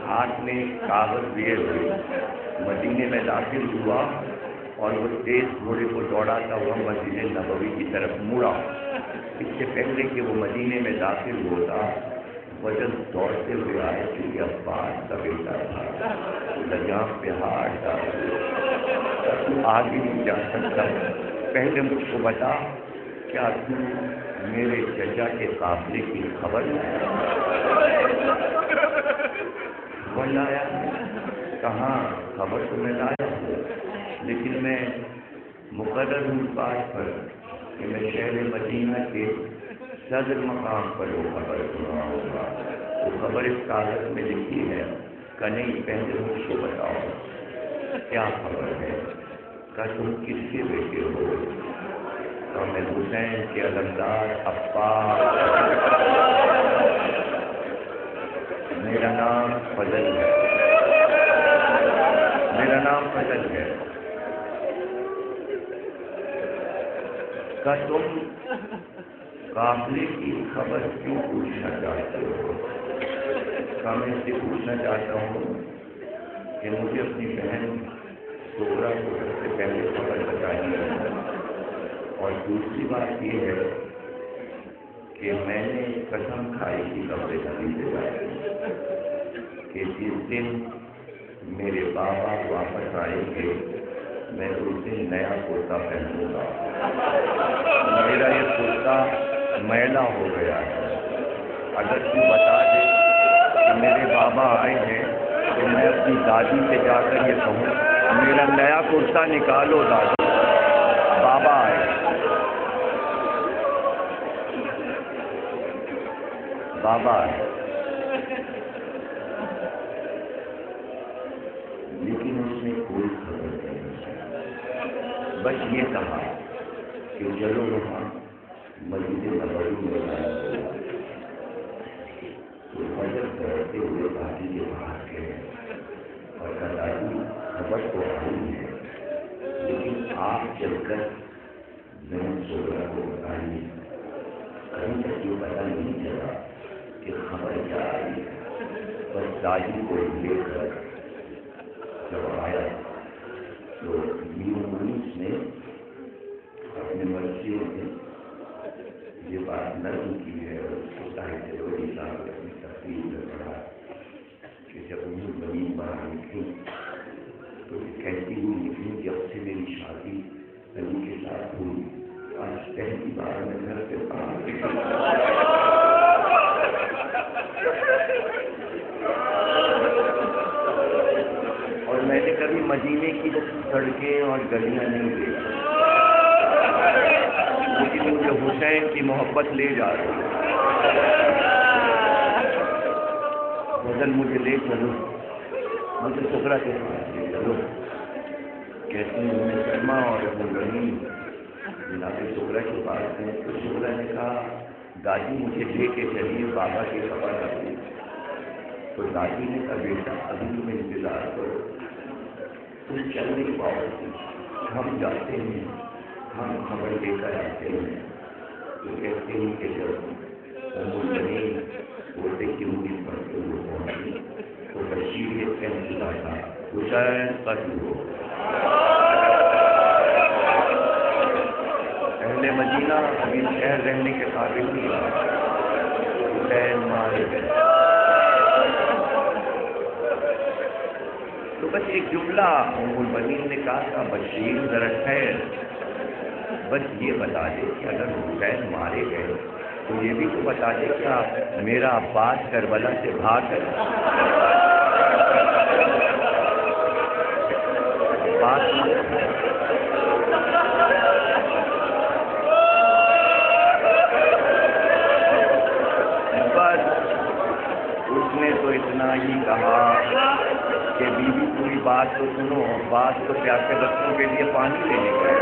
ہاتھ میں کاغذ لیے ہوئے مدینے میں داخل ہوا اور وہ تیز گھوڑے کو دوڑاتا ہوا مسجد نبوی کی طرف مڑا۔ اس سے پہلے کہ وہ مدینے میں داخل ہوتا فضل دوڑتے ہوئے آئے کیونکہ عباس کا بیٹا تھا، لجام پہ ہاتھ ڈال، آگے نہیں جا سکتا، پہلے مجھ کو بتا کیا تو میرے چچا کے قافلے کی خبر لایا؟ کہاں خبر تو میں لایا ہوں، لیکن میں مقرر ہوں بات پر کہ میں شہر مدینہ کے صدر مقام پر وہ خبر سناؤں گا۔ وہ خبر اس کاغذ میں لکھی ہے، کہ نہیں پہلے مجھ کو بتاؤ کیا خبر ہے، کہ تم کس کے بیٹے ہو؟ تو میں حسین کے علمدار عباس، میرا نام فضل ہے، میرا نام فضل ہے۔ کہ تم قافلے کی خبر کیوں پوچھنا چاہتے ہو؟ کہ میں اس سے پوچھنا چاہتا ہوں کہ مجھے اپنی بہن سغرا کو سب سے پہلے خبر بتانی ہے، اور دوسری بات یہ ہے کہ میں نے قسم کھائی تھی قبر نبی سے جاتی کہ جس دن میرے بابا واپس آئیں گے میں اس دن نیا کرتا پہنوں گا، میرا یہ کرتا میلا ہو گیا ہے، اگر تو بتا دے کہ میرے بابا آئے ہیں تو میں اپنی دادی سے جا کر یہ کہوں میرا نیا کرتا نکالو دادی، بابا آئے، بابا آئے۔ لیکن اس نے کوئی خبر نہیں، بس یہ کہا کہ چلو وہاں مسجد نبوی میں جائیں، تو فجر دوڑتے ہوئے دادی کے باہر گئے اور کہا دادی خبر تو آئی ہے، لیکن آپ چل کر میں سغرا کو بتائیے، کہیں تک یہ پتہ نہیں چلا کہ خبر کیا آئی ہے۔ بس دادی کو لے کر جب آیا تو مینس نے اپنے مرضی میں یہ بات نرم کی ہے اور اس کو صاحب بڑی صاحب نے اپنی تقریر میں پڑھا کہ جب انہیں زمین باہر نکلی تو کہتی ہوئی نکلی جب سے میری شادی علی کے ساتھ ہوئی آج پہلی بار میں گھر سے باہر اور میں نے کبھی مدینے کی سڑکیں اور گلیاں نہیں دیکھی، لیکن مجھے حسین کی محبت لے جا رہی ہے، فضل مجھے لے چلو، مجھے شکرا کے پاس لے چلو، کہتے ہیں میں شرما اور غنی جناب شکرا کے پاس ہیں، تو شکرا نے کہا دادی مجھے لے کے چلیے بابا کی خبر آتی۔ تو دادی نے کہا بیٹا ابھی تمہیں انتظار کرو، تم چل نہیں پاؤ گی، ہم جاتے ہیں، ہم خبر لے کر آتے ہیں۔ تو کہتے ہیں کہ جب غنی بولتے کہ مجھے پڑھتے ہوئے پہنچی تو بشیر یہ کہنا تھا حسین قتل ہو۔ اہل مدینہ ابھی شہر رہنے کے قابل نہیں رہا، حسین مارے گئے۔ تو بس ایک جملہ ام المؤمنین نے کہا تھا بشیر ذرا ٹھہر، بس یہ بتا دے کہ اگر حسین مارے گئے تو یہ بھی تو بتا دے کیا میرا عباس کربلا سے بھاگ گیا۔ بس اس نے تو اتنا ہی کہا کہ بیوی پوری بات تو سنو، عباس تو پیاسے بچوں کے لیے پانی لینے گیا،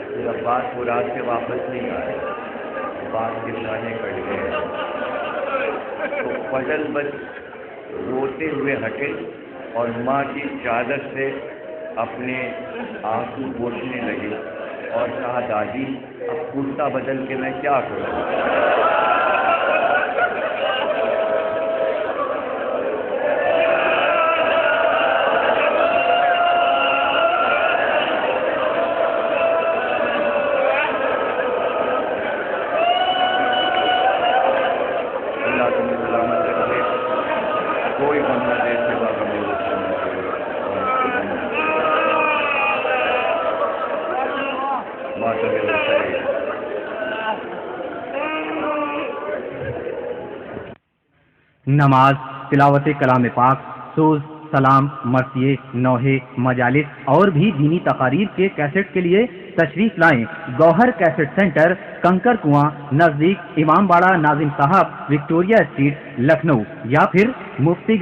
پھر عباس وہ رات سے واپس نہیں آئے، عباس کے شانے کٹ گئے۔ تو فضل بس روتے ہوئے ہٹے اور ماں کی چادر سے اپنے آنسو پوچھنے لگے اور کہا دادی اب کرتا بدل کے میں کیا کروں؟ نماز، تلاوت کلام پاک، سوز، سلام، مرثیے، نوحے، مجالس اور بھی دینی تقاریر کے کیسٹ کے لیے تشریف لائیں گوہر کیسٹ سینٹر، کنکر کنواں، نزدیک امام باڑہ ناظم صاحب، وکٹوریہ اسٹریٹ، لکھنؤ، یا پھر مفتی گنج